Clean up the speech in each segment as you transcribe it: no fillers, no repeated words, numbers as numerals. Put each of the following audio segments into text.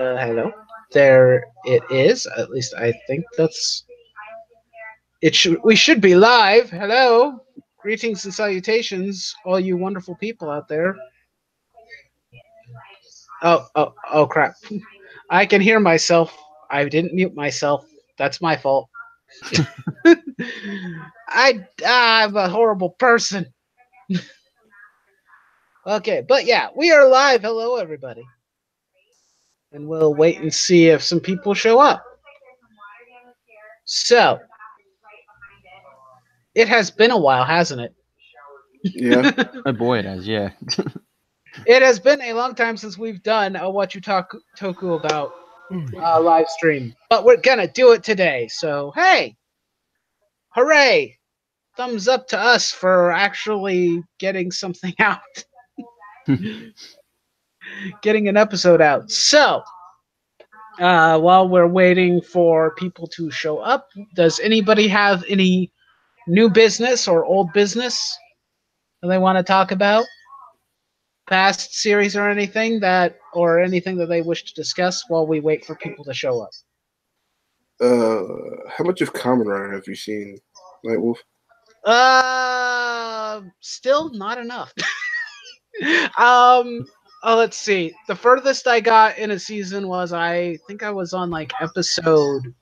Hello. There it is. At least I think that's it. We should be live. Hello. Greetings and salutations, all you wonderful people out there. Oh, crap. I can hear myself. I didn't mute myself. That's my fault. I'm a horrible person. Okay, but yeah, we are live. Hello, everybody. And we'll wait and see if some people show up. So, it has been a while, hasn't it? Yeah. Oh boy, it has, yeah. It has been a long time since we've done a Whatcha Toku About live stream. But we're going to do it today. So, hey, hooray. Thumbs up to us for actually getting something out. Getting an episode out. So, while we're waiting for people to show up, does anybody have any new business or old business that they want to talk about? Past series or anything that they wish to discuss while we wait for people to show up? How much of Kamen Rider have you seen, Nightwolf? Still not enough. Let's see. The furthest I got in a season was I think I was on like episode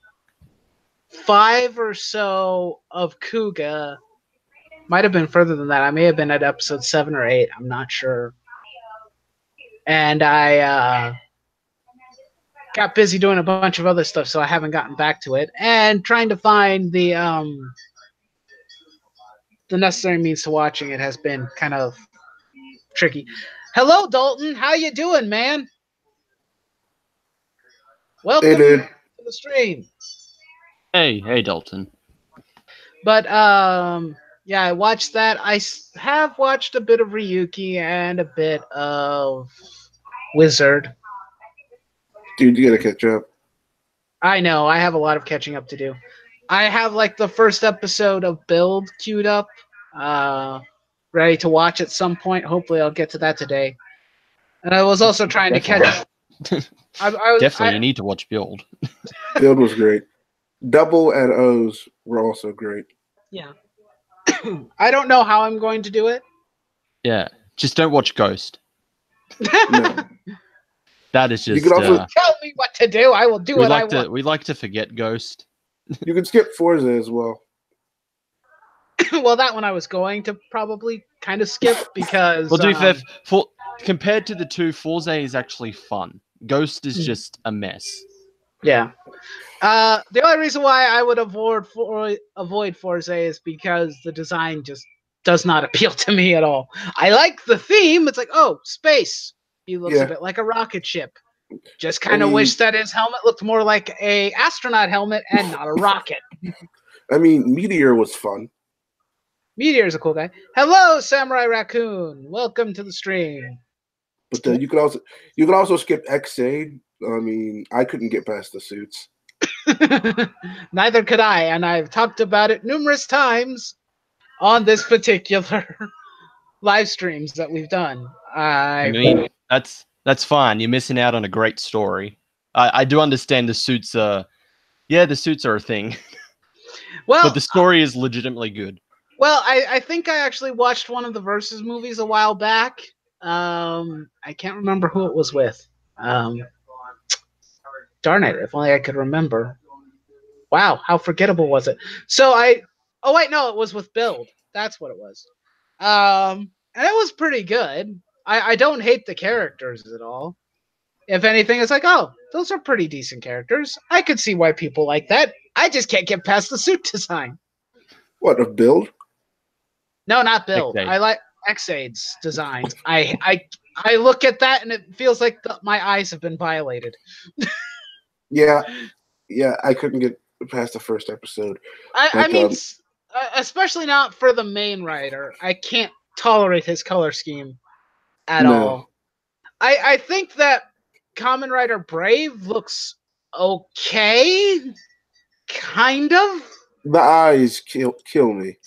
5 or so of Kuga. Might have been further than that. I may have been at episode 7 or 8. I'm not sure. And I got busy doing a bunch of other stuff, so I haven't gotten back to it. And trying to find the necessary means to watching it has been kind of tricky. Hello, Dalton. How you doing, man? Welcome to the stream. Hey, Dalton. But yeah, I watched that. I have watched a bit of Ryuki and a bit of Wizard. Dude, you gotta catch up. I know. I have a lot of catching up to do. I have like the first episode of Build queued up, ready to watch at some point. Hopefully, I'll get to that today. And I was also trying to catch. Definitely, you need to watch Build. Build was great. Double and O's were also great. Yeah. I don't know how I'm going to do it. Yeah, just don't watch Ghost. No. That is just. You can also tell me what to do. I will do what I want. We like to forget Ghost. You can skip Forza as well. Well, that one I was going to probably kind of skip because. Well, to be fair, compared to the two, Forza is actually fun. Ghost is just a mess. Yeah. The only reason why I would avoid Forza is because the design just does not appeal to me at all. I like the theme. It's like, oh, space. He looks a bit like a rocket ship. Just kind of wish that his helmet looked more like a astronaut helmet and not a rocket. I mean, Meteor was fun. Meteor's a cool guy. Hello, Samurai Raccoon. Welcome to the stream. But you could also skip X-Aid. I mean, I couldn't get past the suits. Neither could I, and I've talked about it numerous times on this particular live streams that we've done. I mean, that's fine. You're missing out on a great story. I do understand the suits are a thing. Well, but the story is legitimately good. Well, I think I actually watched one of the Versus movies a while back. I can't remember who it was with. Darn it, if only I could remember. Wow, how forgettable was it? It was with Build. That's what it was. And it was pretty good. I don't hate the characters at all. If anything, it's like, oh, those are pretty decent characters. I could see why people like that. I just can't get past the suit design. What, of Build? No, not Build. I like X-Aid's designs. I look at that and it feels like my eyes have been violated. Yeah, I couldn't get past the first episode. I mean, especially not for the main writer. I can't tolerate his color scheme at all. I think that Kamen Rider Brave looks okay, kind of. The eyes kill me.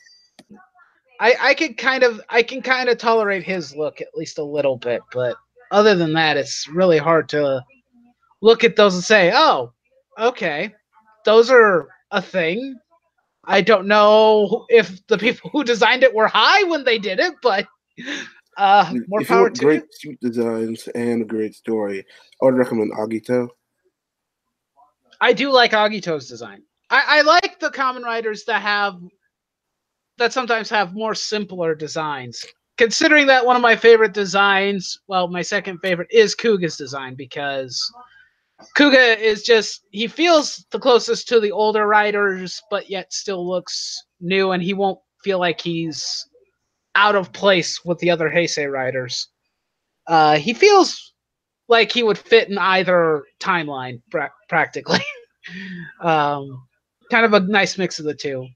I can kind of tolerate his look at least a little bit, but other than that, it's really hard to look at those and say, "Oh, okay, those are a thing." I don't know if the people who designed it were high when they did it, but more If you power want to you. great suit designs and a great story, I would recommend Agito. I do like Agito's design. I like the Kamen Riders that sometimes have more simpler designs. Considering that one of my favorite designs, well, my second favorite is Kuga's design, because Kuga is just, he feels the closest to the older riders, but yet still looks new, and he won't feel like he's out of place with the other Heisei riders. He feels like he would fit in either timeline, practically. um, kind of a nice mix of the two.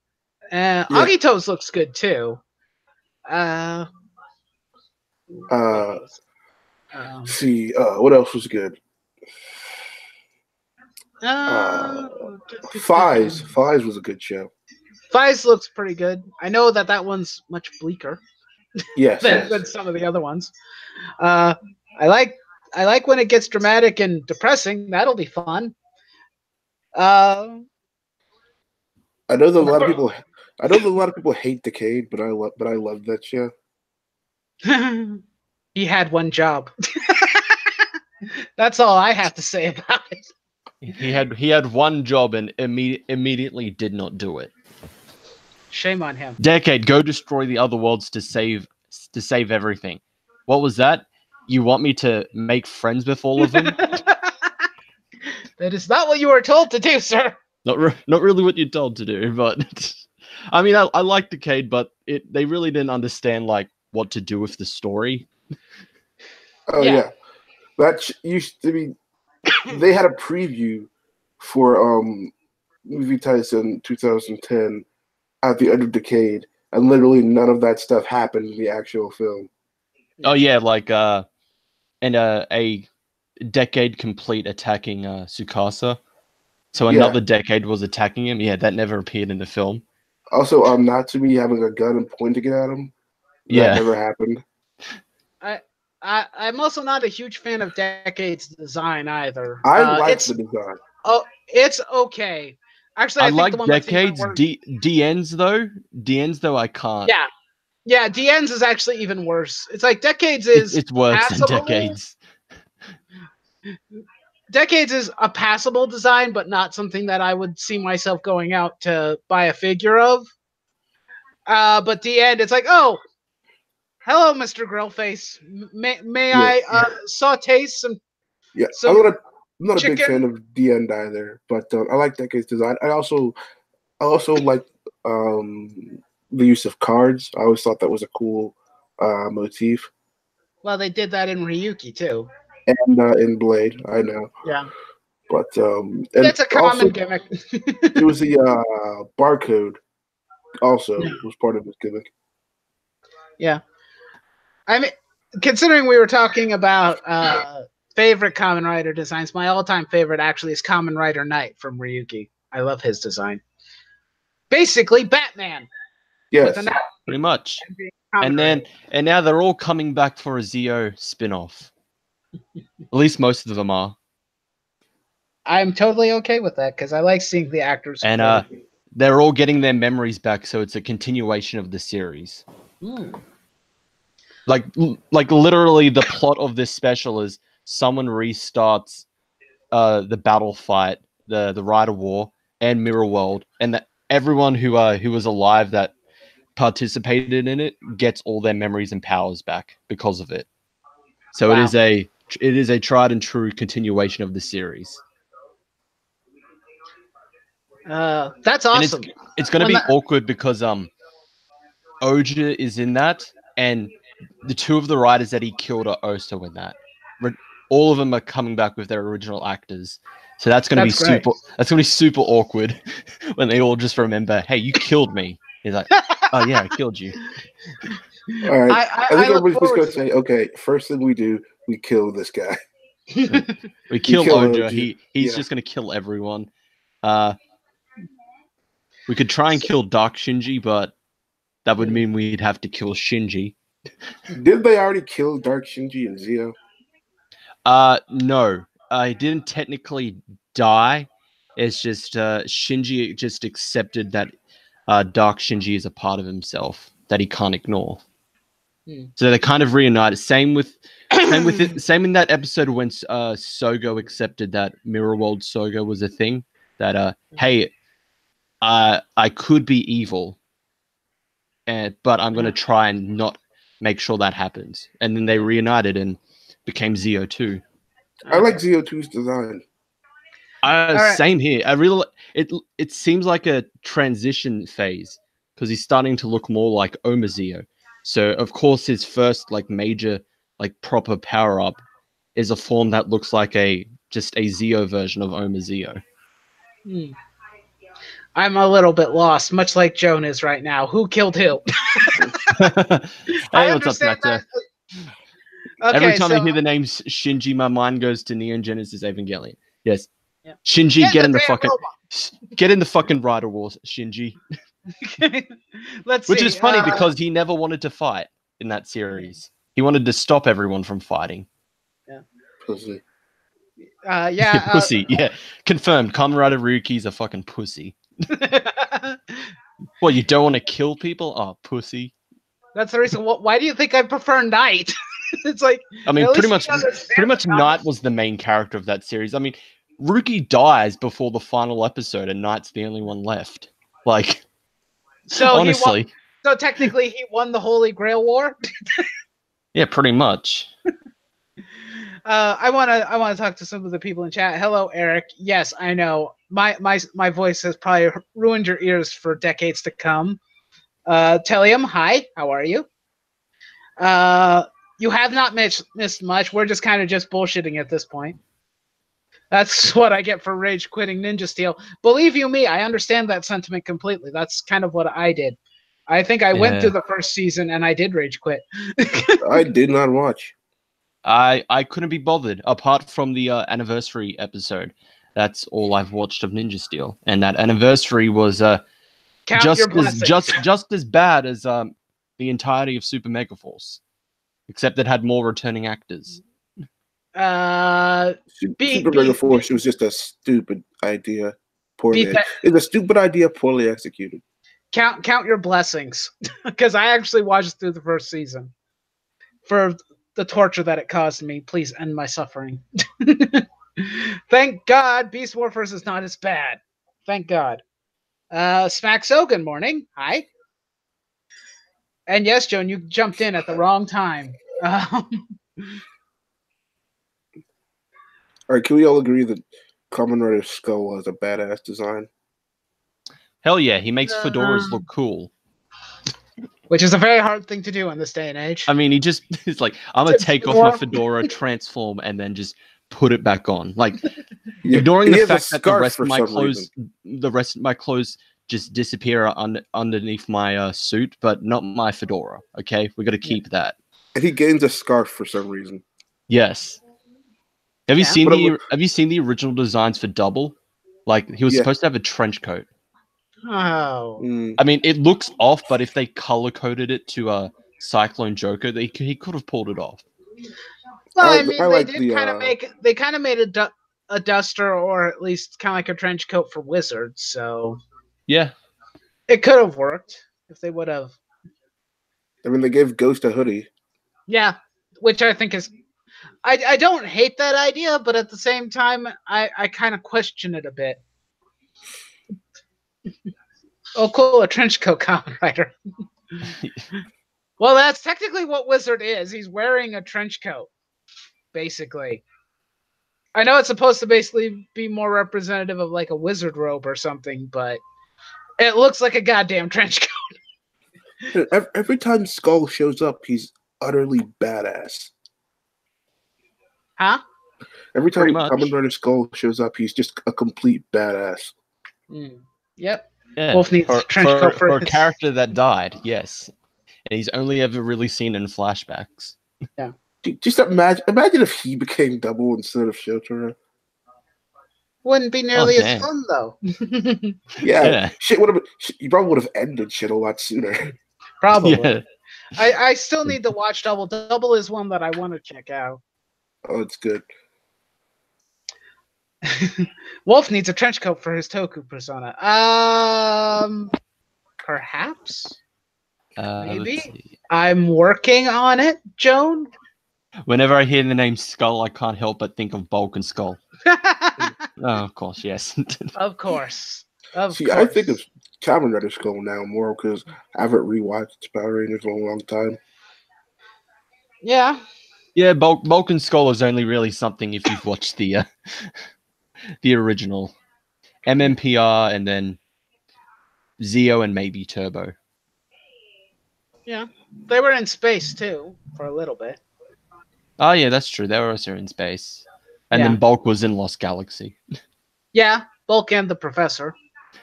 Yeah. Agito's looks good too. Uh, Uh, um, see, what else was good? uh, Fies was a good show. Fies looks pretty good. I know that one's much bleaker Yes, than yes. some of the other ones. Uh, I like I like when it gets dramatic and depressing. That'll be fun. Uh, I know that a of lot of course, people. I know that a lot of people hate Decade, but I love that show. he had one job. That's all I have to say about it. He had one job and immediately did not do it. Shame on him. Decade, go destroy the other worlds to save everything. What was that? You want me to make friends with all of them? That is not what you were told to do, sir. Not really what you're told to do, but I mean, I like Decade, but they really didn't understand like what to do with the story. Oh yeah, that used to be. They had a preview for movie Tyson 2010 at the end of Decade, and literally none of that stuff happened in the actual film. Oh yeah, like and a Decade complete attacking Tsukasa. So another Decade was attacking him. Yeah, that never appeared in the film. Also, Natsumi having a gun and pointing it at him. That never happened. I'm also not a huge fan of Decade's design either. I like the design. Oh, it's okay. Actually, I think like the one Decade's that's even worse. DNs though. DNs though, I can't. Yeah. DN's is actually even worse. It's like Decade's is it's worse passable. than Decades. Decades is a passable design, but not something that I would see myself going out to buy a figure of. But the end, it's like, oh, hello, Mr. Grillface. May I saute some? Yeah, some I'm not a chicken? big fan of DN either, but I like Decade's design. I also like the use of cards. I always thought that was a cool motif. Well, they did that in Ryuki too. And in Blade, I know. Yeah. But that's a common gimmick. It was the barcode also was part of his gimmick. Yeah. I mean, considering we were talking about favorite Kamen Rider designs, my all-time favorite actually is Kamen Rider Knight from Ryuki. I love his design. Basically, Batman. Yes. Pretty much. And now they're all coming back for a Zio spin-off. At least most of them are. I'm totally okay with that because I like seeing the actors. And they're all getting their memories back, so it's a continuation of the series. Like literally, the plot of this special is someone restarts the battle fight, the Rider War, and Mirror World, and that everyone who was alive that participated in it gets all their memories and powers back because of it. So it is a tried and true continuation of the series. That's awesome. And it's going to be awkward because Oja is in that, and the two of the riders that he killed are also in that. All of them are coming back with their original actors, so that's going to be great. That's going to be super awkward when they all just remember, "Hey, you killed me." He's like, "Oh yeah, I killed you." All right. I think everybody's just going to say, "Okay, first thing we do, we kill this guy." We kill Oja. He's just going to kill everyone. We could try and kill Dark Shinji, but that would mean we'd have to kill Shinji. Did they already kill Dark Shinji and Zio? No. he didn't technically die. It's just Shinji just accepted that Dark Shinji is a part of himself that he can't ignore. So they kind of reunited. Same in that episode when Sogo accepted that Mirror World Sogo was a thing. That hey, I could be evil, but I'm gonna try and not make sure that happens. And then they reunited and became ZO2. I like ZO2's design. Same here. It seems like a transition phase because he's starting to look more like Omazeo. So of course his first like major like proper power up is a form that looks like just a Zeo version of Omazeo. I'm a little bit lost, much like Joan is right now. Who killed who? Hey, what's up, Matt? Okay, every time I hear the name Shinji, my mind goes to Neon Genesis Evangelion. Yes. Yeah. Shinji, get in the fucking Rider Wars, Shinji. Which is funny because he never wanted to fight in that series. He wanted to stop everyone from fighting. Yeah. Pussy. Pussy. Yeah. Confirmed. Kamen Rider Ryuki's a fucking pussy. Well, you don't want to kill people? Oh, pussy. That's the reason. Why do you think I prefer Knight? It's like, I mean, pretty much Knight was the main character of that series. I mean, Ruki dies before the final episode, and Knight's the only one left. Like, so honestly, so technically, he won the Holy Grail War. Yeah, pretty much. I want to talk to some of the people in chat. Hello, Eric. Yes, I know my voice has probably ruined your ears for decades to come. Tellium, hi. How are you? You have not missed much. We're just kind of just bullshitting at this point. That's what I get for rage quitting Ninja Steel. Believe you me, I understand that sentiment completely. That's kind of what I did. I think I went through the first season and I did rage quit. I did not watch. I couldn't be bothered. Apart from the anniversary episode, that's all I've watched of Ninja Steel, and that anniversary was just as bad as the entirety of Super Mega Force, except it had more returning actors. Super Mega Force was just a stupid idea. It's a stupid idea poorly executed. Count your blessings, because I actually watched through the first season. For the torture that it caused me, please end my suffering. Thank God, Beast Morphers is not as bad. Thank God. Smack So, good morning. Hi. And yes, Joan, you jumped in at the wrong time. All right, can we all agree that Kamen Rider Skull has a badass design? Hell yeah, he makes fedoras look cool. Which is a very hard thing to do in this day and age. I mean, he's like, I'm going to take off my fedora, transform, and then just put it back on. Like, ignoring the fact that the rest of my clothes just disappear underneath my suit, but not my fedora. Okay, we got to keep that. And he gains a scarf for some reason. Yes. Have you seen the original designs for Double? Like, he was supposed to have a trench coat. Oh. I mean, it looks off, but if they color coded it to Cyclone Joker, he could have pulled it off. Well, I mean, they kind of made a duster, or at least kind of like a trench coat for Wizards. So yeah, it could have worked if they would have. I mean, they gave Ghost a hoodie. Yeah, which I think is. I don't hate that idea, but at the same time, I kind of question it a bit. Oh, cool, a trench coat Kamen Rider. Well, that's technically what Wizard is. He's wearing a trench coat, basically. I know it's supposed to basically be more representative of like a wizard robe or something, but it looks like a goddamn trench coat. Every time Skull shows up, he's utterly badass. Huh? Every time Kamen Rider Skull shows up, he's just a complete badass. Yep. Yeah. Wolf needs a trench coat for a character that died, yes. And he's only ever really seen in flashbacks. Yeah. Just imagine if he became Double instead of Shotaro. Wouldn't be nearly as fun, though. Yeah. Shit would have. You probably would have ended shit a lot sooner. Probably. Yeah. I still need to watch Double. Double is one that I want to check out. Oh, it's good. Wolf needs a trench coat for his Toku persona. Perhaps. Maybe. Let's see. I'm working on it, Joan. Whenever I hear the name Skull, I can't help but think of Bulk and Skull. Oh, of course, yes. Of course. I think of Kamen Rider Skull now more because I haven't rewatched Power Rangers in a long time. Yeah. Yeah, Bulk and Skull is only really something if you've watched the original MMPR and then Zeo and maybe Turbo. Yeah. They were in space too for a little bit. Oh yeah, that's true. They were also in space. And then Bulk was in Lost Galaxy. Yeah, Bulk and the Professor.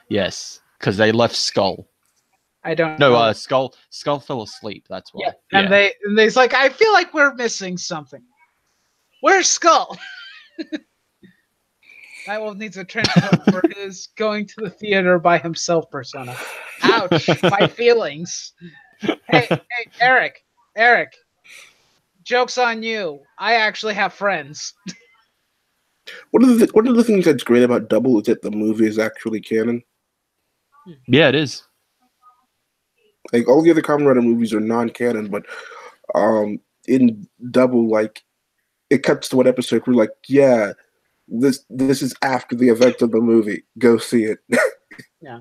Yes, because they left Skull. I don't know. Skull fell asleep, that's why. Yeah. And they's like, I feel like we're missing something. Where's Skull? That wolf needs a trench coat for his going to the theater by himself persona. Ouch, my feelings. Hey, Eric. Joke's on you. I actually have friends. One of the things that's great about Double is that the movie is actually canon. Yeah, it is. Like all the other Kamen Rider movies are non-canon, but in Double, like it cuts to one episode. We're like, yeah, this is after the events of the movie. Go see it. Yeah.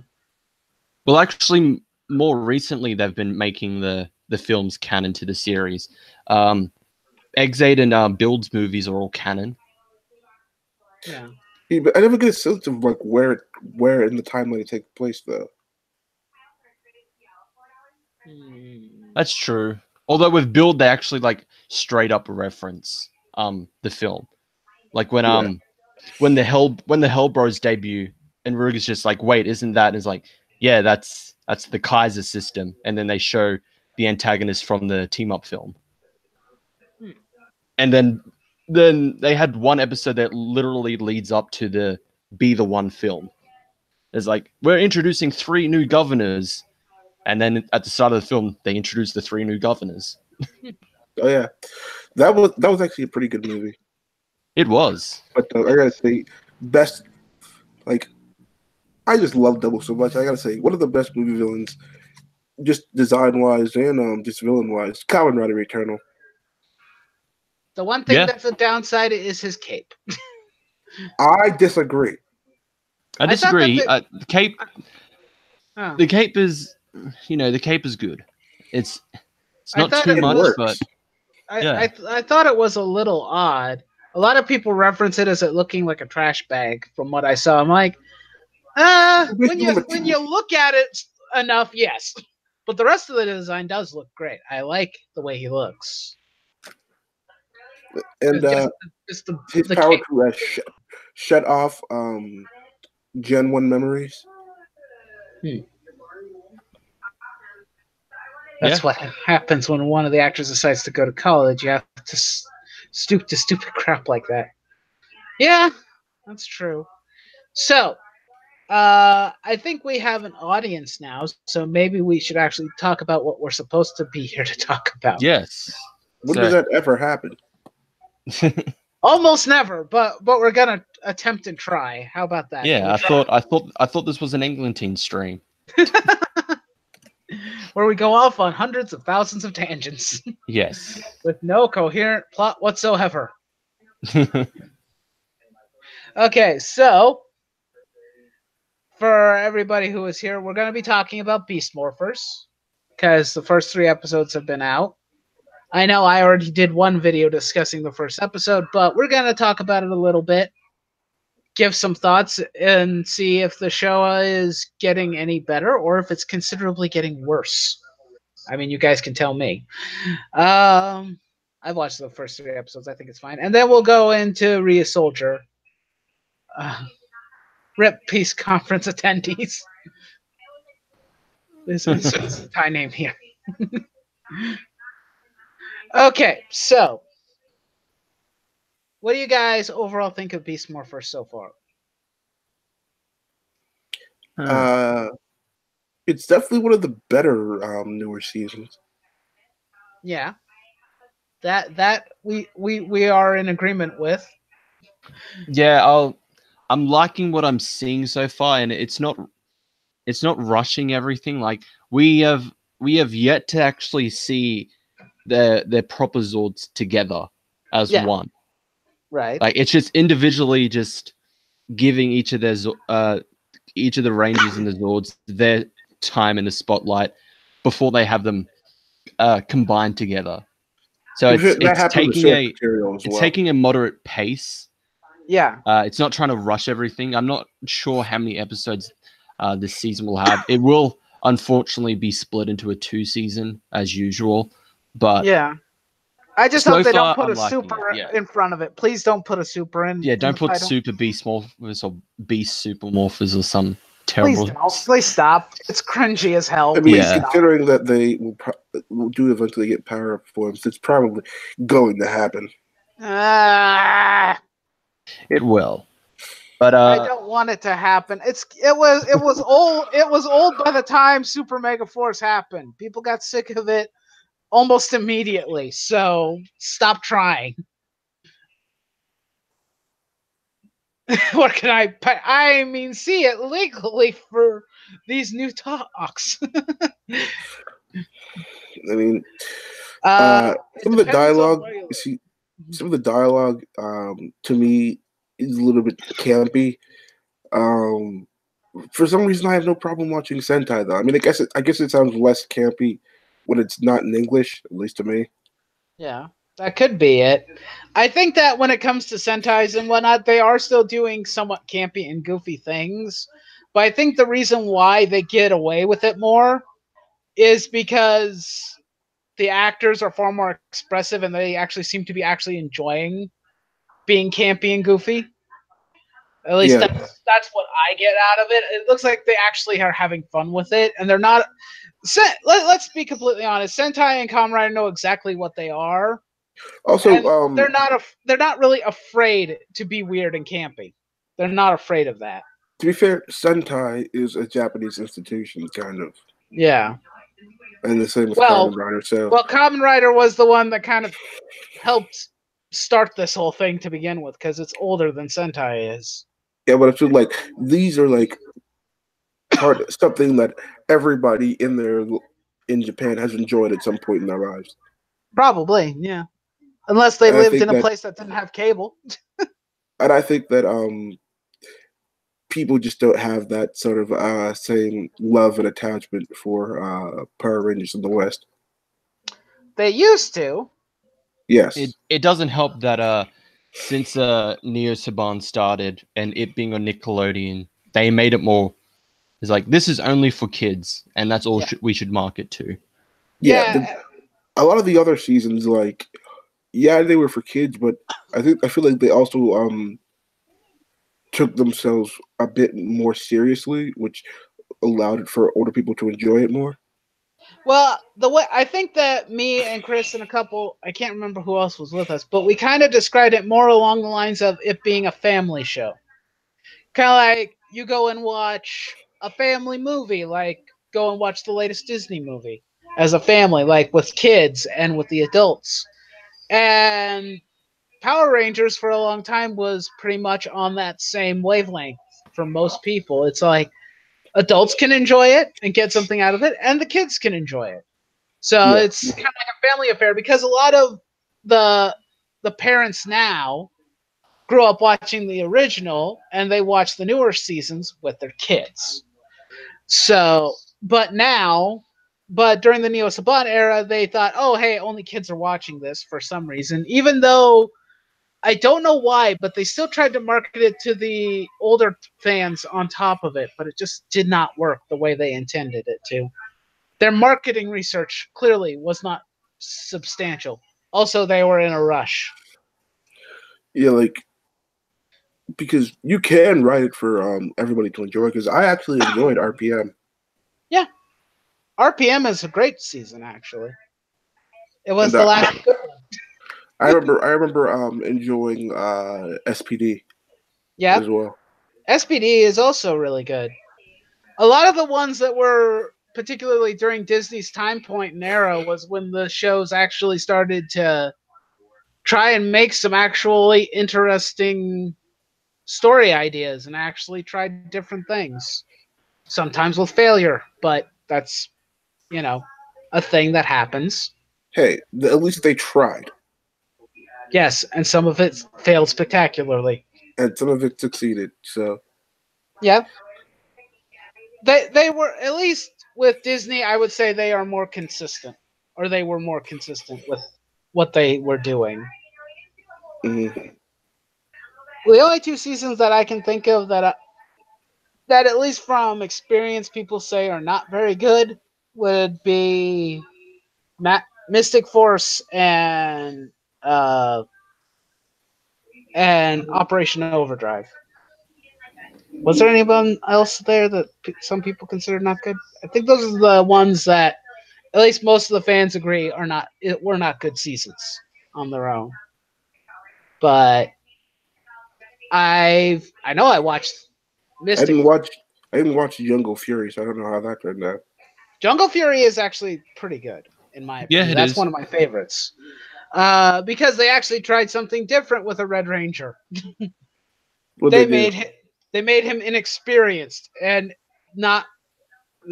Well, actually, more recently they've been making the films canon to the series. Exade and Build's movies are all canon. Yeah. But I never get a sense of like where in the timeline it takes place though. That's true. Although with Build, they actually like straight up reference the film, like when the Hell Bros debut, and Ruger's just like, wait, isn't that? And it's like, yeah, that's the Kaiser system, and then they show the antagonist from the team up film, and then they had one episode that literally leads up to the Be the One film. It's like, we're introducing 3 new governors. And then at the start of the film, they introduced the 3 new governors. Oh yeah, that was actually a pretty good movie. It was. But I gotta say, best, like, I just love Double so much. I gotta say, one of the best movie villains, just design wise and just villain wise, Kamen Rider Eternal. The one thing that's a downside is his cape. I disagree. I disagree. The cape. Oh. The cape is. The cape is good. It's not too much, but I thought it was a little odd. A lot of people reference it as it looking like a trash bag. From what I saw, I'm like, when you look at it enough, yes. But the rest of the design does look great. I like the way he looks. And his power crew has shut off Gen 1 memories. That's what happens when one of the actors decides to go to college. You have to stoop to stupid crap like that. Yeah, that's true. So, I think we have an audience now, so maybe we should actually talk about what we're supposed to be here to talk about. Yes. When does that ever happen? Almost never, but we're gonna attempt and try. How about that? Yeah, I thought this was an Englentine stream. Where we go off on hundreds of thousands of tangents. Yes. With no coherent plot whatsoever. Okay, so for everybody who is here, we're going to be talking about Beast Morphers because the first 3 episodes have been out. I know I already did one video discussing the first episode, but we're going to talk about it a little bit, give some thoughts, and see if the show is getting any better or if it's considerably getting worse. I mean, you guys can tell me. I've watched the first 3 episodes. I think it's fine. And then we'll go into Ryu Soulger. RIP Peace Conference attendees. This is the Thai name here. Okay, so what do you guys overall think of Beast Morphers so far? It's definitely one of the better newer seasons. Yeah, that we are in agreement with. Yeah, I'm liking what I'm seeing so far, and it's not rushing everything. Like we have yet to actually see their proper Zords together as one. Right. Like it's just individually just giving each of the Rangers and the Zords their time in the spotlight before they have them combined together. So it's taking a moderate pace. Yeah. It's not trying to rush everything. I'm not sure how many episodes this season will have. It will unfortunately be split into a 2-season as usual. But yeah. I just hope they don't put a super in front of it. Please don't put a super in. Yeah, don't put Super Beast Morphers or Beast Super Morphers or some terrible. Please don't. Please stop. It's cringy as hell. I mean, considering that they will do eventually get power up forms, it's probably going to happen. It will. But I don't want it to happen. It was old. It was old by the time Super Mega Force happened. People got sick of it almost immediately. So stop trying. What can I mean, see it legally for these new talks. I mean, some of the dialogue, to me is a little bit campy. For some reason, I have no problem watching Sentai though. I mean, I guess it sounds less campy when it's not in English, at least to me. Yeah, that could be it. I think that when it comes to Sentais and whatnot, they are still doing somewhat campy and goofy things. But I think the reason why they get away with it more is because the actors are far more expressive and they actually seem to be actually enjoying being campy and goofy. At least that's what I get out of it. It looks like they actually are having fun with it, and they're not. Let's be completely honest. Sentai and Kamen Rider know exactly what they are. Also, they're not really afraid to be weird and campy. They're not afraid of that. To be fair, Sentai is a Japanese institution, kind of. Yeah. And the same with Kamen Rider. Well, Kamen Rider was the one that kind of helped start this whole thing to begin with, because it's older than Sentai is. Yeah, but I feel like these are like something that everybody in Japan has enjoyed at some point in their lives. Probably, yeah. Unless they lived in a place that didn't have cable. And I think that people just don't have that sort of same love and attachment for Power Rangers in the West. They used to. Yes. It doesn't help that since Neo Saban started and it being on Nickelodeon, they made it more. It's like, this is only for kids, and that's all we should market to. Yeah. A lot of the other seasons, like, they were for kids, but I feel like they also took themselves a bit more seriously, which allowed it for older people to enjoy it more. Well, the way I think that me and Chris and a couple, I can't remember who else was with us, but we kind of described it more along the lines of it being a family show. Kind of like you go and watch a family movie, like go and watch the latest Disney movie as a family, like with kids and with the adults. And Power Rangers for a long time was pretty much on that same wavelength for most people. It's like adults can enjoy it and get something out of it, and the kids can enjoy it. So it's kind of like a family affair, because a lot of the parents now grew up watching the original and they watch the newer seasons with their kids. So, but during the Neo Saban era, they thought, oh, hey, only kids are watching this for some reason, even though I don't know why, but they still tried to market it to the older fans on top of it, but it just did not work the way they intended it to. Their marketing research clearly was not substantial. Also, they were in a rush. Yeah, like, because you can write it for everybody to enjoy, because I actually enjoyed RPM. Yeah. RPM is a great season, actually. It was the last good one. I remember enjoying SPD as well. SPD is also really good. A lot of the ones that were particularly during Disney's time point and era was when the shows actually started to try and make some actually interesting story ideas and actually tried different things. Sometimes with failure, but that's, a thing that happens. Hey, at least they tried. Yes, and some of it failed spectacularly. And some of it succeeded, so. Yeah. They were, at least with Disney, I would say they are more consistent. Or they were more consistent with what they were doing. Mm-hmm. The only 2 seasons that I can think of that at least from experience people say are not very good would be Mystic Force and Operation Overdrive. Was there anyone else there that some people consider not good? I think those are the ones that at least most of the fans agree were not good seasons on their own. But I know I watched Mystic. I didn't watch Jungle Fury, so I don't know how that turned out. Jungle Fury is actually pretty good, in my opinion. Yeah, That's one of my favorites. Because they actually tried something different with a Red Ranger. They made him inexperienced and not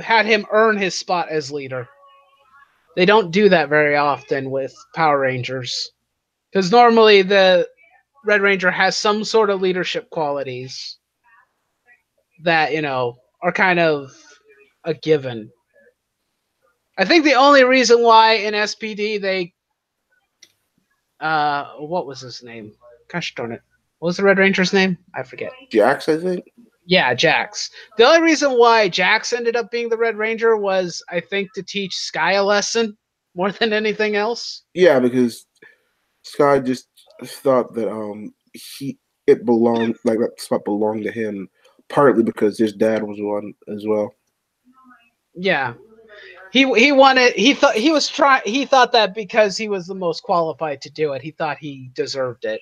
had him earn his spot as leader. They don't do that very often with Power Rangers. Because normally the Red Ranger has some sort of leadership qualities that, are kind of a given. I think the only reason why in SPD they what was his name? Gosh darn it. What was the Red Ranger's name? I forget. Jax, I think? Yeah, Jax. The only reason why Jax ended up being the Red Ranger was, I think, to teach Sky a lesson more than anything else. Yeah, because Sky just thought that that spot belonged to him, partly because his dad was one as well. Yeah. He thought that because he was the most qualified to do it, he thought he deserved it.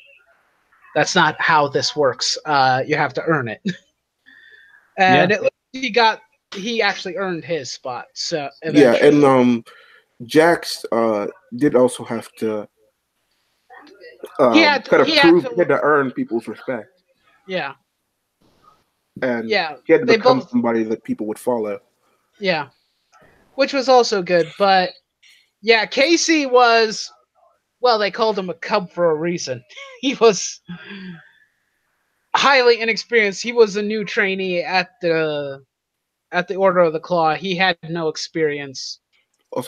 That's not how this works. You have to earn it. And he actually earned his spot. So eventually. Yeah, and Jax did also have to he had to earn people's respect. Yeah. And he had to become somebody that people would follow. Yeah. Which was also good, but yeah, Casey was, well, they called him a cub for a reason. He was highly inexperienced. He was a new trainee at the Order of the Claw. He had no experience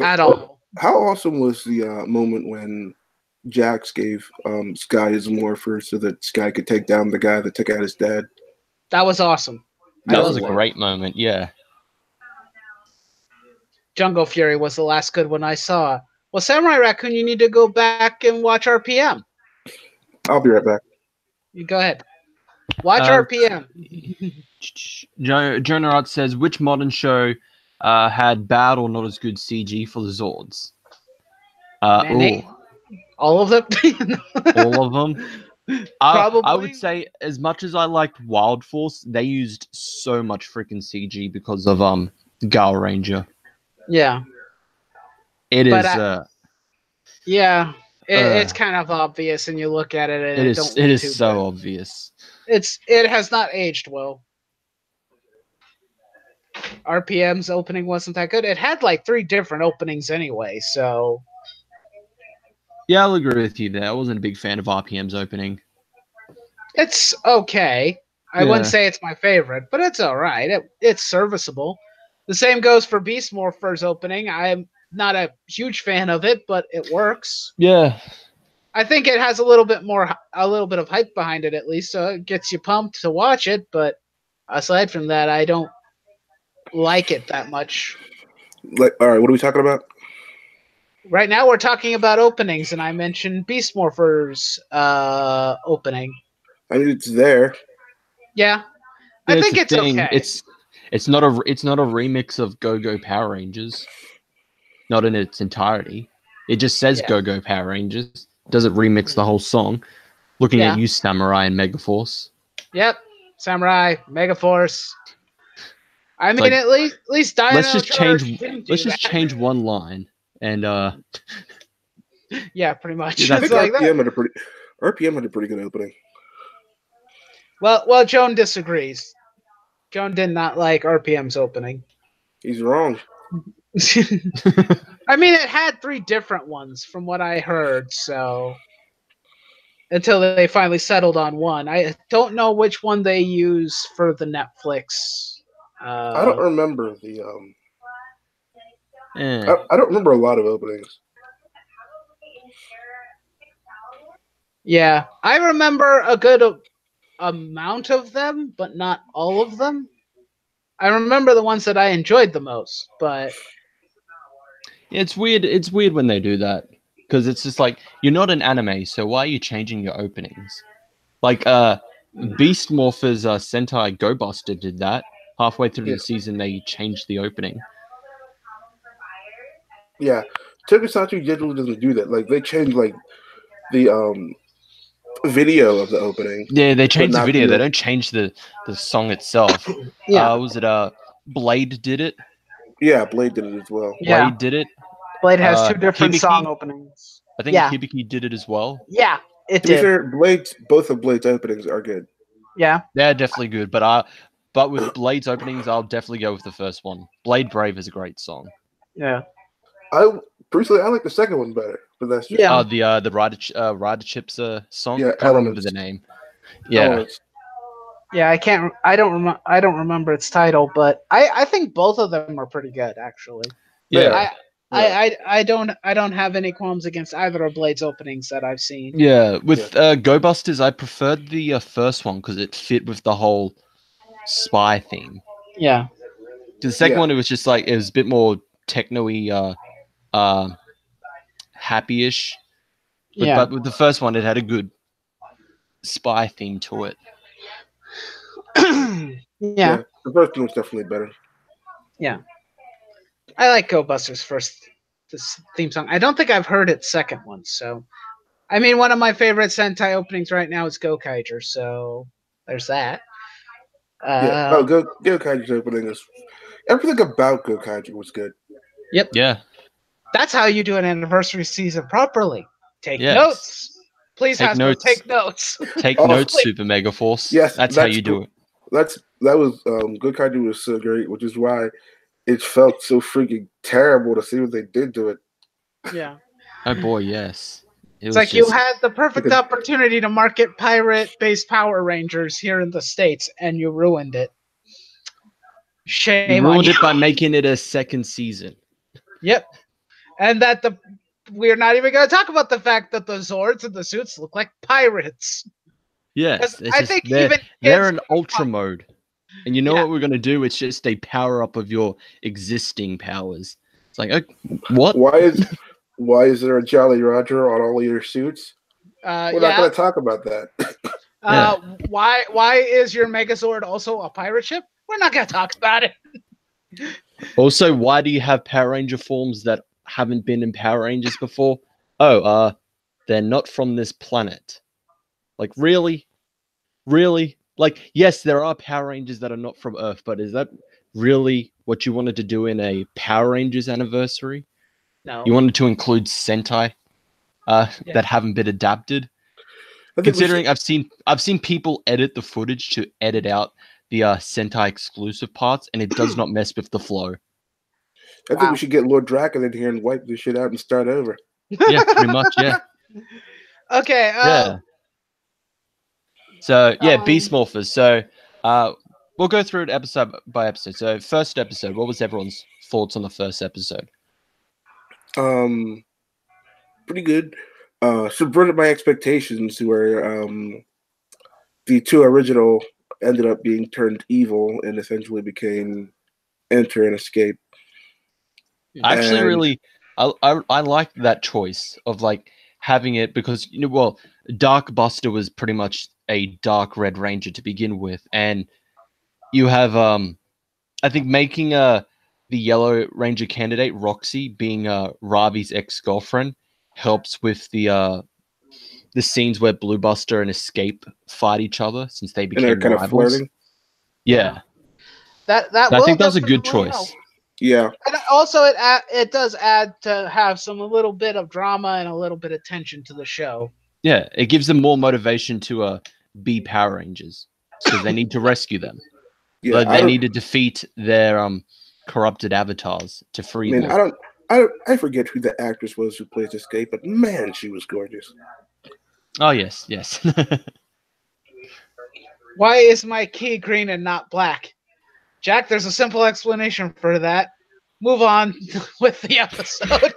at all. How awesome was the moment when Jax gave Sky his morpher so that Sky could take down the guy that took out his dad? That was awesome. That was a great moment, yeah. Jungle Fury was the last good one I saw. Well, Samurai Raccoon, you need to go back and watch RPM. I'll be right back. You go ahead. Watch RPM. Jonarod says, which modern show had bad or not as good CG for the Zords? All of them? All of them? Probably. I would say, as much as I liked Wild Force, they used so much freaking CG because of Gal Ranger. Yeah. It is. It's kind of obvious, and you look at it, and it is so obvious. It has not aged well. RPM's opening wasn't that good. It had like 3 different openings anyway, so. Yeah, I'll agree with you there. I wasn't a big fan of RPM's opening. It's okay. I wouldn't say it's my favorite, but it's all right. It's serviceable. The same goes for Beast Morphers opening. I'm not a huge fan of it, but it works. Yeah. I think it has a little bit of hype behind it at least, so it gets you pumped to watch it, but aside from that, I don't like it that much. All right, what are we talking about? Right now we're talking about openings, and I mentioned Beast Morphers opening. I mean, it's there. Yeah. I think it's okay. It's not a remix of Go Go Power Rangers. Not in its entirety. It just says Go Go Power Rangers. Doesn't remix the whole song. Looking at you, Samurai and Megaforce. Yep. Samurai, Megaforce. I mean, at least Dino let's just change one line and yeah, pretty much. I think RPM had a pretty good opening. Well, Joan disagrees. Joan did not like RPM's opening. He's wrong. I mean, it had 3 different ones from what I heard, so until they finally settled on one. I don't know which one they use for the Netflix. I don't remember the Eh. I don't remember a lot of openings. Yeah, I remember a good amount of them, but not all of them. I remember the ones that I enjoyed the most, but It's weird. It's weird when they do that because it's just like you're not an anime, so why are you changing your openings? Like Beast Morphers Sentai Go Buster did that halfway through the season. They changed the opening. Yeah, tokusatsu generally doesn't do that. Like they change like the video of the opening. Yeah, they changed the video. They don't change the song itself. yeah, Was it Blade did it? Yeah, Blade did it as well. yeah. Blade did it. Blade has 2 different Hibiki, song openings. I think Yeah. Hibiki did it as well. Yeah, it To be did. fair, both of Blade's openings are good. Yeah, They're definitely good, but with Blade's openings, I'll definitely go with the first one. Blade Brave is a great song. yeah. Personally, I like the second one better, but that's just The Rider Chips song. Yeah, I can't remember the name. Yeah, Elements. Yeah, I don't remember its title, but I think both of them are pretty good actually. yeah. I don't have any qualms against either of Blade's openings that I've seen. Yeah, with Go Busters, I preferred the first one because it fit with the whole spy theme. Yeah. The second one, it was just like it was a bit more techno-y, happy-ish. But with the first one, it had a good spy theme to it. Yeah. The first one was definitely better. Yeah. I like Go Buster's first theme song. I don't think I've heard its second one, so I mean one of my favorite Sentai openings right now is Go Kaiger, so there's that. Go Kaiju's opening is everything about Go Kaiju was good. Yep. Yeah. That's how you do an anniversary season properly. Take notes. Please, take notes. Take notes. Take notes, Super Mega Force. Yes, that's how you do it. That was Go Kaiju was so great, which is why it felt so freaking terrible to see what they did to it. Yeah. Oh boy, yes. It's like you had the perfect opportunity to market pirate-based Power Rangers here in the States, and you ruined it. Shame on you. You ruined it by making it a second season. Yep. And that we're not even going to talk about the fact that the Zords and the suits look like pirates. Yes. I think they're an ultra mode. And you know what we're going to do? It's just a power-up of your existing powers. It's like, what? Why is there a Jolly Roger on all of your suits? We're not going to talk about that. Why is your Megazord also a pirate ship? We're not going to talk about it. Also, why do you have Power Ranger forms that haven't been in Power Rangers before? Oh, they're not from this planet. Like, really? Really? Like, yes, there are Power Rangers that are not from Earth, but is that really what you wanted to do in a Power Rangers anniversary? No. You wanted to include Sentai that haven't been adapted? Considering I've seen people edit the footage to edit out the Sentai exclusive parts, and it does not mess with the flow. I think we should get Lord Draken in here and wipe this shit out and start over. Yeah, pretty much, yeah. Okay. Yeah. So, Beast Morphers. So, we'll go through it episode by episode. So, first episode, what was everyone's thoughts on the first episode? Pretty good. Subverted my expectations where the 2 original ended up being turned evil and essentially became Enter and Escape. I actually really I like that choice of like having it because Dark Buster was pretty much a Dark Red Ranger to begin with, and you have I think making the Yellow Ranger candidate Roxy being Ravi's ex-girlfriend helps with the scenes where Blue Buster and Escape fight each other since they became kind rivals. Of flirting. Yeah. I think that was a good choice. Help. Yeah. And also it does add to have a little bit of drama and a little bit of tension to the show. Yeah, it gives them more motivation to be Power Rangers. because they need to rescue them. Yeah, They need to defeat their corrupted avatars to free them. I forget who the actress was who plays Escape, but man, she was gorgeous. Oh yes, yes. Why is my key green and not black? Jack, there's a simple explanation for that. Move on with the episode.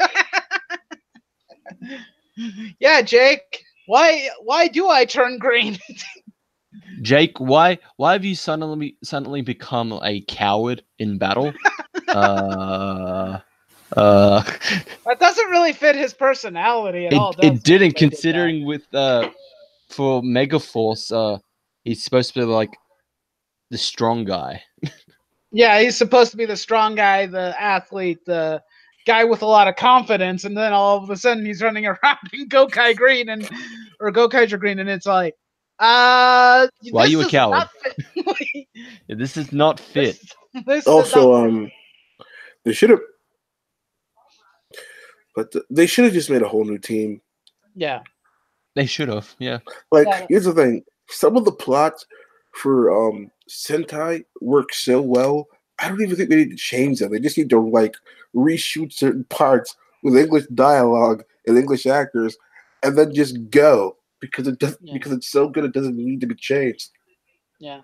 Yeah, Jake, why do I turn green? Jake, why have you suddenly become a coward in battle? That doesn't really fit his personality at all. It didn't, considering with for Megaforce, he's supposed to be like the strong guy. Yeah, he's supposed to be the strong guy, the athlete, the guy with a lot of confidence, and then all of a sudden he's running around in Gokai Green or Gokaiger Green, and it's like, why are you a coward? This is not fit. This also, they should have, but they should have just made a whole new team. Yeah, they should have. Yeah, like here's the thing: some of the plots for Sentai work so well. I don't even think they need to change them. They just need to like reshoot certain parts with English dialogue and English actors, and then just go because it doesn't because it's so good. It doesn't need to be changed. Yeah.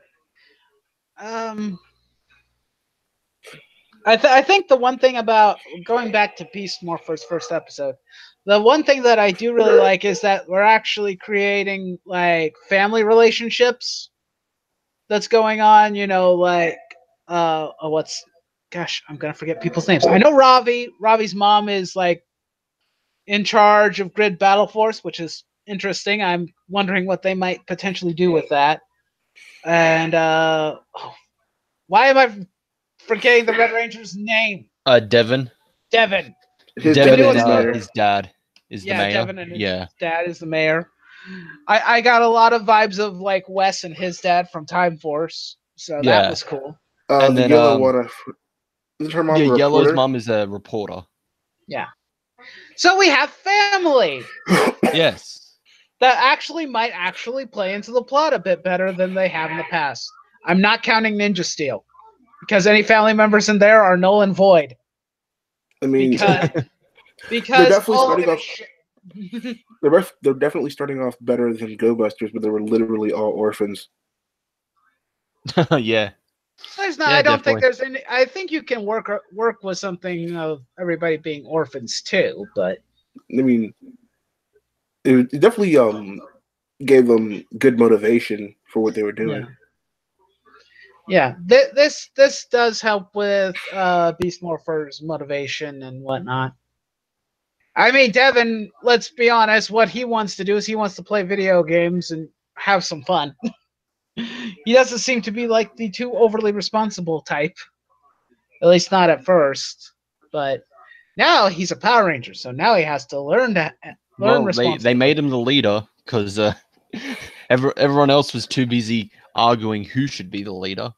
I think the one thing about going back to Beast Morphers' first episode, the one thing that I do really like is that we're actually creating like family relationships that's going on. You know, like I'm gonna forget people's names. I know Ravi. Ravi's mom is like in charge of Grid Battle Force, which is interesting. I'm wondering what they might potentially do with that. And why am I forgetting the Red Ranger's name? Devin. Devin. Devin and his dad is the mayor. Devin and his dad is the mayor. I got a lot of vibes of like Wes and his dad from Time Force, so that was cool. And then Yellow one, is her mom a reporter? Yellow's mom is a reporter. Yeah. So we have family. Yes. That actually might play into the plot a bit better than they have in the past. I'm not counting Ninja Steel because any family members in there are null and void. I mean, because they're definitely they're definitely starting off better than Go Busters, but they were literally all orphans. Yeah. There's not. I don't think there's any. I think you can work with something of everybody being orphans too, but I mean, it definitely gave them good motivation for what they were doing. Yeah. This does help with Beast Morphers' motivation and whatnot. I mean, Devin, let's be honest, what he wants to do is he wants to play video games and have some fun. He doesn't seem to be like the too overly responsible type. At least not at first. But now he's a Power Ranger, so now he has to learn responsibility. They made him the leader because everyone else was too busy arguing who should be the leader.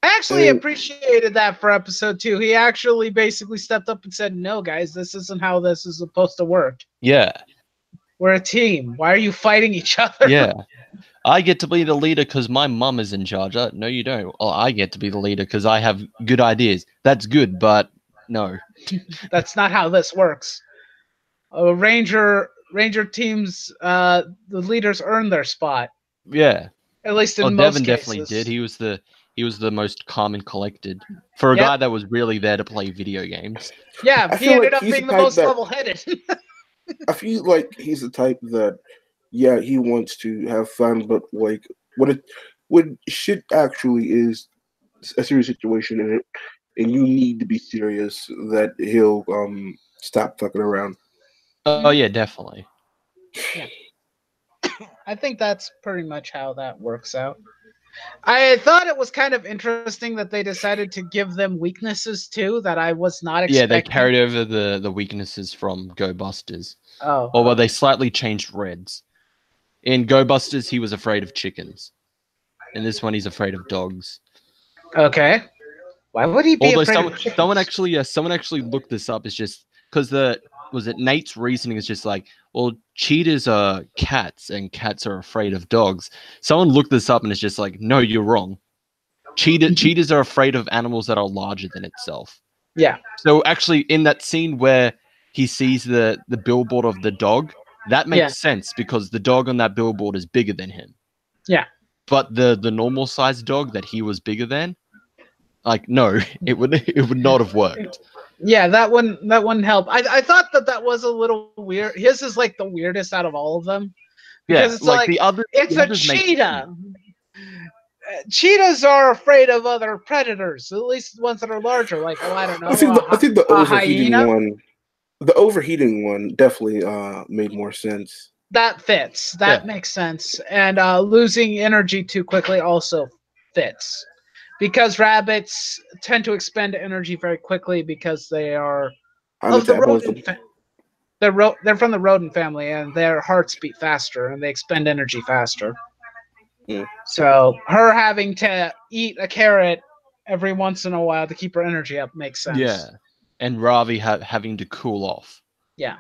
I actually appreciated that for episode 2. He actually basically stepped up and said, "No, guys, this isn't how this is supposed to work. Yeah. We're a team. Why are you fighting each other?" Yeah. I get to be the leader because my mum is in charge. No, you don't. Oh, I get to be the leader because I have good ideas. That's good, but no. That's not how this works. Ranger teams, the leaders earn their spot. Yeah. At least in most Devin cases. definitely did. He was the most calm and collected for a guy that was really there to play video games. Yeah, he ended up being the most level-headed. I feel like he's the type that, yeah, he wants to have fun, but like when shit actually is a serious situation and you need to be serious, that he'll stop fucking around. Oh yeah, definitely. Yeah. I think that's pretty much how that works out. I thought it was kind of interesting that they decided to give them weaknesses too that I was not expecting. Yeah, they carried over the weaknesses from Go Busters. Oh. Or well, they slightly changed Reds. In Go Busters, he was afraid of chickens. In this one, he's afraid of dogs. Okay. Why would he be afraid of chickens? Someone actually looked this up. It's just because was it Nate's reasoning is just like, well, cheetahs are cats and cats are afraid of dogs. Someone looked this up and it's just like, no, you're wrong. Cheetahs are afraid of animals that are larger than itself. Yeah. So actually, in that scene where he sees the billboard of the dog, that makes sense because the dog on that billboard is bigger than him. Yeah. But the normal sized dog that he was bigger than, like, no, it would not have worked. Yeah, that wouldn't help. I thought that was a little weird. His is like the weirdest out of all of them. Because it's like the other, it's a cheetah. Cheetahs are afraid of other predators, at least ones that are larger. Like, oh, I don't know. I think the overheating hyena? one, the overheating one, definitely made more sense. That fits. That makes sense. And losing energy too quickly also fits, because rabbits tend to expend energy very quickly because they are of the rodent. They're from the rodent family, and their hearts beat faster, and they expend energy faster. Yeah. So her having to eat a carrot every once in a while to keep her energy up makes sense. Yeah, and Ravi having to cool off. Yeah,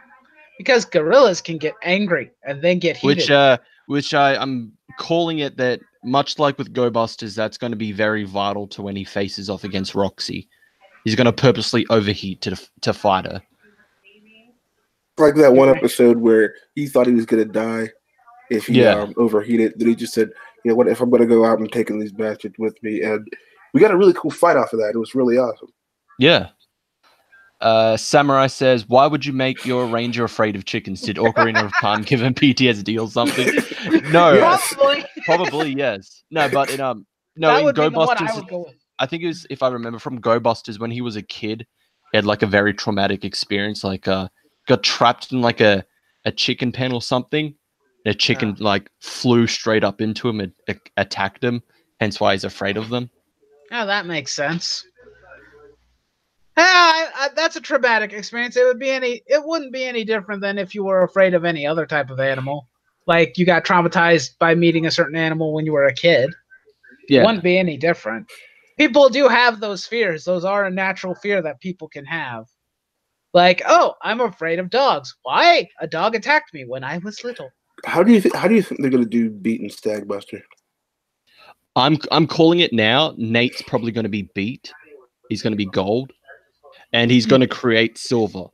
because gorillas can get angry and then get heated. Which I'm calling it that, much like with Go Busters, that's going to be very vital to when he faces off against Roxy. He's going to purposely overheat to fight her. Like that one episode where he thought he was going to die if he overheated. Then he just said, you know what, if I'm going to go out, I'm taking these bastards with me. And we got a really cool fight off of that. It was really awesome. Yeah. Samurai says, why would you make your ranger afraid of chickens? Did Ocarina of Time give him PTSD or something? No. Yes. Probably yes. No, but in Go Busters, I think it was, if I remember from Go Busters, when he was a kid, he had like a very traumatic experience, like got trapped in like a chicken pen or something. And a chicken like flew straight up into him and attacked him, hence why he's afraid of them. Oh, that makes sense. Yeah, that's a traumatic experience. It wouldn't be any different than if you were afraid of any other type of animal. Like you got traumatized by meeting a certain animal when you were a kid. Yeah. It wouldn't be any different. People do have those fears. Those are a natural fear that people can have. Like, oh, I'm afraid of dogs. Why? A dog attacked me when I was little. How do you think they're gonna do Beat and Stag Buster? I'm calling it now. Nate's probably gonna be Beat. He's gonna be gold. And he's going to create silver,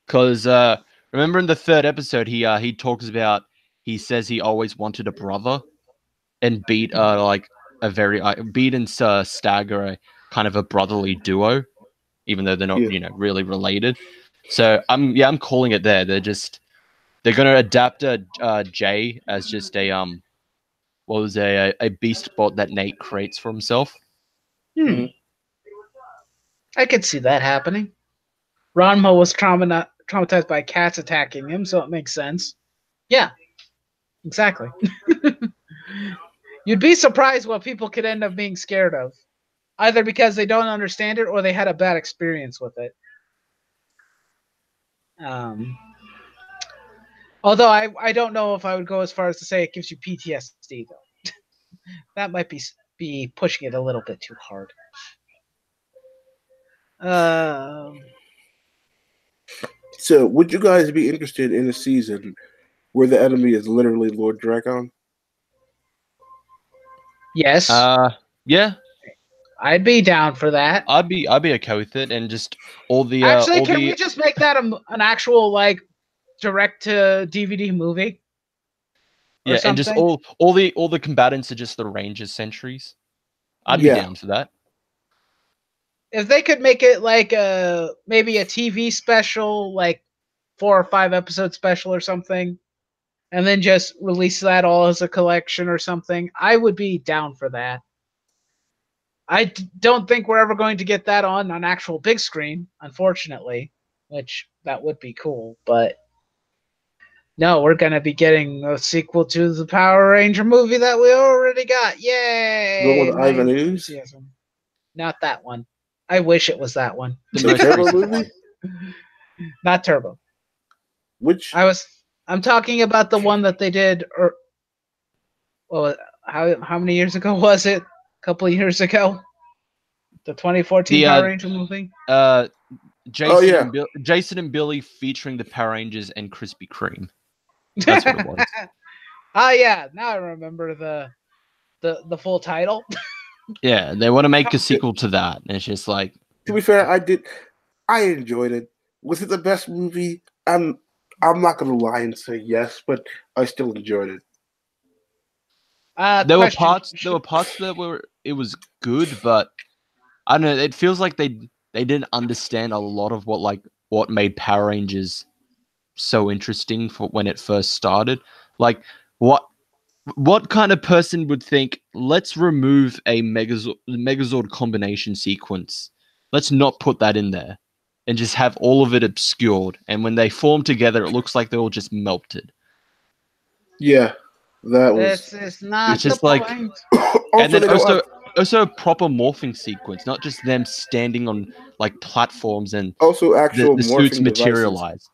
because remember in the third episode he talks about, he says he always wanted a brother, and Beat like a very Beat and Stag are kind of a brotherly duo, even though they're not really related. So I'm calling it there. They're going to adapt Jay as just a beast bot that Nate creates for himself. I could see that happening. Ranma was traumatized by cats attacking him, so it makes sense. Yeah, exactly. You'd be surprised what people could end up being scared of, either because they don't understand it or they had a bad experience with it. Although I don't know if I would go as far as to say it gives you PTSD, though. That might be pushing it a little bit too hard. So, would you guys be interested in a season where the enemy is literally Lord Dragon? Yes. Yeah. I'd be down for that. I'd be okay with it, and just all the actually, can we just make that an actual like direct to DVD movie? Yeah, and just all the combatants are just the Rangers sentries. I'd be down for that. If they could make it like maybe a TV special, like 4 or 5 episode special or something, and then just release that all as a collection or something, I would be down for that. I don't think we're ever going to get that on an actual big screen, unfortunately, which that would be cool, but no, we're going to be getting a sequel to the Power Ranger movie that we already got. Yay! The one with Ivan Ooze? Not that one. I wish it was that one. The Turbo movie? Not Turbo. Which? I'm talking about the one that they did. How many years ago was it? A couple of years ago. The 2014 Power Ranger movie. Jason and Billy featuring the Power Rangers and Krispy Kreme. That's what it was. Oh yeah, now I remember the full title. Yeah, they want to make a sequel to that, and it's just like. To be fair, I enjoyed it. Was it the best movie? I'm not gonna lie and say yes, but I still enjoyed it. There were parts that it was good, but I don't know. It feels like they didn't understand a lot of what made Power Rangers so interesting for when it first started. Like what kind of person would think, let's remove a Megazord combination sequence? Let's not put that in there and just have all of it obscured. And when they form together, it looks like they all just melted. Yeah, that was. It's not. It's just like, and then also a proper morphing sequence, not just them standing on like platforms and also actual the morphing suits materialize.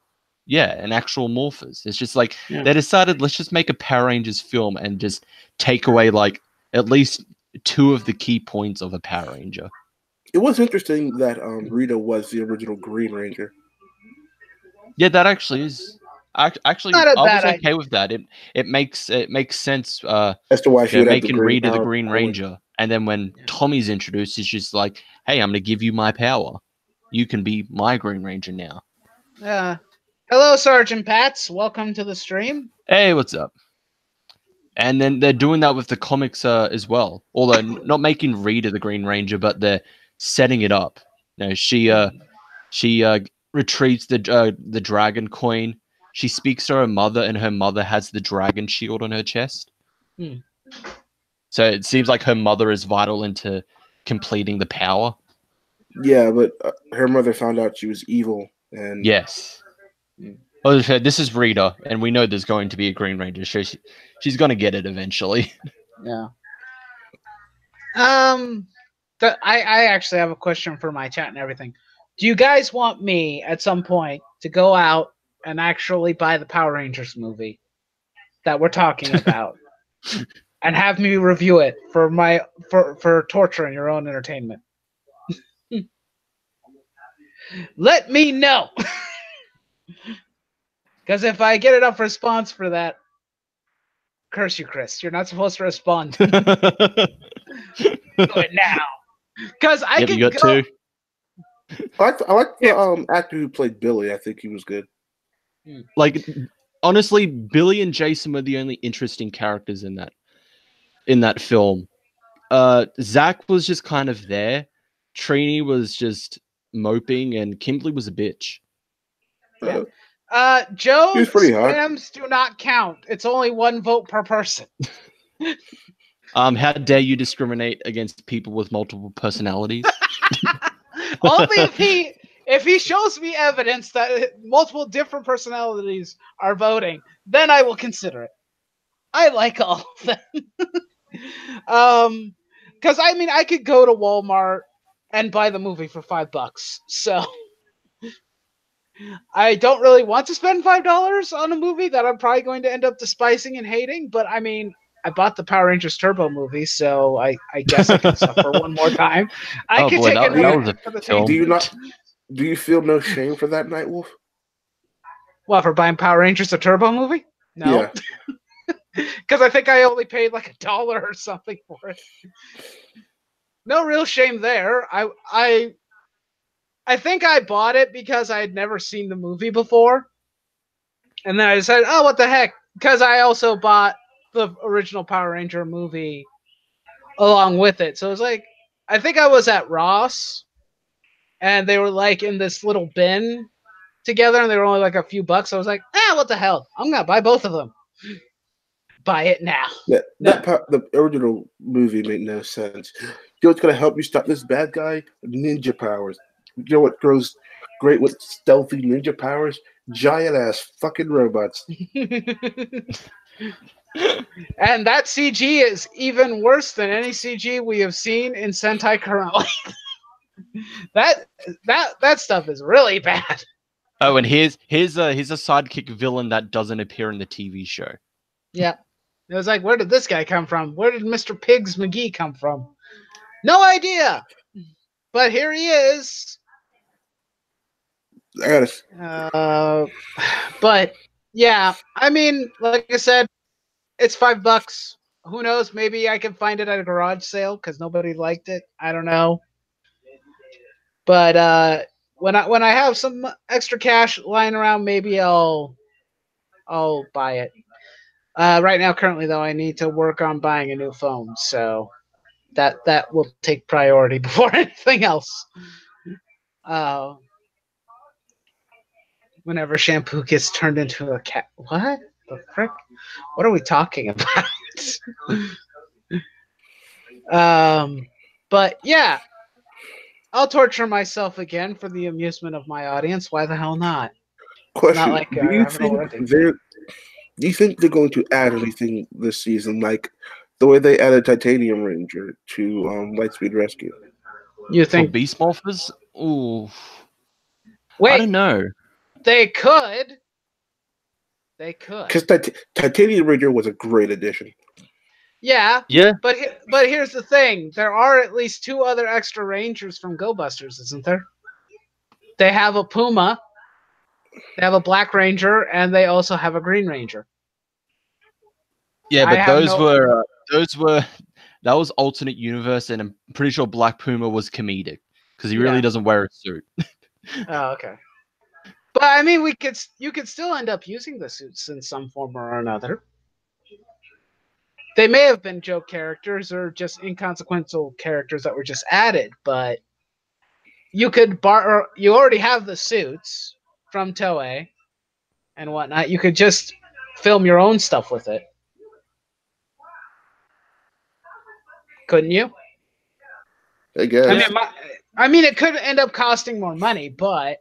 Yeah, and actual morphers. It's just like they decided, let's just make a Power Rangers film and just take away like at least 2 of the key points of a Power Ranger. It was interesting that Rita was the original Green Ranger. Yeah, that actually is. Actually, I was okay with that. It makes sense. As to why she would making have Rita the Green Ranger, and then when Tommy's introduced, it's just like, hey, I'm going to give you my power. You can be my Green Ranger now. Yeah. Hello, Sergeant Pats. Welcome to the stream. Hey, what's up? And then they're doing that with the comics as well. Although not making Rita the Green Ranger, but they're setting it up. You know, she retrieves the dragon coin. She speaks to her mother, and her mother has the dragon shield on her chest. So it seems like her mother is vital into completing the power. Yeah, but her mother found out she was evil, and yes. Oh, this is Rita, and we know there's going to be a Green Ranger. She's going to get it eventually. Yeah. I actually have a question for my chat and everything. Do you guys want me at some point to go out and actually buy the Power Rangers movie that we're talking about and have me review it for torture and your own entertainment? Let me know. Because if I get enough response for that, curse you, Chris. You're not supposed to respond. Do it now. Because I can you got go. 2. I like the actor who played Billy. I think he was good. Like, honestly, Billy and Jason were the only interesting characters in that film. Zach was just kind of there. Trini was just moping, and Kimberly was a bitch. Yeah. Joe's spams do not count. It's only 1 vote per person. How dare you discriminate against people with multiple personalities? Only if he shows me evidence that multiple different personalities are voting, then I will consider it. I like all of them. Because I mean, I could go to Walmart and buy the movie for $5. So I don't really want to spend $5 on a movie that I'm probably going to end up despising and hating. But I mean, I bought the Power Rangers Turbo movie, so I guess I can suffer one more time. I can take another for the film. Do you feel no shame for that, Nightwolf? What, for buying Power Rangers a Turbo movie? No. Yeah. Because I think I only paid like $1 or something for it. No real shame there. I think I bought it because I had never seen the movie before. And then I decided, oh, what the heck? Because I also bought the original Power Ranger movie along with it. So it was like, I think I was at Ross, and they were like in this little bin together, and they were only like a few bucks. So I was like, what the hell? I'm going to buy both of them. Buy it now. Yeah, the original movie made no sense. You know what's going to help you stop this bad guy? Ninja powers. You know what grows great with stealthy ninja powers? Giant-ass fucking robots. And that CG is even worse than any CG we have seen in Sentai currently. that stuff is really bad. Oh, and here's a sidekick villain that doesn't appear in the TV show. Yeah. It was like, where did this guy come from? Where did Mr. Pigs McGee come from? No idea. But here he is. But yeah, I mean, like I said, it's $5. Who knows? Maybe I can find it at a garage sale because nobody liked it. I don't know. But when I have some extra cash lying around, maybe I'll buy it. Right now, currently though, I need to work on buying a new phone, so that will take priority before anything else. Uh, Whenever shampoo gets turned into a cat, what the frick? What are we talking about? But yeah, I'll torture myself again for the amusement of my audience. Why the hell not? It's not Question: like I haven't already. Do you think they're going to add anything this season, like the way they added Titanium Ranger to Lightspeed Rescue? You For think Beast Morphers? Ooh, I Wait, don't know. they could. They could. Because Titanium Ranger was a great addition. Yeah, Yeah, but here's the thing: there are at least two other extra Rangers from Go Busters, isn't there? They have a Puma, they have a Black Ranger, and they also have a Green Ranger. yeah, I but have no. those were that was alternate universe, and I'm pretty sure Black Puma was comedic because he really Yeah. doesn't wear a suit. Oh, okay. But I mean, you could still end up using the suits in some form or another. They may have been joke characters or just inconsequential characters that were just added, but you could you already have the suits from Toei and whatnot. You could just film your own stuff with it, couldn't you? I guess. I mean, it could end up costing more money, but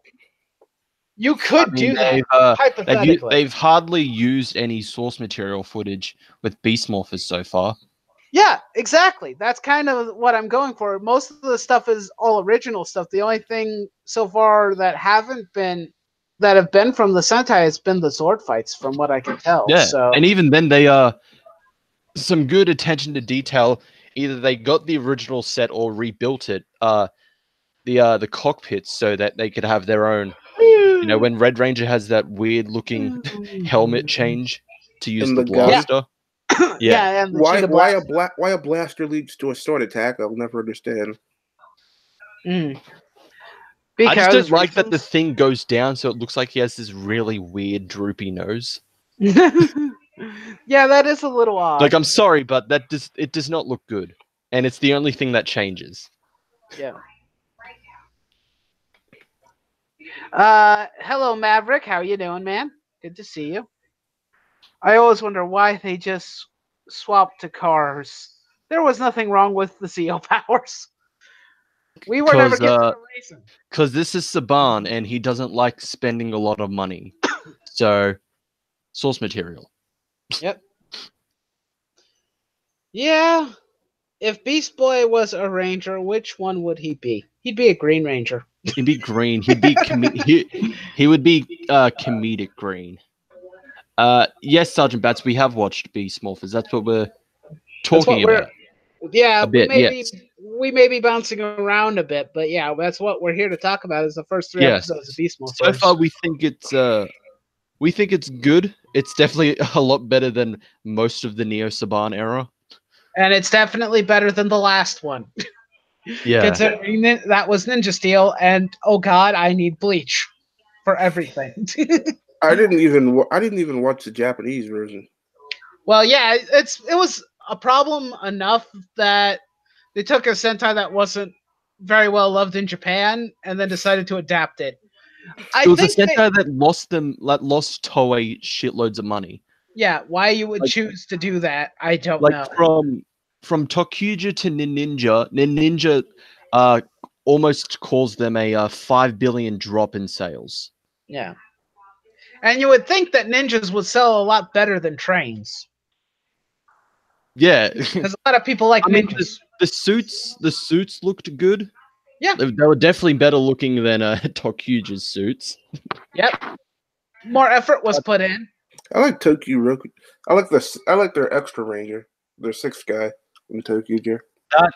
you could do that hypothetically. They've hardly used any source material footage with Beast Morphers so far. Yeah, exactly. That's kind of what I'm going for. Most of the stuff is all original stuff. The only thing so far that have been from the Sentai has been the sword fights, from what I can tell. Yeah, So, and even then, they are some good attention to detail. Either they got the original set or rebuilt it. The cockpits so that they could have their own. You know, when Red Ranger has that weird looking helmet change to use And the the gun. blaster. yeah, and the Why cheetah why a blaster leads to a sword attack? I'll never understand. Mm. I just don't Because like that the thing goes down, so it looks like he has this really weird droopy nose. Yeah, that is a little odd. Like, I'm sorry, but it does not look good, and it's the only thing that changes. Yeah. Hello, Maverick. How you doing, man? Good to see you. I always wonder why they just swapped to cars. There was nothing wrong with the CO powers. We were never given a reason. Because this is Saban, and he doesn't like spending a lot of money. So, source material. Yep. Yeah. If Beast Boy was a ranger, which one would he be? He'd be a Green Ranger. He'd be green. He'd be he would be comedic green. Yes, Sergeant Bats, we have watched Beast Morphers. That's what we're talking about. Yeah, a bit, we may be bouncing around a bit, but yeah, that's what we're here to talk about. Is the first three episodes of Beast Morphers. So far, we think it's good. It's definitely a lot better than most of the Neo Saban era, and it's definitely better than the last one. Yeah, considering that was Ninja Steel, and oh god, I need Bleach for everything. I didn't even watch the Japanese version. Well, yeah, it was a problem enough that they took a Sentai that wasn't very well loved in Japan and then decided to adapt it. It was a Sentai that lost Toei shitloads of money. Yeah, why you would choose to do that, I don't know. From Tokuja to Ninja, Ninja almost caused them a 5 billion drop in sales. Yeah. And you would think that ninjas would sell a lot better than trains. Yeah. Because a lot of people like ninjas. The suits looked good. Yeah. They were definitely better looking than Tokuja's suits. Yep. More effort was put in. I like Tokyo Roku. I like their extra ranger, their sixth guy in Tokuja.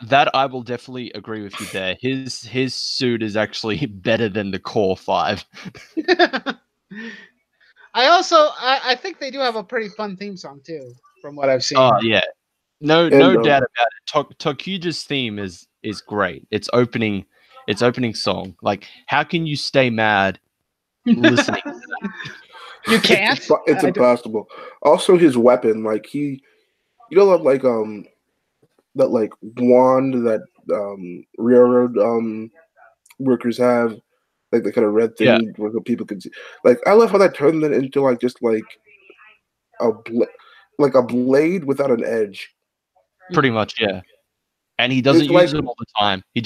that I will definitely agree with you there. His suit is actually better than the Core 5. I think they do have a pretty fun theme song too, from what I've seen. Oh yeah, no And, doubt about it. Tokuga's theme is great. Its opening song. Like, how can you stay mad listening? You can't. It's impossible. Also, his weapon, like you know, like that like wand that railroad workers have, like the kind of red thing Yeah. where people can see. Like, I love how that turned it into like just like a blade without an edge. Pretty much, yeah. And he doesn't use it all the time. He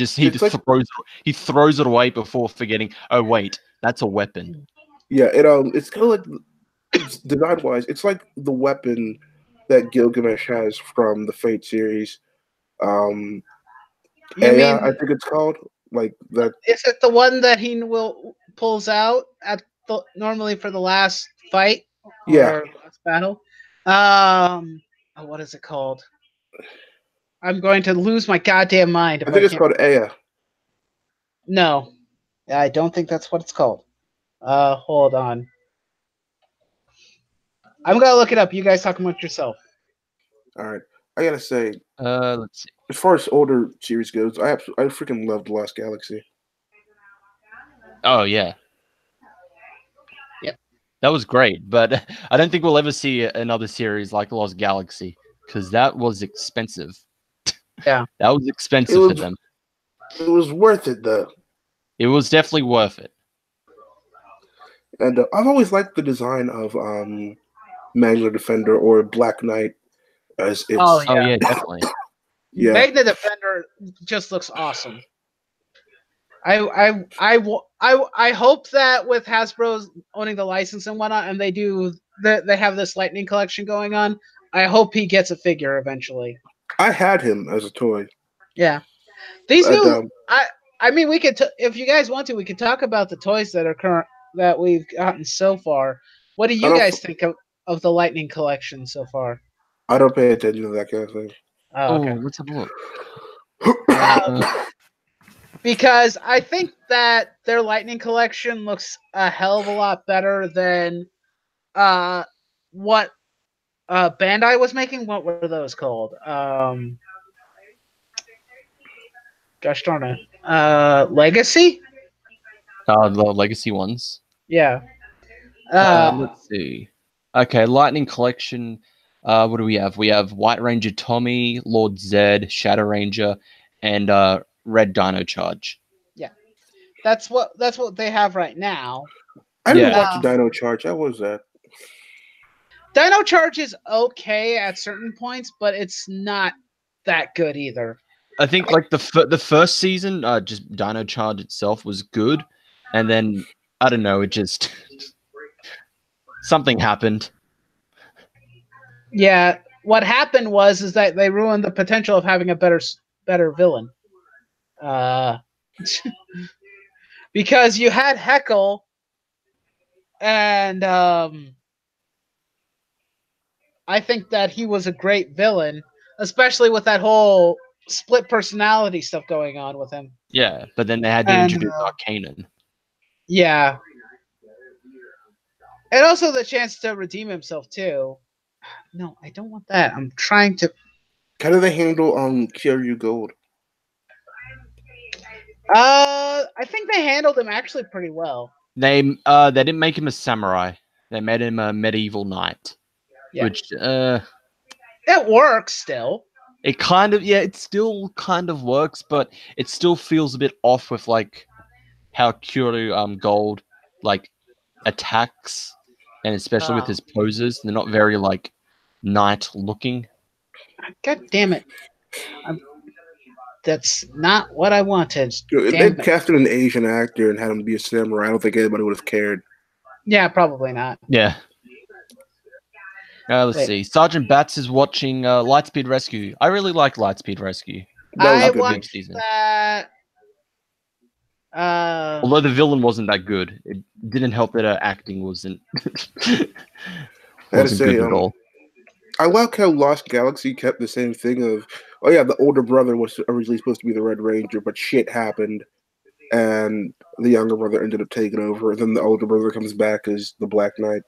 throws it away before forgetting. Oh wait, that's a weapon. Yeah, it's kind of like, it's design wise, it's like the weapon that Gilgamesh has from the Fate series. Aya, I think it's called, like that. Is it the one that he pulls out at normally for the last fight? Or last battle. What is it called? I'm going to lose my goddamn mind. I think it's called Aya. No, I don't think that's what it's called. Hold on. I'm gonna look it up. You guys talk amongst yourself. All right, I gotta say, let's see. As far as older series goes, I freaking loved Lost Galaxy. Oh yeah. Yep. That was great, but I don't think we'll ever see another series like Lost Galaxy because that was expensive. Yeah, that was expensive for them. It was worth it though. It was definitely worth it. And I've always liked the design of Magna Defender or Black Knight, as it's. Oh yeah, definitely. Yeah, Magna Defender just looks awesome. I hope that with Hasbro owning the license and whatnot, and they have this Lightning collection going on. I hope he gets a figure eventually. I had him as a toy. Yeah, these new. I mean, we could if you guys want to, we could talk about the toys that are that we've gotten so far. What do you guys think of the Lightning collection so far? I don't pay attention to that kind of thing. Oh, okay. Let's have a look. Because I think that their Lightning collection looks a hell of a lot better than what Bandai was making. What were those called? Gosh darn it. Legacy? The Legacy ones. Yeah. Let's see. Okay, Lightning collection. What do we have? We have White Ranger Tommy, Lord Zed, Shadow Ranger, and Red Dino Charge. Yeah, that's what they have right now. I didn't watch Dino Charge. How was that? Dino Charge is okay at certain points, but it's not that good either. I think like the first season, just Dino Charge itself was good, and then I don't know, it just something happened. Yeah, what happened is that they ruined the potential of having a better villain. Because you had Heckle, and I think that he was a great villain, especially with that whole split personality stuff going on with him. Yeah, but then they had to introduce Arcanon. Yeah. And also the chance to redeem himself, too. No, I don't want that. I'm trying to... How do they handle Kishiryu Gold? I think they handled him actually pretty well. They didn't make him a samurai. They made him a medieval knight. Yeah. Which it works still. It kind of it still kind of works, but it still feels a bit off with like how Kishiryu Gold like attacks, and especially with his poses. They're not very like knight looking. God damn it. That's not what I wanted. If they'd casted an Asian actor and had him be a samurai, I don't think anybody would have cared. Yeah, probably not. Yeah. Let's see. Sergeant Bats is watching Lightspeed Rescue. I really like Lightspeed Rescue. I watched that. Although the villain wasn't that good, it didn't help that her acting wasn't good at all. I like how Lost Galaxy kept the same thing of Oh yeah, the older brother was originally supposed to be the Red Ranger, but shit happened, and the younger brother ended up taking over. Then the older brother comes back as the Black Knight.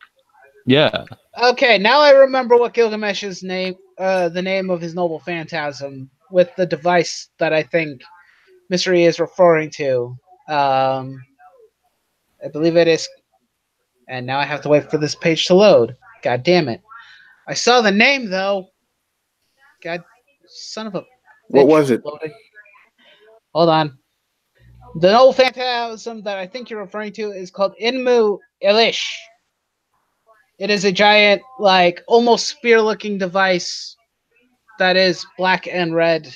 Yeah. Okay, now I remember what Gilgamesh's name, the name of his noble phantasm, with the device that I think Mr.E is referring to. I believe it is. And now I have to wait for this page to load. God damn it. I saw the name, though. God, son of a bitch. What was it? Loading. Hold on. The noble phantasm that I think you're referring to is called Inmu Elish. It is a giant, like, almost spear-looking device that is black and red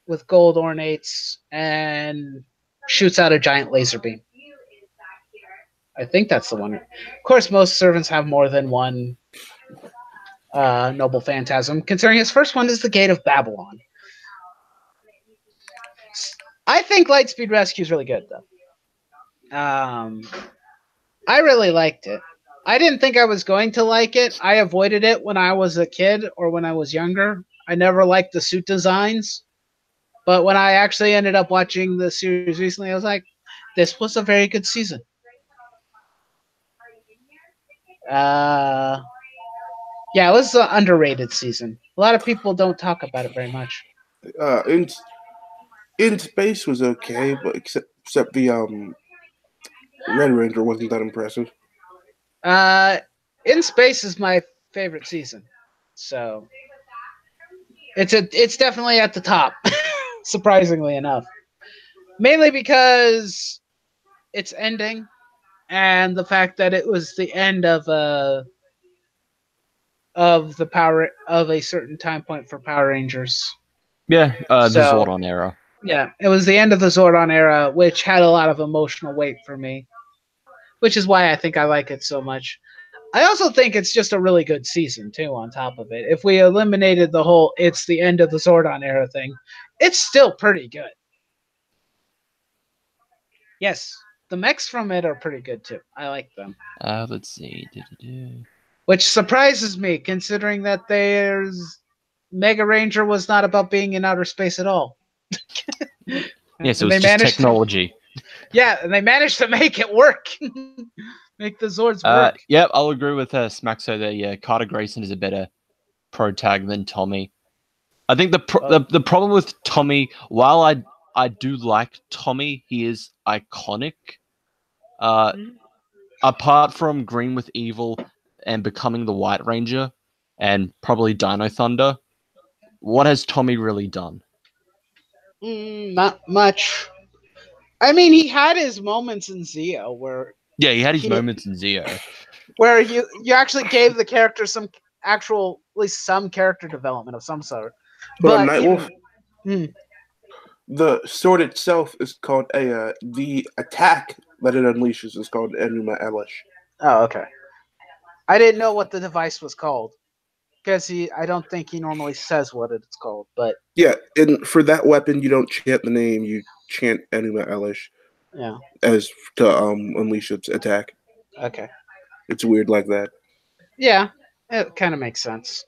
with gold ornates and shoots out a giant laser beam. I think that's the one. Of course, most servants have more than one noble phantasm, considering his first one is the Gate of Babylon. I think Lightspeed Rescue is really good, though. I really liked it. I didn't think I was going to like it. I avoided it when I was a kid or when I was younger. I never liked the suit designs. But when I actually ended up watching the series recently, I was like, this was a very good season. Yeah, it was an underrated season. A lot of people don't talk about it very much. In Space was okay, but except the Red Ranger wasn't that impressive. In Space is my favorite season, so it's definitely at the top, surprisingly enough. Mainly because it's ending, and the fact that it was the end of the power of a certain time point for Power Rangers. Yeah, the Zordon era. Yeah, it was the end of the Zordon era, which had a lot of emotional weight for me, which is why I think I like it so much. I also think it's just a really good season, too, on top of it. If we eliminated the whole it's the end of the Zordon era thing, it's still pretty good. Yes, the mechs from it are pretty good, too. I like them. Let's see. Which surprises me, considering that Mega Ranger was not about being in outer space at all. Yeah, so it's just technology. Yeah, and they managed to make it work. Make the Zords work. Yep, I'll agree with Smaxo there. Yeah, Carter Grayson is a better pro tag than Tommy. I think the problem with Tommy, while I do like Tommy, he is iconic. Apart from Green with Evil and becoming the White Ranger and probably Dino Thunder, what has Tommy really done? Not much. I mean, he had his moments in Zeo where... Yeah, he had his moments in Zeo. Where you actually gave the character some at least some character development of some sort. But Nightwolf, the sword itself is called the attack that it unleashes is called Enuma Elish. Oh, okay. I didn't know what the device was called. Because I don't think he normally says what it's called, but... Yeah, and for that weapon, you don't chant the name, you chant Enuma Elish. Yeah. As to unleash its attack. Okay. It's weird like that. Yeah, it kind of makes sense.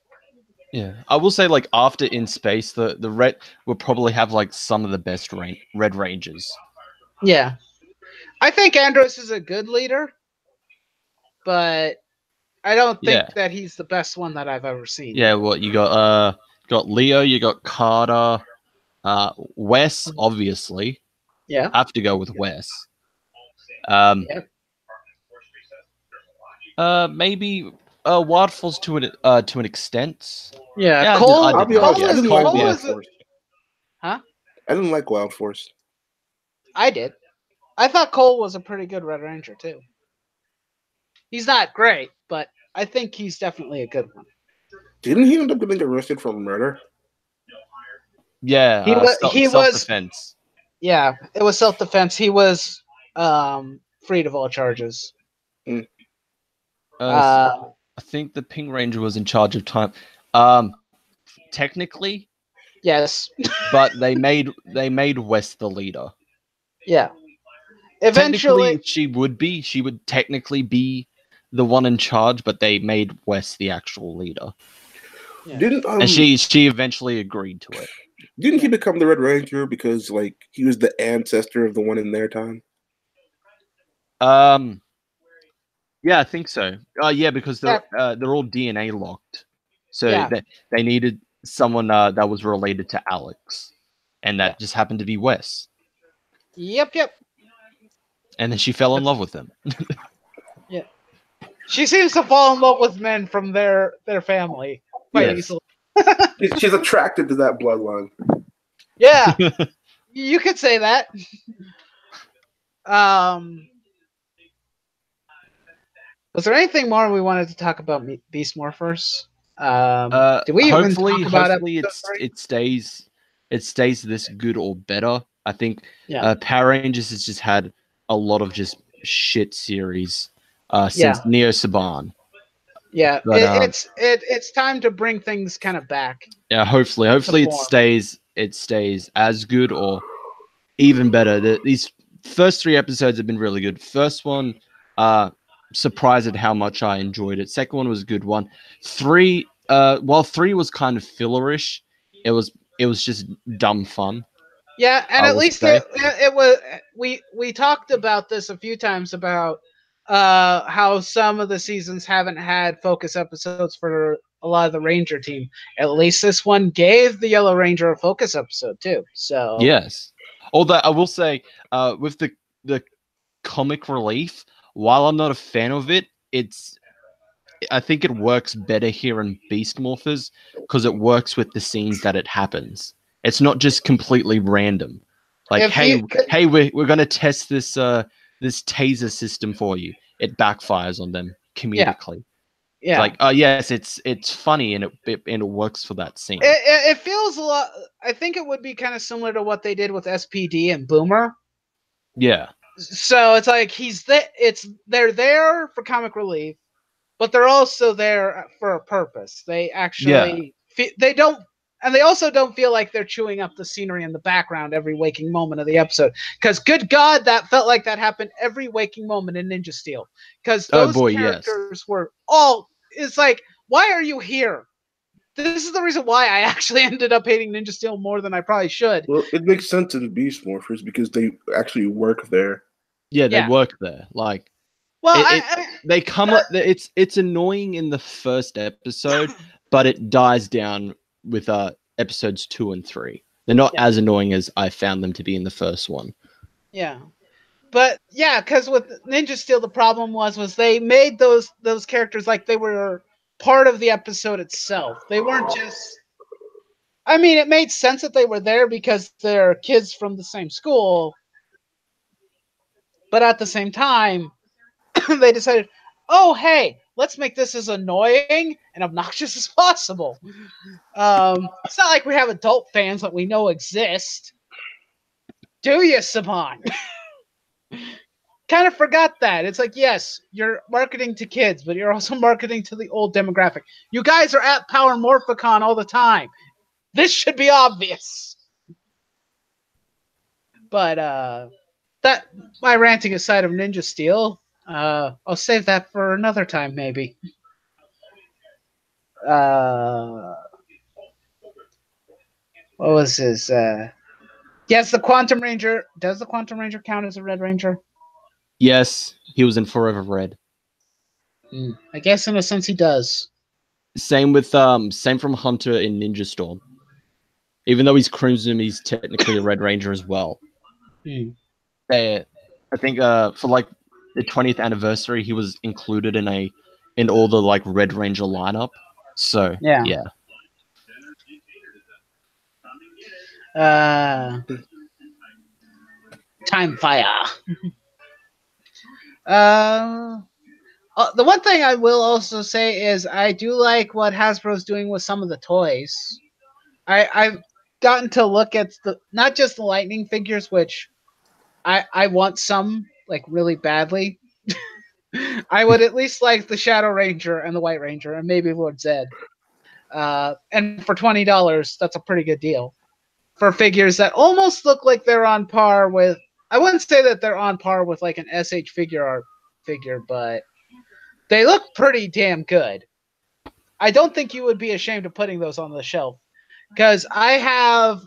Yeah, I will say, like, after In Space, the Red will probably have, like, some of the best Red Rangers. Yeah. I think Andros is a good leader, but I don't think that he's the best one that I've ever seen. Yeah, what you got? Leo, you got Carter, Wes, obviously. Yeah, have to go with Wes. Maybe Wildforce to an extent. Yeah, Cole. I'll be honest, I didn't like Wildforce. Huh? I didn't like Wildforce. I did. I thought Cole was a pretty good Red Ranger too. He's not great, but I think he's definitely a good one. Didn't he end up getting arrested for murder? Yeah, he was self-defense. Yeah, it was self-defense. He was freed of all charges. I think the Pink Ranger was in charge of time. Technically, yes, but they made Wes the leader. Yeah. Eventually, she would technically be the one in charge, but they made Wes the actual leader. Yeah. And she eventually agreed to it. Didn't he become the Red Ranger because like he was the ancestor of the one in their time? Yeah, I think so. Yeah, because they're all DNA locked, so they needed someone that was related to Alex, and that just happened to be Wes. Yep. And then she fell in love with him. Yeah. She seems to fall in love with men from their family quite easily. She's attracted to that bloodline. Yeah, you could say that. Was there anything more we wanted to talk about Beast Morphers? Did we even talk about it stays this good or better? I think Power Rangers has just had a lot of just shit series since Neo Saban. Yeah, but, it's time to bring things kind of back. Yeah, hopefully it stays as good or even better. These first 3 episodes have been really good. First one, surprised at how much I enjoyed it. Second one was a good one. 3, while 3 was kind of fillerish, it was just dumb fun. Yeah, and at least it was. We talked about this a few times about how some of the seasons haven't had focus episodes for a lot of the Ranger team. At least this one gave the Yellow Ranger a focus episode too. So yes, although I will say, with the comic relief, while I'm not a fan of it, I think it works better here in Beast Morphers because it works with the scenes that it happens. It's not just completely random. Like, hey, we're gonna test this this taser system for you. It backfires on them comedically. Yeah. It's like, yes, it's funny and it works for that scene. It feels a lot. I think it would be kind of similar to what they did with SPD and Boomer. Yeah. So it's like they're there for comic relief, but they're also there for a purpose. They actually they also don't feel like they're chewing up the scenery in the background every waking moment of the episode. Because good God, that felt like that happened every waking moment in Ninja Steel. Because those characters were all. It's like, why are you here? This is the reason why I actually ended up hating Ninja Steel more than I probably should. Well, it makes sense in the Beast Morphers because they actually work there. Yeah, they work there. Like, well, they come up. It's annoying in the first episode, but it dies down with episodes 2 and 3. They're not as annoying as I found them to be in the first one. Yeah, but because with Ninja Steel, the problem was they made those characters like they were part of the episode itself. They weren't just. I mean, it made sense that they were there because they're kids from the same school, but at the same time, they decided, oh, hey, let's make this as annoying and obnoxious as possible. It's not like we have adult fans that we know exist. Do you, Saban? Kind of forgot that. It's like, yes, you're marketing to kids, but you're also marketing to the old demographic. You guys are at Power Morphicon all the time. This should be obvious. But that my ranting aside of Ninja Steel, I'll save that for another time, maybe. What was his? Yes, the Quantum Ranger. Does the Quantum Ranger count as a Red Ranger? Yes, he was in Forever Red. I guess in a sense he does. Same with same from Hunter in Ninja Storm. Even though he's Crimson, he's technically a Red Ranger as well. I think for like the 20th anniversary, he was included in all the like Red Ranger lineup. So yeah. Time fire. The one thing I will also say is I do like what Hasbro's doing with some of the toys. I've gotten to look at not just the Lightning figures, which I want some like really badly. I would at least like the Shadow Ranger and the White Ranger and maybe Lord Zed. And for $20, that's a pretty good deal for figures that almost look like they're on par with. I wouldn't say that they're on par with like an SH figure art figure, but they look pretty damn good. I don't think you would be ashamed of putting those on the shelf. because I have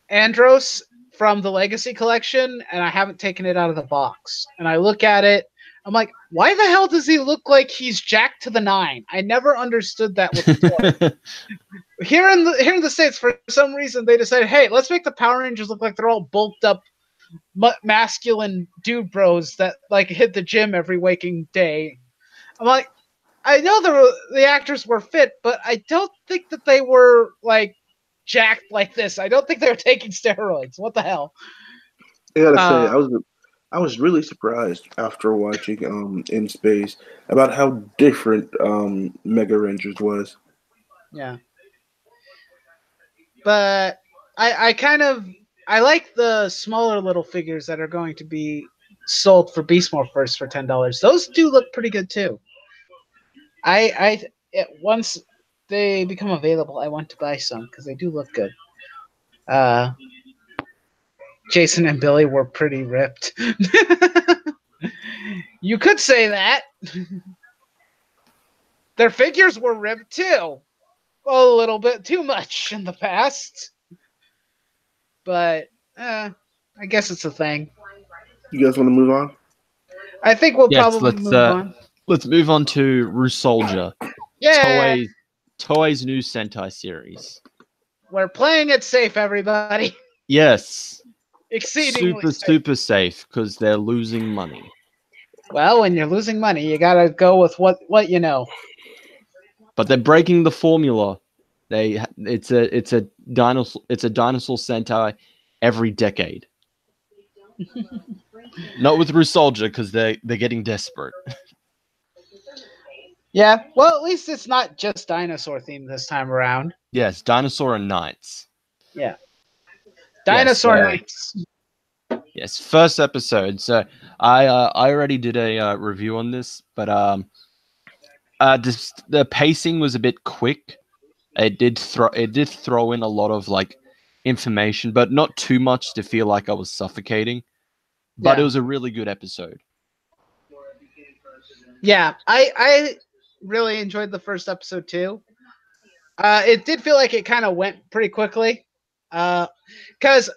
Andros from the Legacy Collection, and I haven't taken it out of the box. And I look at it, I'm like, why the hell does he look like he's jacked to the 9? I never understood that with the toy. Here in the States, for some reason, they decided, hey, let's make the Power Rangers look like they're all bulked up, masculine dude bros that like hit the gym every waking day. I'm like, I know the actors were fit, but I don't think that they were like jacked like this. I don't think they were taking steroids. What the hell? I gotta say, I was really surprised after watching In Space about how different Mega Rangers was. Yeah. But I like the smaller little figures that are going to be sold for Beast Morphers for $10. Those do look pretty good too. Once they become available, I want to buy some because they do look good. Jason and Billy were pretty ripped. You could say that. Their figures were ripped too. A little bit too much in the past. But I guess it's a thing. You guys want to move on? I think we'll probably move on. Let's move on to Ryu Soulger. Yeah. Toei's new Sentai series. We're playing it safe, everybody. Yes. Exceedingly super safe because they're losing money. Well, when you're losing money, you gotta go with what you know. But they're breaking the formula. It's a dinosaur Sentai every decade. Not with Ryu Soulger because they're getting desperate. Yeah, well, at least it's not just dinosaur themed this time around. Yes, dinosaur and knights. Yeah, dinosaur knights. Yes, first episode. So I already did a review on this, but the pacing was a bit quick. It did throw in a lot of like information, but not too much to feel like I was suffocating. But It was a really good episode. Yeah, I really enjoyed the first episode too. It did feel like it kind of went pretty quickly. Because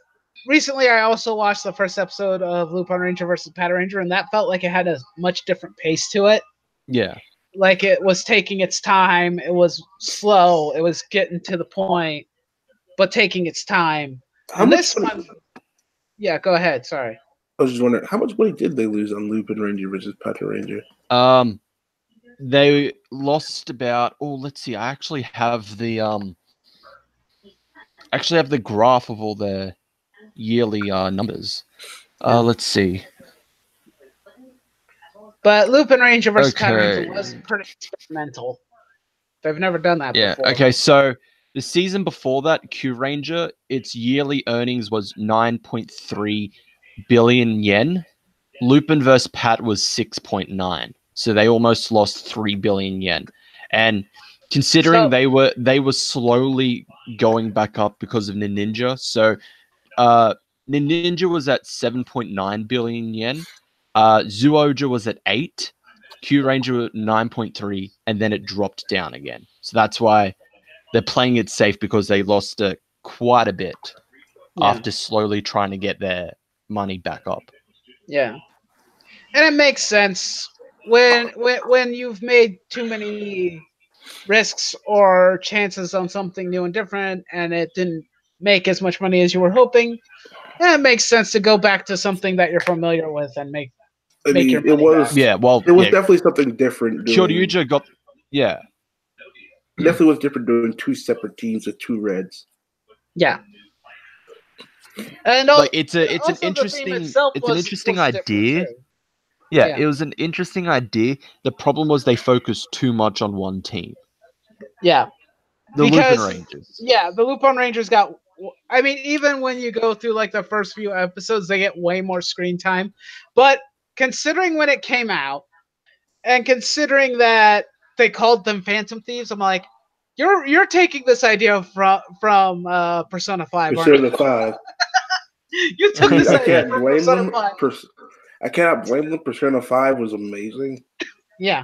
recently I also watched the first episode of Lupin Ranger versus Power Ranger, and that felt like it had a much different pace to it. Yeah. Like it was taking its time. It was slow. It was getting to the point, but taking its time. Yeah, go ahead. Sorry. I was just wondering, how much money did they lose on Lupin Ranger versus Power Ranger? They lost about. Oh, let's see. I actually have the graph of all their yearly numbers. Let's see. But Lupin Ranger versus Power Ranger was pretty experimental. They've never done that before. Okay, so the season before that, Q Ranger, its yearly earnings was 9.3 billion yen. Lupin vs. Pat was 6.9. So they almost lost 3 billion yen. And considering they were slowly going back up because of Ninja, so Ninja was at 7.9 billion yen. Zyuohger was at 8, Q Ranger at 9.3, and then it dropped down again. So that's why they're playing it safe, because they lost quite a bit after slowly trying to get their money back up. Yeah, and it makes sense when you've made too many risks or chances on something new and different, and it didn't make as much money as you were hoping. It makes sense to go back to something that you're familiar with and make your money back. Yeah, well, it was definitely something different. Kyoryuja got, definitely was different doing two separate teams with two reds. Yeah, and it's an interesting idea. Yeah, it was an interesting idea. The problem was they focused too much on one team. Yeah, Lupin Rangers. Yeah, the Lupin Rangers got. I mean, even when you go through like the first few episodes, they get way more screen time. But considering when it came out, and considering that they called them Phantom Thieves, I'm like, you're taking this idea from Persona 5. Persona 5. You took this idea from Persona 5. I cannot blame them. Persona 5 was amazing. Yeah.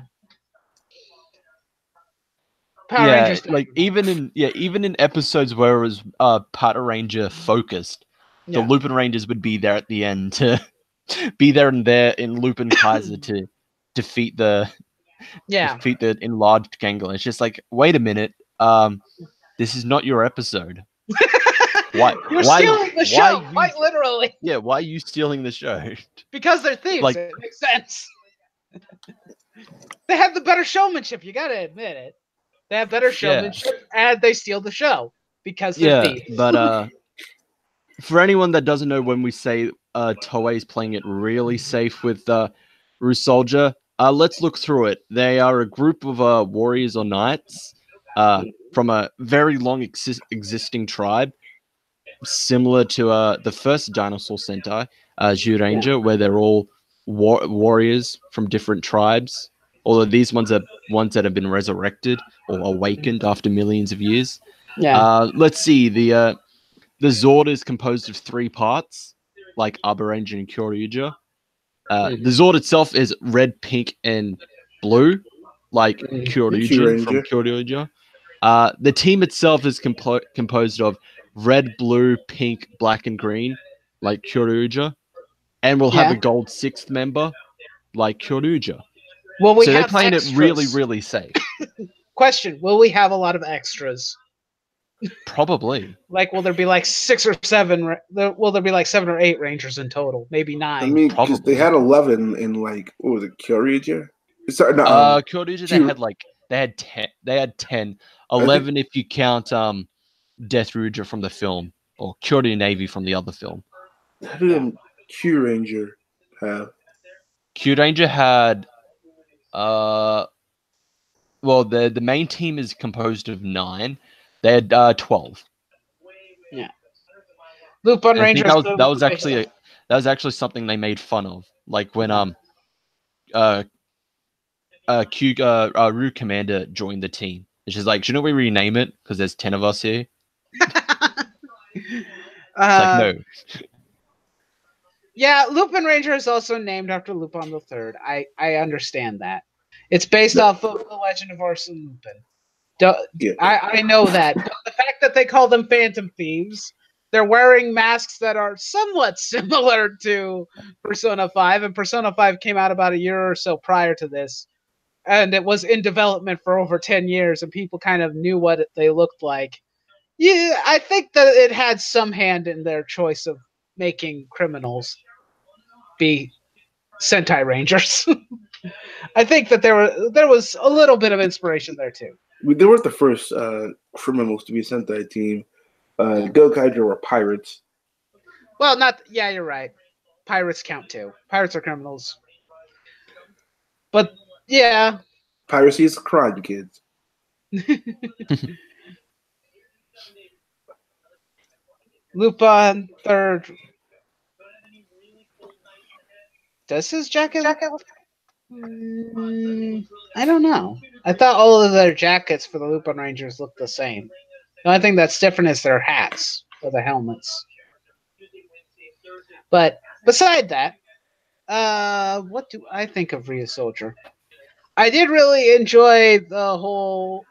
Power Rangers. Like even in episodes where it was Power Ranger focused, the Lupin Rangers would be there at the end to be there and there in Lupin Kaiser to defeat the enlarged ganglion. It's just like, wait a minute, this is not your episode. Why? You're stealing the show, quite literally. Yeah, why are you stealing the show? Because they're thieves. Like, it makes sense. They have the better showmanship. You gotta admit it. They have better showmanship, and they steal the show because they're thieves. But for anyone that doesn't know, when we say Toei is playing it really safe with Ryu Soulger, let's look through it. They are a group of warriors or knights from a very long existing tribe, similar to the first dinosaur Sentai, Zyuranger, where they're all warriors from different tribes. Although these ones are ones that have been resurrected or awakened after millions of years. Let's see. The Zord is composed of 3 parts, like Abaranger and Kyoryuger. The Zord itself is red, pink, and blue, like Kyoryuger from Kyoryuger. The team itself is composed of red, blue, pink, black, and green, like Kyoryuger. And we'll have a gold 6th member, like Kyoryuger. Well, so they're playing it really, really safe. Question: will we have a lot of extras? Probably. Like, will there be like 6 or 7? Will there be like 7 or 8 Rangers in total? Maybe 9. I mean, because they had 11 in like, what was it, Kyoryuger? Sorry, no. Kyoryuger they had 10. They had 10. 11 if you count Death Ruger from the film, or Kyoryu Navy from the other film. How did Q-Ranger have? Q-Ranger had well, the main team is composed of 9. They had 12. Yeah. Lupin Ranger. That was actually something they made fun of, like when Ryu Commander joined the team. It's just like, shouldn't we rename it because there's 10 of us here? It's like, no. Yeah, Lupin Ranger is also named after Lupin the Third. I understand that. It's based off of the Legend of Arsene Lupin. I know that. But the fact that they call them Phantom Thieves, they're wearing masks that are somewhat similar to Persona 5, and Persona 5 came out about a year or so prior to this, and it was in development for over 10 years, and people kind of knew what they looked like. Yeah, I think that it had some hand in their choice of making criminals be Sentai Rangers. I think that there was a little bit of inspiration there too. They weren't the first criminals to be a Sentai team. Gokaiger were pirates. Well, you're right. Pirates count too. Pirates are criminals. But yeah. Piracy is a crime, kids. Lupin Third. Does his jacket? I don't know. I thought all of their jackets for the Lupin Rangers looked the same. The only thing that's different is their hats or the helmets. But beside that, what do I think of Ryu Soulger? I did really enjoy the whole.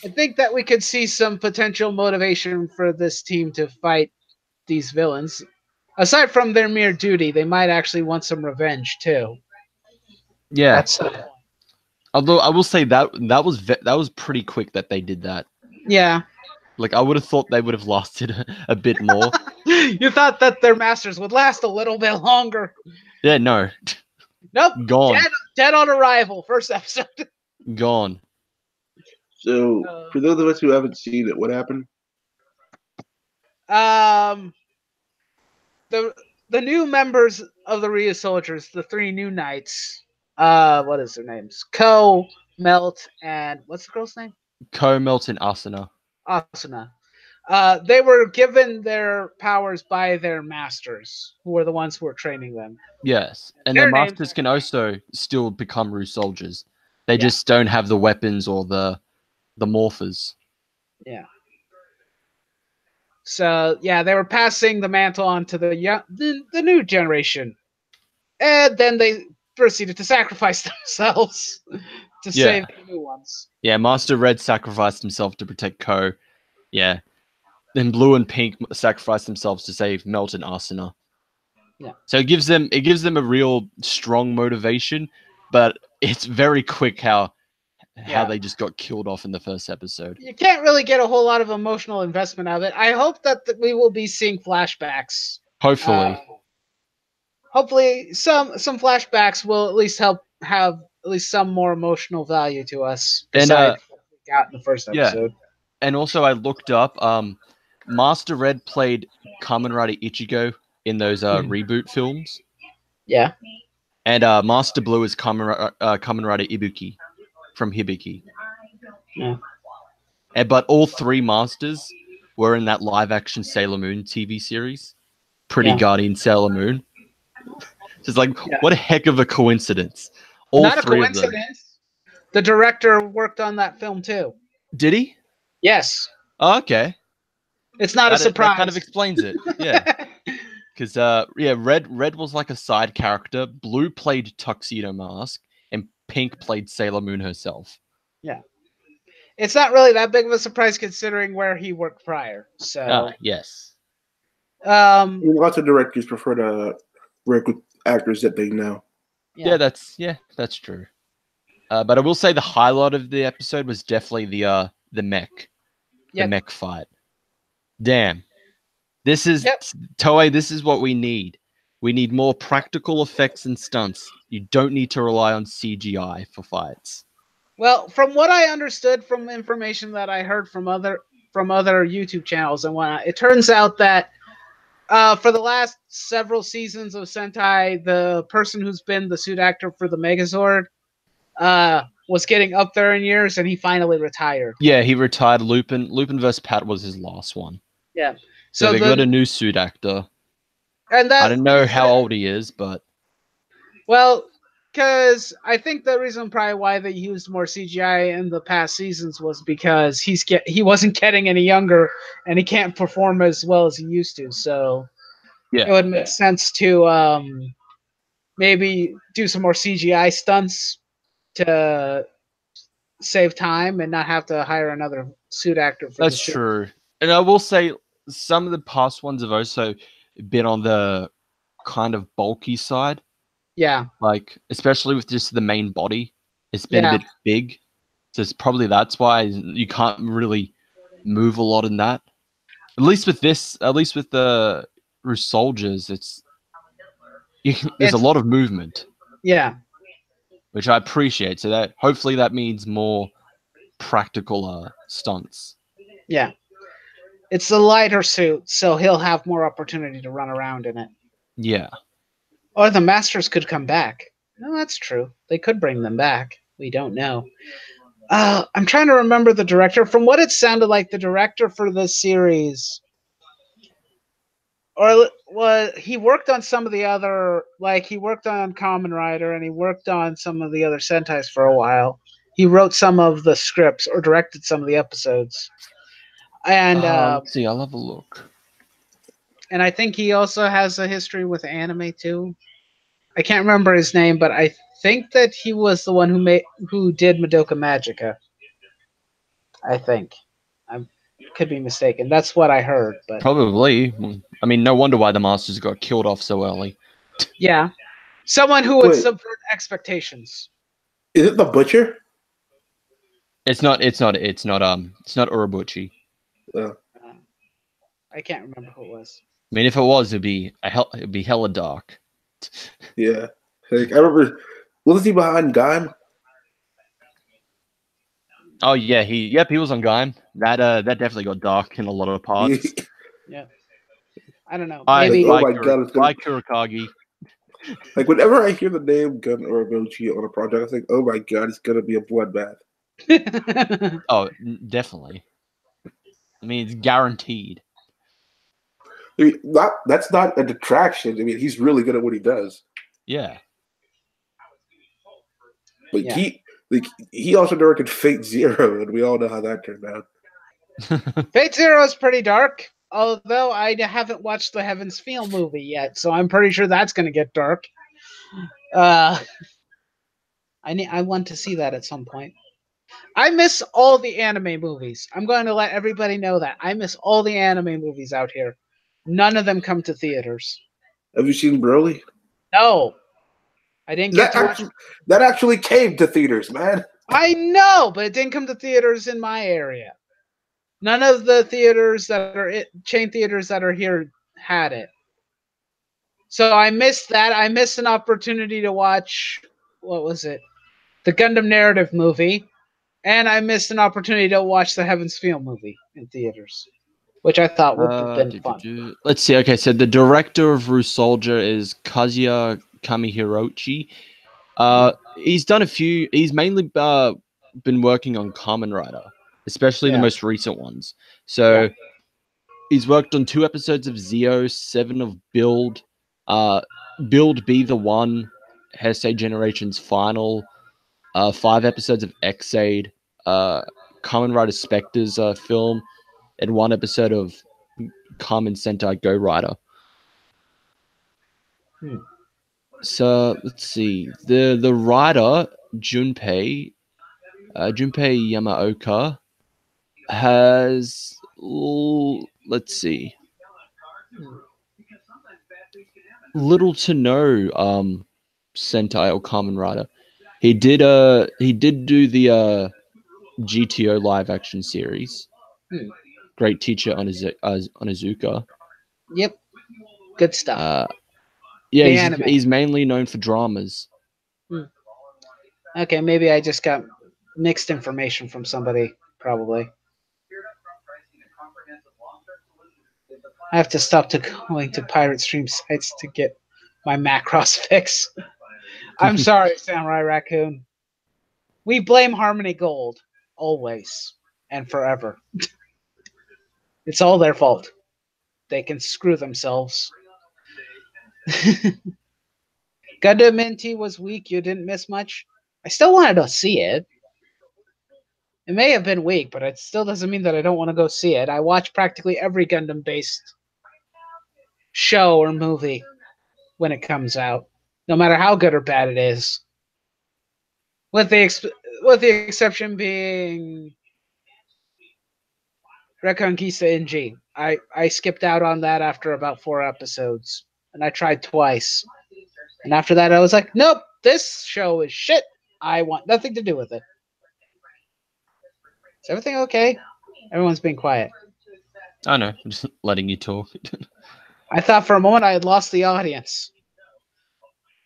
I think that we could see some potential motivation for this team to fight these villains. Aside from their mere duty, they might actually want some revenge too. Yeah. Although I will say that was pretty quick that they did that. Yeah. Like, I would have thought they would have lasted a bit more. You thought that their masters would last a little bit longer. Yeah, no. Nope. Gone. Dead on arrival. First episode. Gone. So, for those of us who haven't seen it, what happened? The new members of the Ryu Soldiers, the 3 new knights. What is their names? Ko, Melt, and what's the girl's name? Ko, Melt, and Asuna. Asuna. They were given their powers by their masters, who were the ones who were training them. Yes, and their masters can also still become Ryu Soldiers. They just don't have the weapons or the morphers. Yeah. So they were passing the mantle on to the new generation, and then they proceeded to sacrifice themselves to save the new ones. Yeah, Master Red sacrificed himself to protect Ko. Yeah. Then Blue and Pink sacrificed themselves to save Melt and Asuna. Yeah. So it gives them a real strong motivation, but it's very quick how they just got killed off in the first episode. You can't really get a whole lot of emotional investment out of it. I hope that we will be seeing flashbacks. Hopefully. Hopefully some flashbacks will at least help have at least some more emotional value to us besides what we got in the first episode. Yeah. And also I looked up Master Red played Kamen Rider Ichigo in those reboot films. Yeah. And Master Blue is Kamen Rider Ibuki from Hibiki. Yeah. But all three masters were in that live-action Sailor Moon TV series, Pretty Guardian Sailor Moon. Just like, what a heck of a coincidence! All Not three a coincidence. Of them. The director worked on that film too. Did he? Yes. Oh, okay. It's not a surprise. That kind of explains it. Yeah. Because Red was like a side character. Blue played Tuxedo Mask, and Pink played Sailor Moon herself. Yeah. It's not really that big of a surprise considering where he worked prior. So yes. Lots of directors prefer to work with actors that they know. Yeah, that's true. But I will say the highlight of the episode was definitely the mech. The mech fight. Damn. This is Toei, this is what we need. We need more practical effects and stunts. You don't need to rely on CGI for fights. Well, from what I understood from information that I heard from other YouTube channels and whatnot, it turns out that for the last several seasons of Sentai, the person who's been the suit actor for the Megazord was getting up there in years, and he finally retired. Yeah, he retired. Lupin vs. Pat was his last one. Yeah. So they got a new suit actor. And I don't know how old he is, but... Well, because I think the reason probably why they used more CGI in the past seasons was because he wasn't getting any younger, and he can't perform as well as he used to. So it would make sense to maybe do some more CGI stunts to save time and not have to hire another suit actor for That's true. And I will say some of the past ones have also been on the kind of bulky side. Yeah. Like, especially with just the main body. It's been a bit big. So that's why you can't really move a lot in that. At least with the ryusoulgers, there's a lot of movement. Yeah. Which I appreciate. So that hopefully that means more practical stunts. Yeah. It's a lighter suit, so he'll have more opportunity to run around in it. Yeah. Or the Masters could come back. No, that's true. They could bring them back. We don't know. I'm trying to remember the director. From what it sounded like, the director for this series, he worked on some of the other, like he worked on Kamen Rider, and he worked on some of the other Sentais for a while. He wrote some of the scripts or directed some of the episodes. And let's see, I'll have a look. And I think he also has a history with anime too. I can't remember his name, but I think that he was the one who did Madoka Magica. I think. I could be mistaken. That's what I heard. But probably. I mean, no wonder why the Masters got killed off so early. Yeah. Someone who would subvert expectations. Is it the Butcher? It's not Urabuchi. I can't remember who it was. I mean, if it was, it'd be hella dark. Yeah, like, I remember. Wasn't he behind Gaim? Oh yeah, he was on Gaim. That definitely got dark in a lot of parts. Yeah, I don't know. Maybe. Oh my god, like Kurakagi. Like whenever I hear the name Gun Urabuchi on a project, I think, oh my god, it's gonna be a bloodbath. Oh, definitely. I mean, it's guaranteed. I mean, that's not a detraction. I mean, he's really good at what he does. Yeah. But he also directed Fate Zero, and we all know how that turned out. Fate Zero is pretty dark, although I haven't watched the Heaven's Feel movie yet, so I'm pretty sure that's going to get dark. I want to see that at some point. I miss all the anime movies. I'm going to let everybody know that. I miss all the anime movies out here. None of them come to theaters. Have you seen Broly? No. I didn't get to watch. That actually came to theaters, man. I know, but it didn't come to theaters in my area. None of the theaters that are chain theaters that are here had it. So I missed that. I missed an opportunity to watch, what was it? The Gundam Narrative movie. And I missed an opportunity to watch the Heaven's Feel movie in theaters, which I thought would have been fun. Let's see. Okay, so the director of Ryu Soulger is Kazuya Kamihirochi. He's done a few. He's mainly been working on Kamen Rider, especially the most recent ones. So he's worked on 2 episodes of Zeo, 7 of Build, Build Be the One, Heisei Generation's Final, 5 episodes of X-Aid, Kamen Rider Spectre's film, and 1 episode of Kamen Sentai Go Rider. So let's see. The writer Junpei Yamaoka has let's see, little to no Sentai or Kamen Rider. He did do the GTO live action series. Great Teacher Onizuka. Yep. Good stuff. Yeah, he's mainly known for dramas. Okay, maybe I just got mixed information from somebody, probably. I have to stop going to pirate stream sites to get my Macross fix. I'm sorry, Samurai Raccoon. We blame Harmony Gold, always and forever. It's all their fault. They can screw themselves. Gundam Minty was weak. You didn't miss much. I still wanted to see it. It may have been weak, but it still doesn't mean that I don't want to go see it. I watch practically every Gundam-based show or movie when it comes out, no matter how good or bad it is. With the exception being Reconquista NG. I skipped out on that after about 4 episodes, and I tried twice. And after that, I was like, nope, this show is shit. I want nothing to do with it. Is everything okay? Everyone's being quiet. I know, I'm just letting you talk. I thought for a moment I had lost the audience.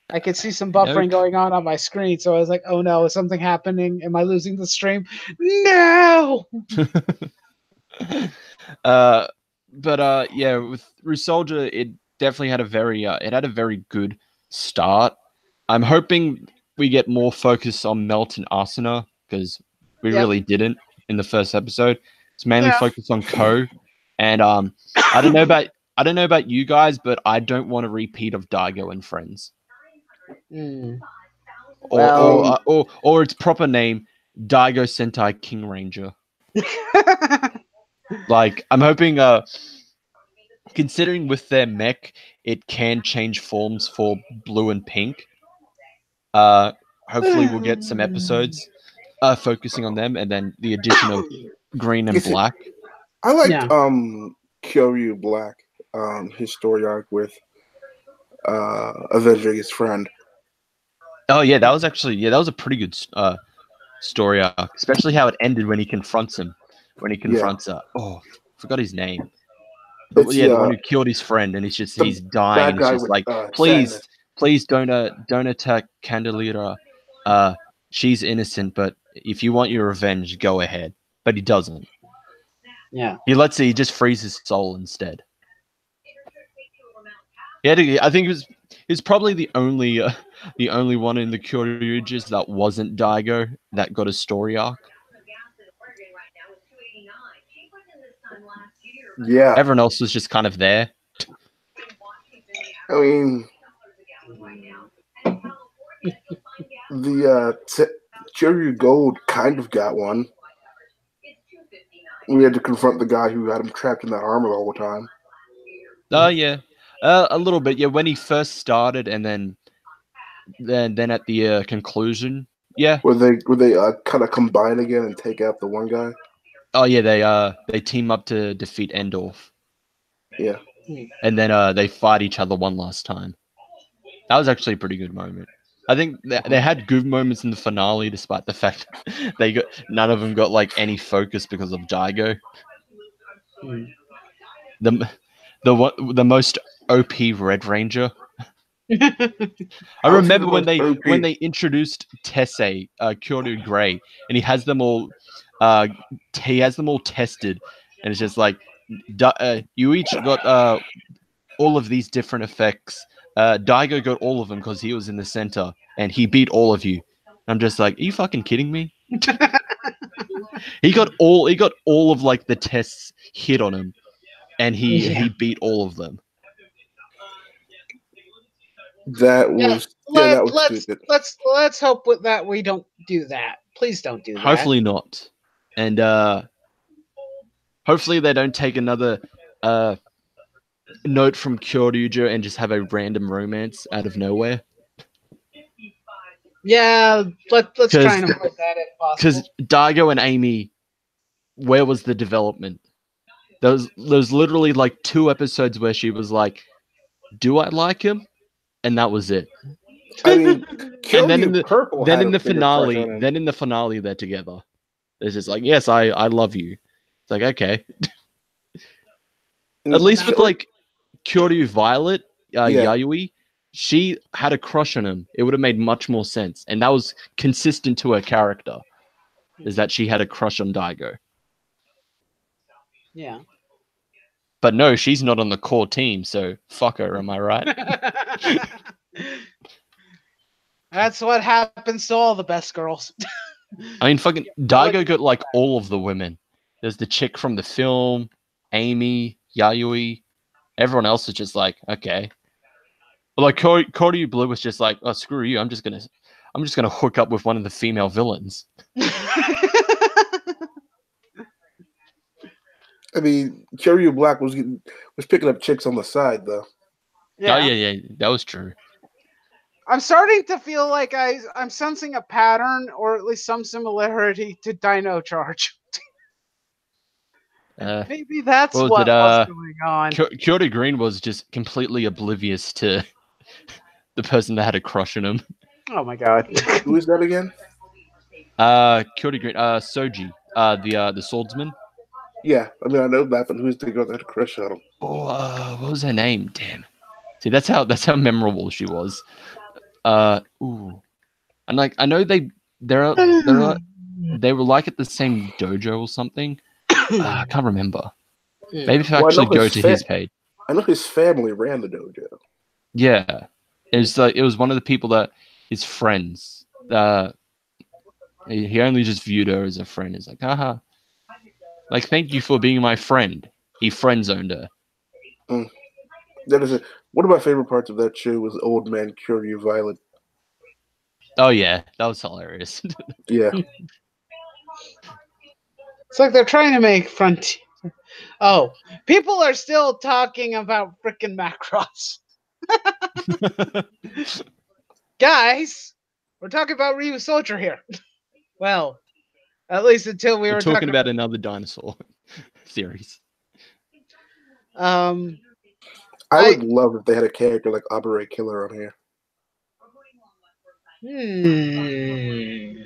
I could see some buffering going on my screen, so I was like, oh no, is something happening? Am I losing the stream? No! Yeah, with Ryu Soulger, it definitely had a very good start. I'm hoping we get more focus on Melt and Asuna, because we really didn't in the first episode. It's mainly focused on Ko, and I don't know about you guys, but I don't want a repeat of Daigo and Friends. Or its proper name, Daigo Sentai King Ranger. Like, I'm hoping, considering with their mech, it can change forms for blue and pink. Hopefully we'll get some episodes focusing on them, and then the addition of green and black. I liked Kishiryu Black, his story arc with avenging his friend. Oh yeah, that was a pretty good story arc, especially how it ended when he confronts him. When he confronts forgot his name. But the one who killed his friend, and he's dying, and he's just like, please don't attack Candelira. She's innocent, but if you want your revenge, go ahead. But he doesn't. Yeah. He just frees his soul instead. Yeah, I think it's probably the only one in the Kyoryuges that wasn't Daigo that got a story arc. Yeah. Everyone else was just kind of there. I mean, the Kishiryu Gold kind of got one. We had to confront the guy who had him trapped in that armor all the time. Oh yeah, a little bit. Yeah, when he first started, and then at the conclusion, Yeah. Where they kind of combine again and take out the one guy. Oh yeah, they team up to defeat Endorf. Yeah. And then they fight each other one last time. That was actually a pretty good moment. I think they had good moments in the finale, despite the fact none of them got like any focus because of Daigo. The most OP Red Ranger. I remember when they introduced Tessei, Kyoryu Grey, and he has them all tested, and it's just like you each got all of these different effects. Daigo got all of them because he was in the center, and he beat all of you. I'm just like, are you fucking kidding me? He got all of like the tests hit on him, and he beat all of them. That was that was stupid. Let's hope with that we don't do that. Please don't do that. Hopefully not. And hopefully they don't take another note from Kyoryuger and just have a random romance out of nowhere. Yeah, let's try and avoid that if possible. Because Daigo and Amy, where was the development? There was literally like 2 episodes where she was like, "Do I like him?" And that was it. I mean, and then in the finale, they're together. It's just like, yes, I love you. It's like, okay. At least with like Kyoryu Violet, Yayoi, she had a crush on him. It would have made much more sense, and that was consistent to her character. Is that she had a crush on Daigo? Yeah. But no, she's not on the core team, so fuck her. Am I right? That's what happens to all the best girls. I mean, fucking Daigo got like all of the women. There's the chick from the film, Amy, Yayoi. Everyone else is just like, okay. But like Kyoryu Blue was just like, oh, screw you. I'm just gonna hook up with one of the female villains. I mean, Kyoryu Black was picking up chicks on the side though. Yeah. Oh yeah, that was true. I'm starting to feel like I'm sensing a pattern, or at least some similarity to Dino Charge. Maybe that's what's going on. Kyoto Green was just completely oblivious to the person that had a crush on him. Oh my god. Who is that again? Kyoto Green, Soji, the swordsman. Yeah, I mean I know that, but who's the girl that had a crush on him? Oh, what was her name? Damn. See, that's how memorable she was. Ooh, and like I know they were like at the same dojo or something. I can't remember. Maybe if I actually go to his page. I know his family ran the dojo. Yeah, it was one of the people that his friends. He only just viewed her as a friend. He's like, haha. Like, thank you for being my friend. He friend zoned her. That is one of my favorite parts of that show was Old Man Kyoryu Violet. Oh yeah, that was hilarious. Yeah. It's like they're trying to make Frontier. Oh, people are still talking about frickin' Macross. Guys, we're talking about Ryu Soulger here. Well, at least until we're talking about another dinosaur series. I would love if they had a character like Abare Killer on here.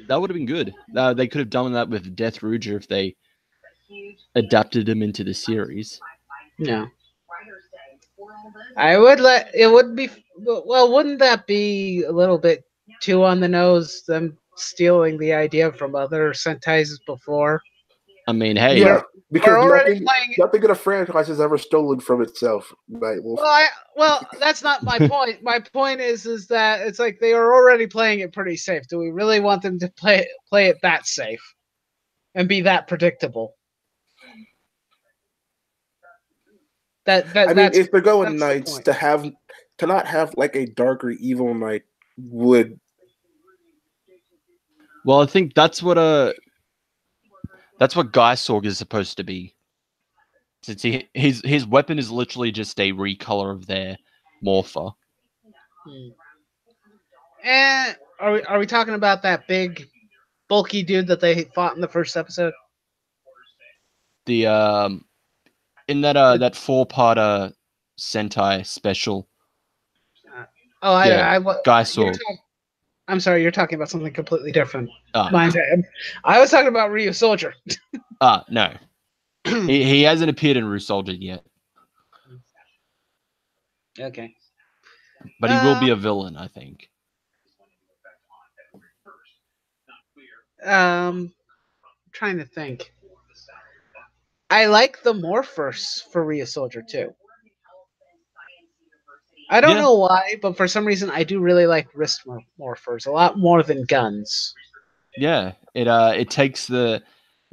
That would have been good. They could have done that with Death Ruger if they adapted him into the series. Yeah. I would it would be, well, wouldn't that be a little bit too on the nose, them stealing the idea from other Sentais before? I mean, hey. Yeah, because nothing in a franchise has ever stolen from itself. Right? Well, that's not my point. My point is that it's like they are already playing it pretty safe. Do we really want them to play it that safe and be that predictable? I mean, if they're going knights, to not have like a darker evil knight would. Well, I think that's what Gaisorg is supposed to be. Since his weapon is literally just a recolor of their morpher. And are we talking about that big, bulky dude that they fought in the first episode? The in that that 4-part Sentai special. Guy saw. I'm sorry, you're talking about something completely different. Ah. My bad. I was talking about Ryu Soulger. No. he hasn't appeared in Ryu Soulger yet. Okay. But he will be a villain, I think. Trying to think. I like the Morphers for Ryu Soulger too. I don't know why, but for some reason I do really like wrist morphers a lot more than guns. Yeah, it takes the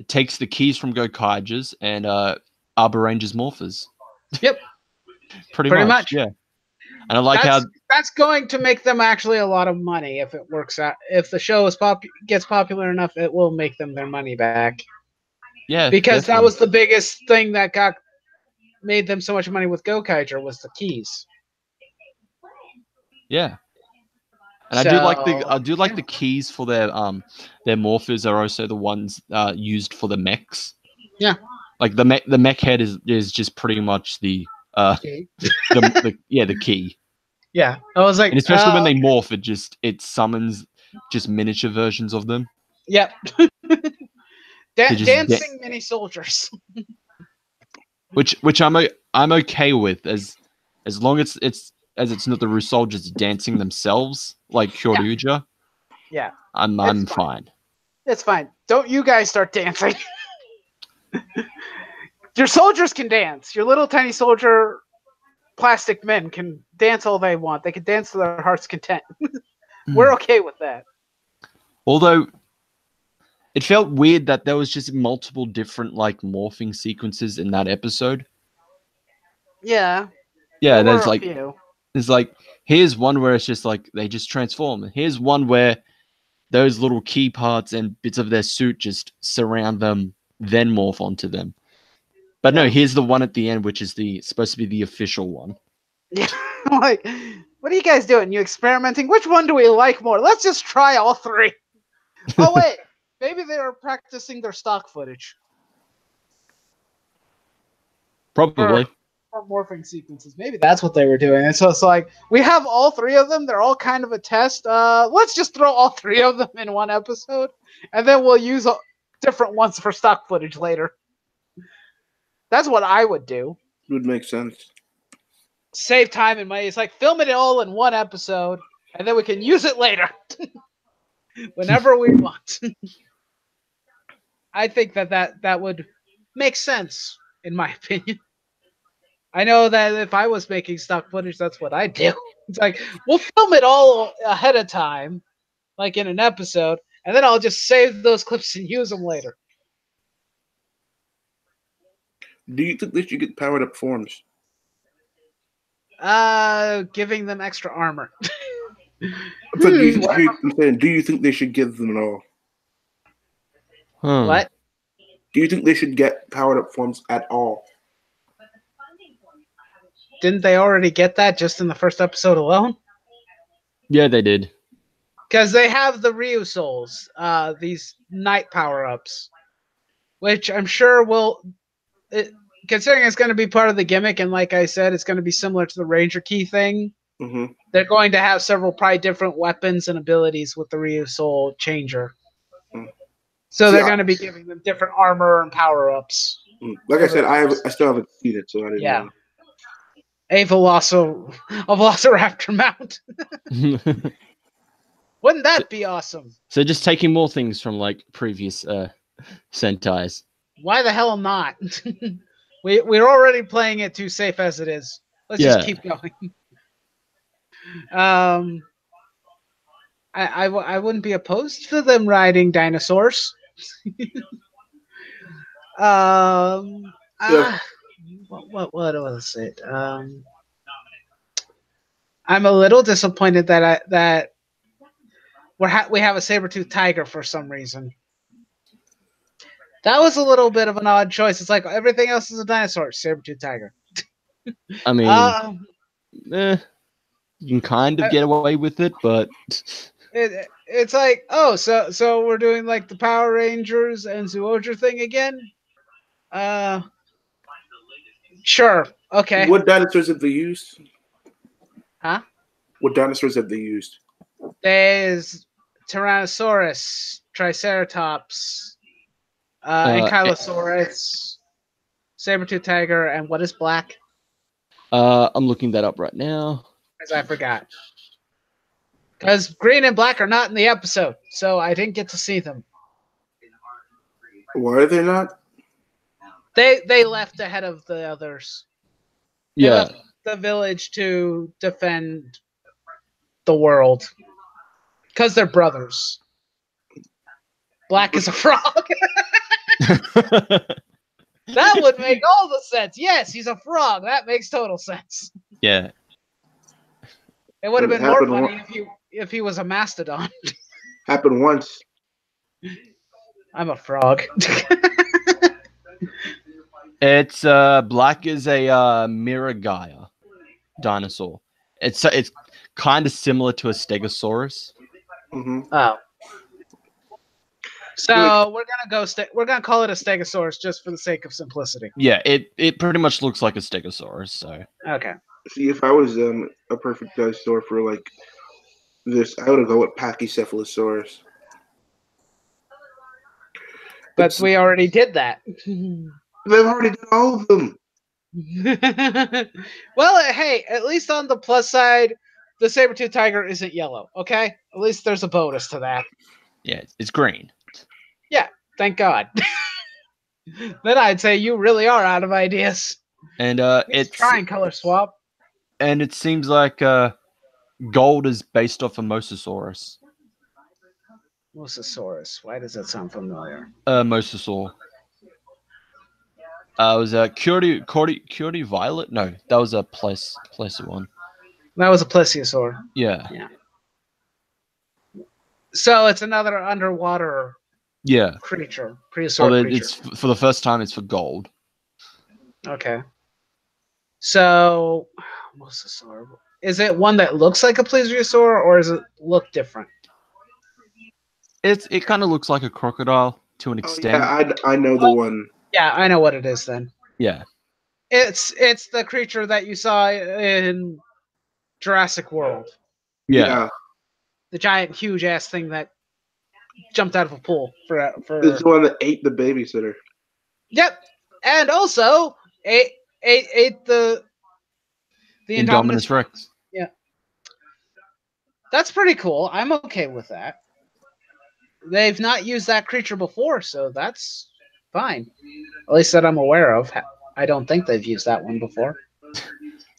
keys from GoKaiges and Rangers Morphers. Yep. Pretty much. Yeah. And I like that's going to make them actually a lot of money if it works out. If the show gets popular enough, it will make them their money back. Yeah, because that was the biggest thing that made them so much money with GoKaiger was the keys. Yeah, and I do like the keys for their morphers are also the ones used for the mechs. Yeah, like the mech head is just pretty much the key. the key. Yeah, I was like, and especially when they morph, it summons just miniature versions of them. Yep. Dancing mini soldiers. which I'm okay with as long as it's not the Ryu Soulgers dancing themselves like Kyoryuja. Yeah. I'm fine. It's fine. Don't you guys start dancing. Your soldiers can dance. Your little tiny soldier plastic men can dance all they want. They can dance to their heart's content. We're okay with that. Although it felt weird that there was just multiple different like morphing sequences in that episode. Yeah. Yeah, there's like here's one where it's just like they just transform. Here's one where those little key parts and bits of their suit just surround them, then morph onto them. But no, here's the one at the end, which is supposed to be the official one. Yeah, like, what are you guys doing? You experimenting? Which one do we like more? Let's just try all three. Oh wait, maybe they are practicing their stock footage. Probably. For morphing sequences. Maybe that's what they were doing. And so it's like, we have all three of them. They're all kind of a test. Let's just throw all three of them in one episode, and then we'll use different ones for stock footage later. That's what I would do. Would make sense. Save time and money. It's like film it all in one episode, and then we can use it later. Whenever we want. I think that would make sense, in my opinion. I know that if I was making stock footage, that's what I'd do. It's like, we'll film it all ahead of time, like in an episode, and then I'll just save those clips and use them later. Do you think they should get powered up forms? Giving them extra armor. I'm saying, do you think they should give them at all? What? Do you think they should get powered up forms at all? Didn't they already get that just in the first episode alone? Yeah, they did. Because they have the Ryu Souls, these night power-ups, which I'm sure will... considering it's going to be part of the gimmick, and like I said, it's going to be similar to the Ranger Key thing, they're going to have several probably different weapons and abilities with the Ryu Soul Changer. So they're going to be giving them different armor and power-ups. Like I said, I still haven't seen it, so I didn't know. A Velociraptor mount. Wouldn't that be awesome? So just taking more things from like previous Sentais. Why the hell not? We're already playing it too safe as it is. Let's just keep going. I wouldn't be opposed to them riding dinosaurs. What was it? I'm a little disappointed that we have a saber-toothed tiger for some reason. That was a little bit of an odd choice. It's like everything else is a dinosaur. Saber-toothed tiger. I mean, You can kind of get away with it, but it's like, oh, so we're doing like the Power Rangers and Zoolger thing again? Sure. Okay. What dinosaurs have they used? Huh? What dinosaurs have they used? There's Tyrannosaurus, Triceratops, Ankylosaurus, saber-tooth tiger, and what is black? I'm looking that up right now. Because I forgot. Because green and black are not in the episode, so I didn't get to see them. Why are they not? They left ahead of the others. They Yeah. left the village to defend the world. Because they're brothers. Black is a frog. That would make all the sense. Yes, he's a frog. That makes total sense. Yeah. It would have been more funny if he was a mastodon. Happened once. I'm a frog. It's black is a Miragaya dinosaur. It's kind of similar to a Stegosaurus. Mm-hmm. Oh. So we're gonna call it a Stegosaurus just for the sake of simplicity. Yeah, it pretty much looks like a Stegosaurus. So okay. See, if I was a perfect dinosaur for like this, I would go with Pachycephalosaurus. But we already did that. They've already done all of them. Well, hey, at least on the plus side, the saber-tooth tiger isn't yellow. Okay, at least there's a bonus to that. yeah, it's green. Yeah, thank God. Then I'd say you really are out of ideas. And it's trying color swap. And it seems like gold is based off a Mosasaurus. Mosasaurus. Why does that sound familiar? Mosasaur. Was a Curdy Violet? No, that was a Plessy one. That was a plesiosaur. Yeah. Yeah. So it's another underwater creature. Prehistoric creature. It's for the first time. It's for gold. Okay. So, Mosasaur. Is it one that looks like a plesiosaur, or does it look different? It kind of looks like a crocodile to an extent. Yeah, I know the one. Yeah, I know what it is then. Yeah. It's the creature that you saw in Jurassic World. Yeah. The giant, huge ass thing that jumped out of a pool for. It's the one that ate the babysitter. Yep, and also ate the Indominus Rex. Yeah, that's pretty cool. I'm okay with that. They've not used that creature before, so that's fine. At least that I'm aware of. I don't think they've used that one before.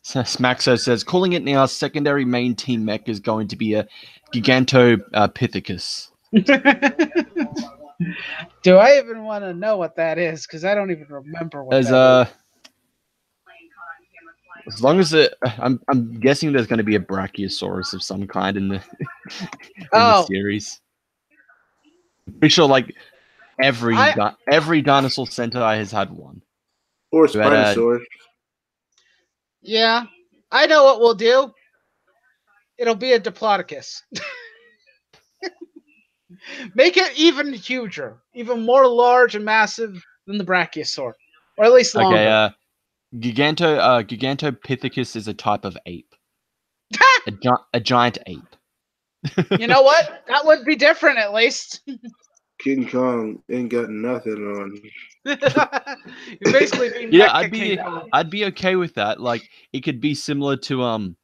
Smaxo says, calling it now, secondary main team mech is going to be a Gigantopithecus. Do I even want to know what that is? Because I don't even remember what that is. As long as I'm guessing there's going to be a Brachiosaurus of some kind in the, the series. I'm pretty sure like every dinosaur Sentai has had one. Or a Spinosaurus. Yeah, I know what we'll do. It'll be a Diplodocus. Make it even huger, even more large and massive than the Brachiosaur, or at least longer. Okay, Gigantopithecus is a type of ape. a giant ape. You know what? That would be different, at least. King Kong ain't got nothing on. You're basically being I'd be okay with that. Like it could be similar to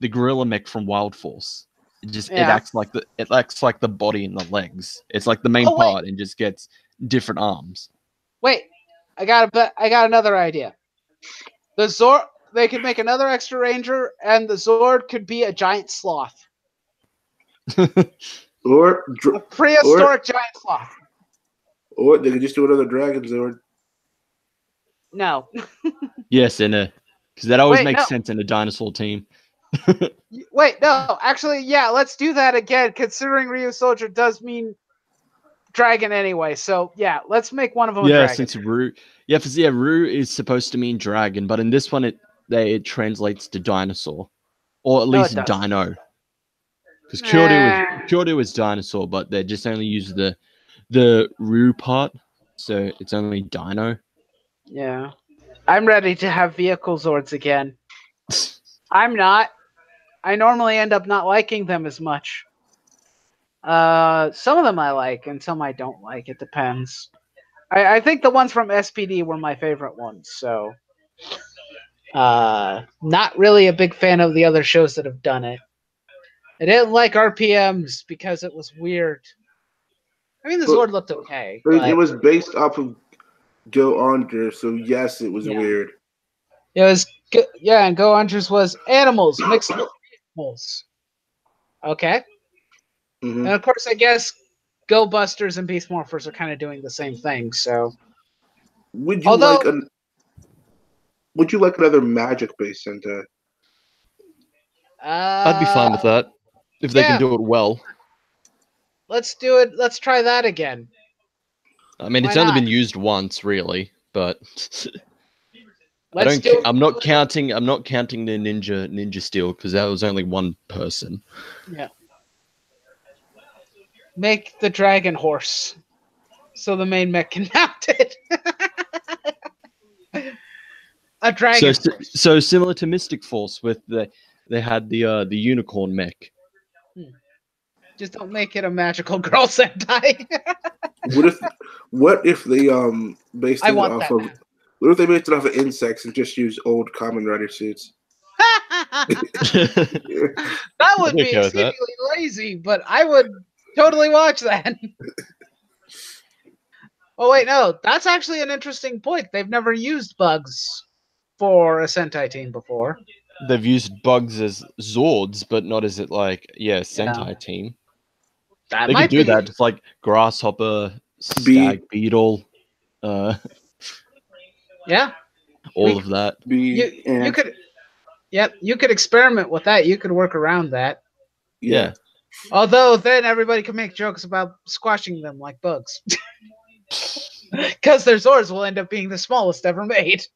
the gorilla mech from Wild Force. It acts like the body and the legs. It's like the main part and just gets different arms. Wait, I got another idea. The Zord, they could make another extra ranger, and the Zord could be a giant sloth. Or a prehistoric giant sloth. Or they could just do another Dragon Zord. No. Yes, because that always makes sense in a dinosaur team. Wait, no. Actually, yeah, let's do that again, considering Ryu Soulger does mean dragon anyway. So, yeah, let's make one of them a dragon. Since Ryu... Ryu is supposed to mean dragon, but in this one, it translates to dinosaur. or at No, least it doesn't. Dino. Because Kyoryu is dinosaur, but they just only use the Ryu part, so it's only Dino. Yeah. I'm ready to have vehicle Zords again. I'm not. I normally end up not liking them as much. Some of them I like, and some I don't like. It depends. I think the ones from SPD were my favorite ones, so not really a big fan of the other shows that have done it. I didn't like RPMs because it was weird. I mean, the Zord looked okay. But it was based off of Go Under, so yes, it was weird. It was and Go Unders was animals mixed with animals. Okay. Mm-hmm. And of course, I guess Go Busters and Beast Morphers are kind of doing the same thing. So, would you like another magic-based Sentai? I'd be fine with that if they can do it well. Let's do it. Let's try that again. I mean, it's only been used once, really, but I'm not counting the Ninja Steel because that was only one person. Yeah. Make the dragon horse, so the main mech can mount it. A dragon. So similar to Mystic Force, with they had the unicorn mech. Just don't make it a magical girl Sentai. What if they based it off that. of? What if they based it off of insects and just use old Kamen Rider suits? That would be exceedingly lazy, but I would totally watch that. Oh wait, no, that's actually an interesting point. They've never used bugs for a Sentai team before. They've used bugs as Zords, but not as Sentai team. They could do that. It's like grasshopper, stag beetle, yeah, all of that. You could, you could experiment with that. You could work around that. Yeah. Although then everybody can make jokes about squashing them like bugs, because their Zords will end up being the smallest ever made.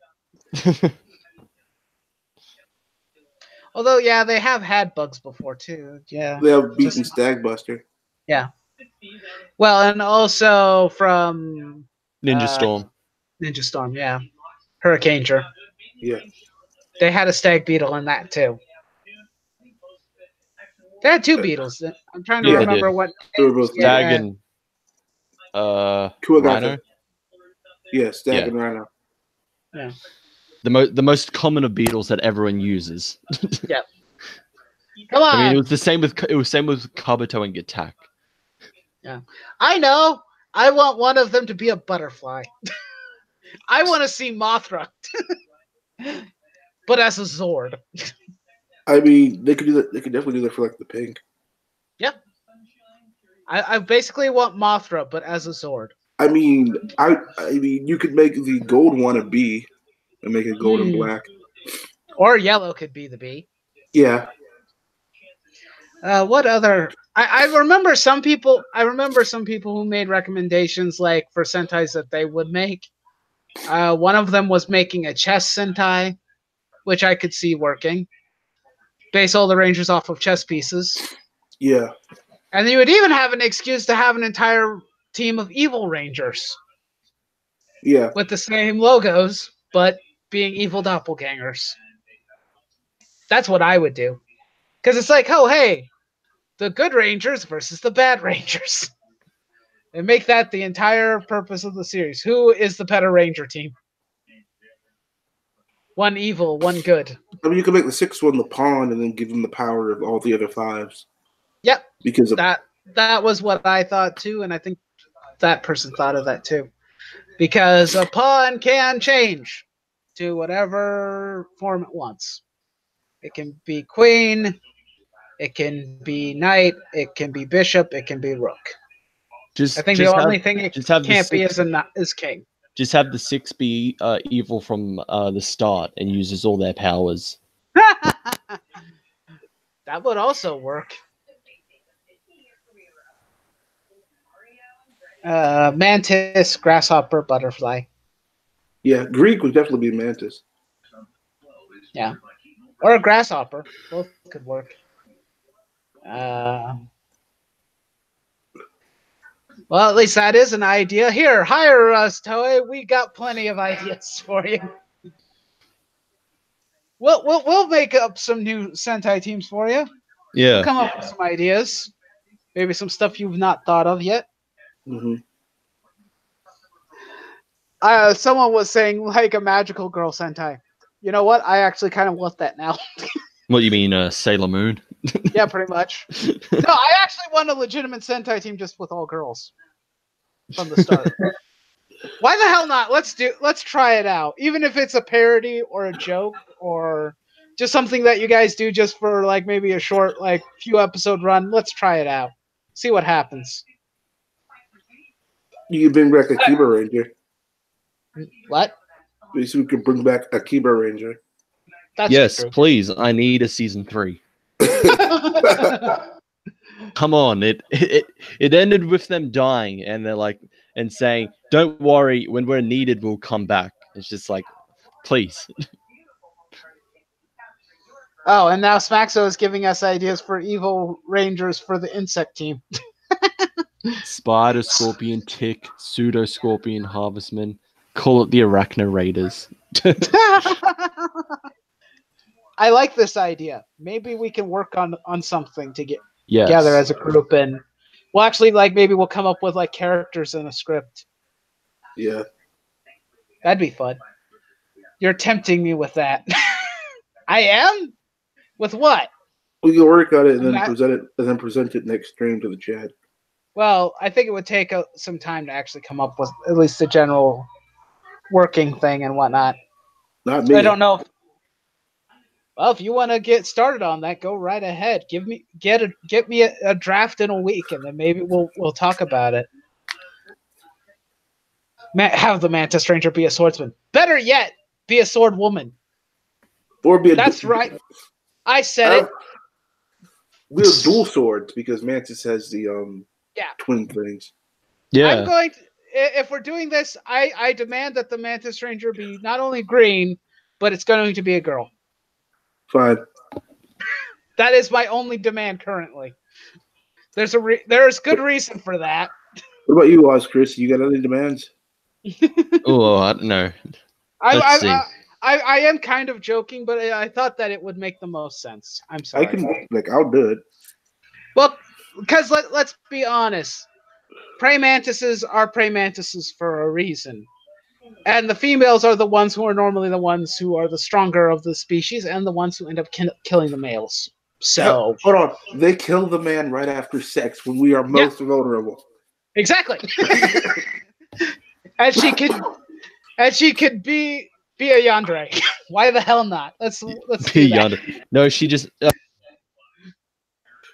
Although, yeah, they have had bugs before too. Yeah, they have beaten Stag Buster. Yeah. Well, and also from Ninja Storm. Ninja Storm, yeah. Hurricaneger. Yeah. They had a stag beetle in that too. They had two beetles. I'm trying to remember what. They were both Stag and Rhino. Yeah, Stag and Rhino. Yeah. The most common of beetles that everyone uses. Yeah. Come on. I mean, it was the same with Kabuto and Gattack. Yeah. I know. I want one of them to be a butterfly. I want to see Mothra. But as a Zord. I mean, they could do that. They could definitely do that for like the pink. Yeah. I basically want Mothra, but as a Zord. I mean, you could make the gold one a bee and make it gold and black. Or yellow could be the bee. Yeah. What other? I remember some people. I remember some people who made recommendations like for Sentais that they would make. One of them was making a chess Sentai, which I could see working. Base all the Rangers off of chess pieces. Yeah. And you would even have an excuse to have an entire team of evil Rangers. Yeah. With the same logos, but being evil doppelgangers. That's what I would do. Because it's like, oh, hey, the good Rangers versus the bad Rangers. And make that the entire purpose of the series. Who is the better Ranger team? One evil, one good. I mean, you could make the sixth one the pawn and then give them the power of all the other fives. Yep. Because that was what I thought too, and I think that person thought of that too. Because a pawn can change to whatever form it wants. It can be queen, it can be knight, it can be bishop, it can be rook. I think the only thing it can't be is king. Just have the 6 be evil from the start and uses all their powers. That would also work. Mantis, grasshopper, butterfly. Yeah, Greek would definitely be Mantis. Yeah. Or a grasshopper. Both could work. Well, at least that is an idea. Here, hire us, Toei. We got plenty of ideas for you. We'll make up some new Sentai teams for you. Yeah. We'll come up with some ideas. Maybe some stuff you've not thought of yet. Mm-hmm. Someone was saying like a magical girl Sentai. You know what? I actually kind of want that now. What you mean, Sailor Moon? Yeah, pretty much. No, I actually want a legitimate Sentai team just with all girls from the start. Why the hell not? Let's try it out. Even if it's a parody or a joke or just something that you guys do just for like maybe a short like few episode run. Let's try it out. See what happens. You can bring back Akiba Ranger. What? We could bring back Akiba Ranger. That's yes, true. please. I need a season 3. Come on, it ended with them dying, and they're like, and saying, "Don't worry, when we're needed, we'll come back." It's just like, please. Oh, and now Smaxo is giving us ideas for evil rangers for the insect team. Spider, scorpion, tick, pseudo scorpion, harvestman. Call it the Arachno Raiders. I like this idea. Maybe we can work on something to get Yes. together as a group, and well, actually, like maybe we'll come up with like characters in a script. Yeah, That'd be fun. You're tempting me with that. I am. With what? we can work on it and then present it next stream to the chat. Well, I think it would take some time to actually come up with at least the general working thing and whatnot. Not me. I don't know. Well, if you want to get started on that, go right ahead. Get me a draft in a week, and then maybe we'll talk about it. Have the Mantis Ranger be a swordsman. Better yet, be a sword woman. Or be a That's right. I said it. We're dual swords because Mantis has the twin things. Yeah. I'm going to, if we're doing this, I demand that the Mantis Ranger be not only green, but it's going to be a girl. Fine. That is my only demand currently. There's good reason for that. What about you, OZChris? You got any demands? Oh, I don't know. I am kind of joking, but I thought that it would make the most sense. I'm sorry. I'll do it. Well, because let's be honest. Praying mantises are praying mantises for a reason. And the females are the ones who are normally the ones who are the stronger of the species and the ones who end up killing the males. So hold on. They kill the man right after sex when we are most vulnerable. Exactly. and she could be a yandere. Why the hell not? Let's be a yandere. No, she just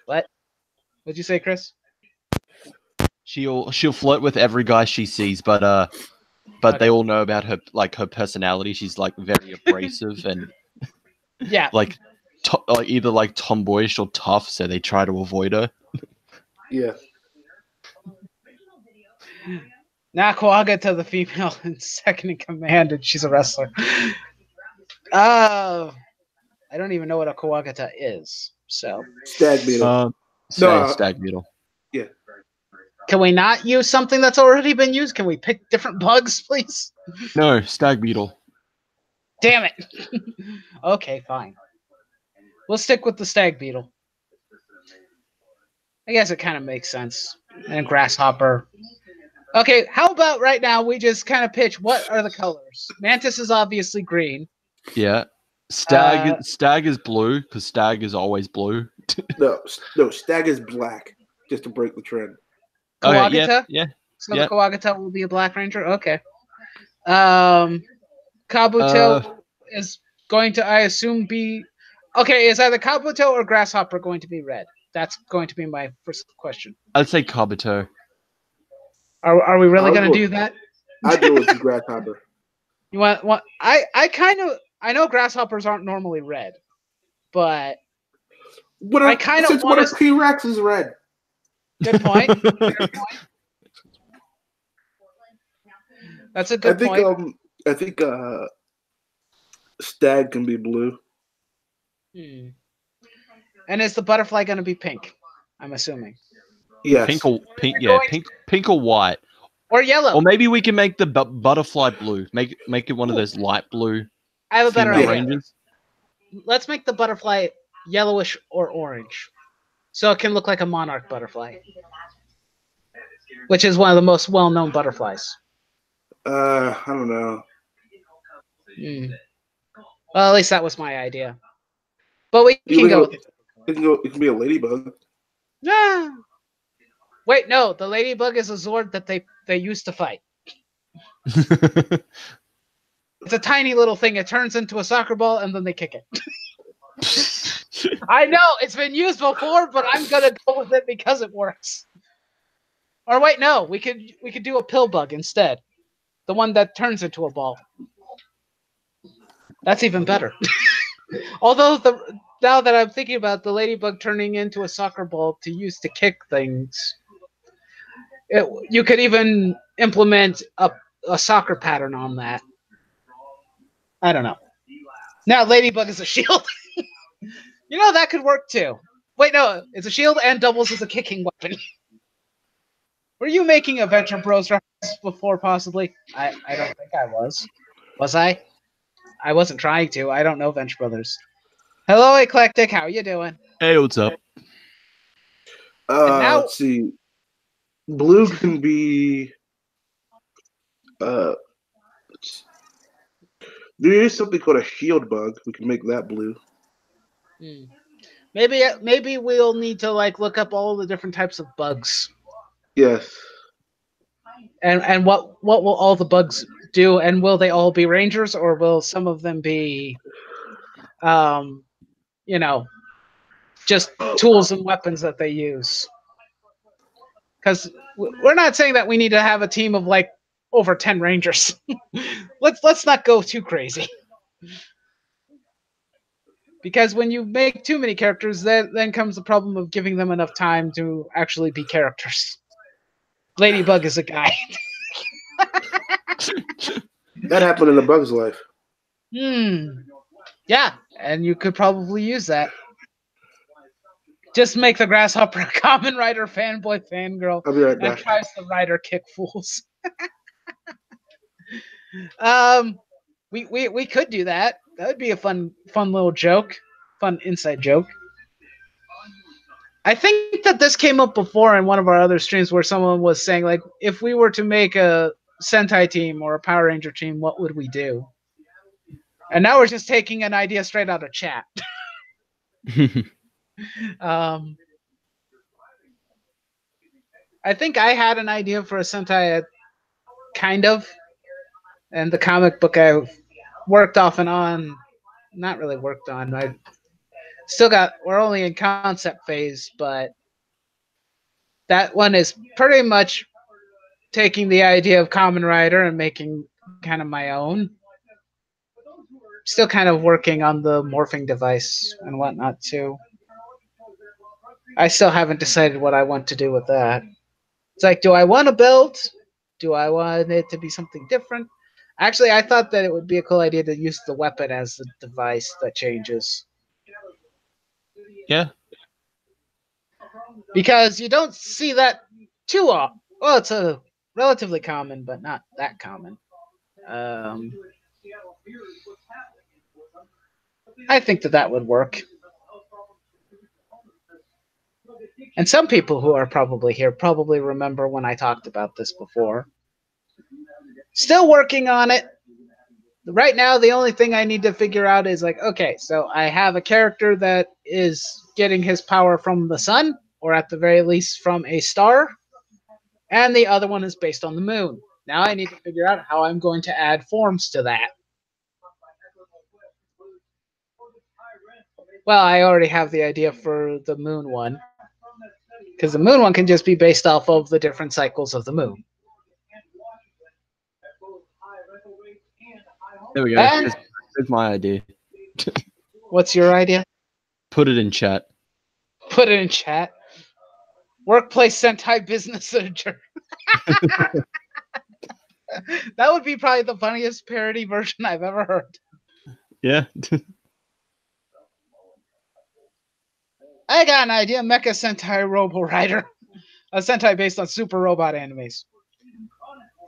What? What'd you say, Chris? She'll flirt with every guy she sees, but okay. They all know about her personality. She's like very abrasive and like either like tomboyish or tough, so they try to avoid her. Yeah. Now Kawagata, the female and second in command, and she's a wrestler. I don't even know what a Kawagata is. So stag beetle. Stag beetle. Yeah. Can we not use something that's already been used? Can we pick different bugs, please? No, stag beetle. Damn it. Okay, fine. We'll stick with the stag beetle. I guess it kind of makes sense. And grasshopper. Okay, how about right now we just kind of pitch what are the colors? Mantis is obviously green. Yeah. Stag is blue because stag is always blue. no, stag is black. Just to break the trend. Kawagata? Yeah. So the Kawagata will be a black ranger? Okay. Kabuto is going to, I assume, be... Okay, is either Kabuto or Grasshopper going to be red? That's going to be my first question. I'd say Kabuto. Are we really going to do that? I'd go with Grasshopper. You want I know grasshoppers aren't normally red, but I kind of want to... T-Rex is red. Good point. That's a good point. I think stag can be blue. Hmm. And is the butterfly going to be pink? I'm assuming. Yes. Pink or white, or yellow, or maybe we can make the butterfly blue. Make it one of those light blue. I have a better female idea. Rangers. Let's make the butterfly yellowish or orange, so it can look like a monarch butterfly, which is one of the most well-known butterflies. I don't know. Well, at least that was my idea. But we can go. It can be a ladybug. Yeah. Wait, no. The ladybug is a Zord that they used to fight. It's a tiny little thing. It turns into a soccer ball, and then they kick it. I know it's been used before, but I'm gonna go with it because it works. Or wait, no. We could do a pill bug instead. The one that turns into a ball. That's even better. Although now that I'm thinking about the ladybug turning into a soccer ball to use to kick things, you could even implement a soccer pattern on that. I don't know. Now ladybug is a shield. That could work too. Wait, no, it's a shield and doubles as a kicking weapon. Were you making a Venture Bros reference before, possibly? I don't think I was. Was I? I wasn't trying to. I don't know Venture Brothers. Hello, Eclectic. How you doing? Hey, what's up? Now, Let's see. Blue can be. There is something called a shield bug. We can make that blue. Maybe we'll need to look up all the different types of bugs. Yes. And what will all the bugs do? And will they all be rangers, or will some of them be, just tools and weapons that they use? Because we're not saying that we need to have a team of over 10 rangers. let's not go too crazy. Because when you make too many characters, then comes the problem of giving them enough time to actually be characters. Ladybug is a guy. That happened in a bug's life. Yeah, and you could probably use that. Just make the grasshopper a Kamen Rider fanboy fangirl. I'll be right back. And tries the rider kick fools. We could do that. That would be a fun little joke. Fun inside joke. I think that this came up before in one of our other streams where someone was saying, if we were to make a Sentai team or a Power Ranger team, what would we do? And now we're just taking an idea straight out of chat. I think I had an idea for a Sentai, kind of, and the comic book I worked off and on. Not really worked on. We're only in concept phase, but that one is pretty much taking the idea of Kamen Rider and making kind of my own. Still kind of working on the morphing device and whatnot too. I still haven't decided what I want to do with that. It's do I want to build? Do I want it to be something different? Actually, I thought that it would be a cool idea to use the weapon as the device that changes. Yeah. Because you don't see that too often. Well, it's a relatively common, but not that common. I think that would work. And some people who are probably here probably remember when I talked about this before. Still working on it. Right now, the only thing I need to figure out is okay, so I have a character that is getting his power from the sun, or at the very least from a star, and the other one is based on the moon. Now I need to figure out how I'm going to add forms to that. Well, I already have the idea for the moon one, because the moon one can just be based off of the different cycles of the moon. There we go. There's my idea. What's your idea? Put it in chat. Put it in chat. Workplace Sentai business manager. That would be probably the funniest parody version I've ever heard. Yeah. I got an idea. Mecha Sentai Robo Rider. A Sentai based on super robot animes.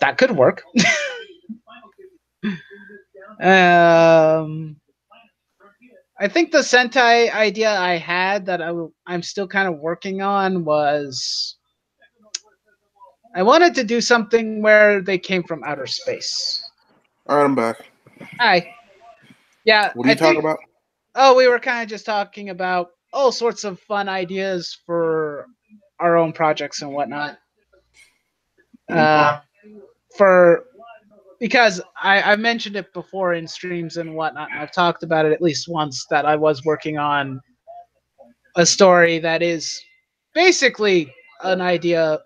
That could work. I think the Sentai idea I had that I'm still kind of working on was I wanted to do something where they came from outer space. All right, I'm back. Hi. Yeah, What are you talking about? Oh, we were kind of just talking about all sorts of fun ideas for our own projects and whatnot. Because I've mentioned it before in streams and whatnot, and I've talked about it at least once that I was working on a story that is basically an idea,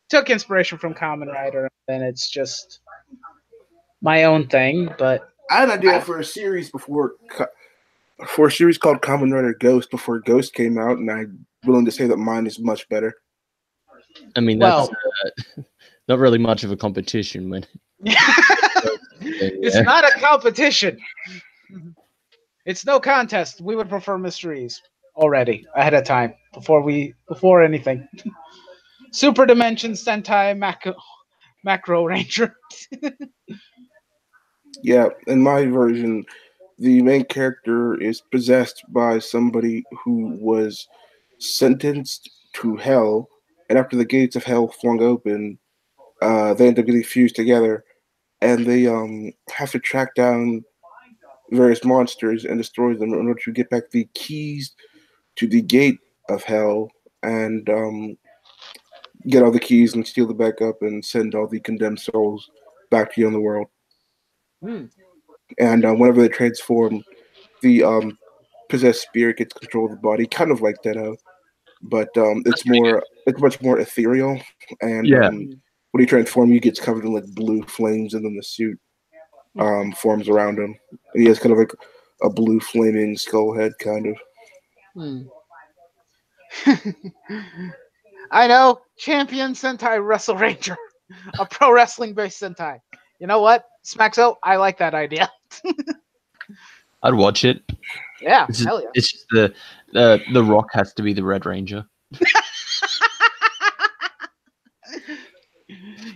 took inspiration from Kamen Rider, and it's just my own thing. But I had an idea for a series called Kamen Rider Ghost before Ghost came out, and I'm willing to say that mine is much better. I mean, that's not really much of a competition, man. It's not a competition. It's no contest. We would prefer Mr.E's already ahead of time before anything. Super Dimension Sentai Macro Ranger. Yeah, in my version, the main character is possessed by somebody who was sentenced to hell, and after the gates of hell flung open, they end up getting fused together, and they have to track down various monsters and destroy them in order to get back the keys to the gate of hell and get all the keys and steal the back up and send all the condemned souls back to the other world. And whenever they transform, the possessed spirit gets control of the body, kind of like Dead-O, but it's much more ethereal. And when he transforms, he gets covered in like blue flames, and then the suit forms around him. And he has kind of like a blue flaming skull head, kind of. I know, Champion Sentai Wrestle Ranger, a pro wrestling based Sentai. You know what, Smaxo? I like that idea. I'd watch it. Yeah, hell yeah. It's just the Rock has to be the Red Ranger.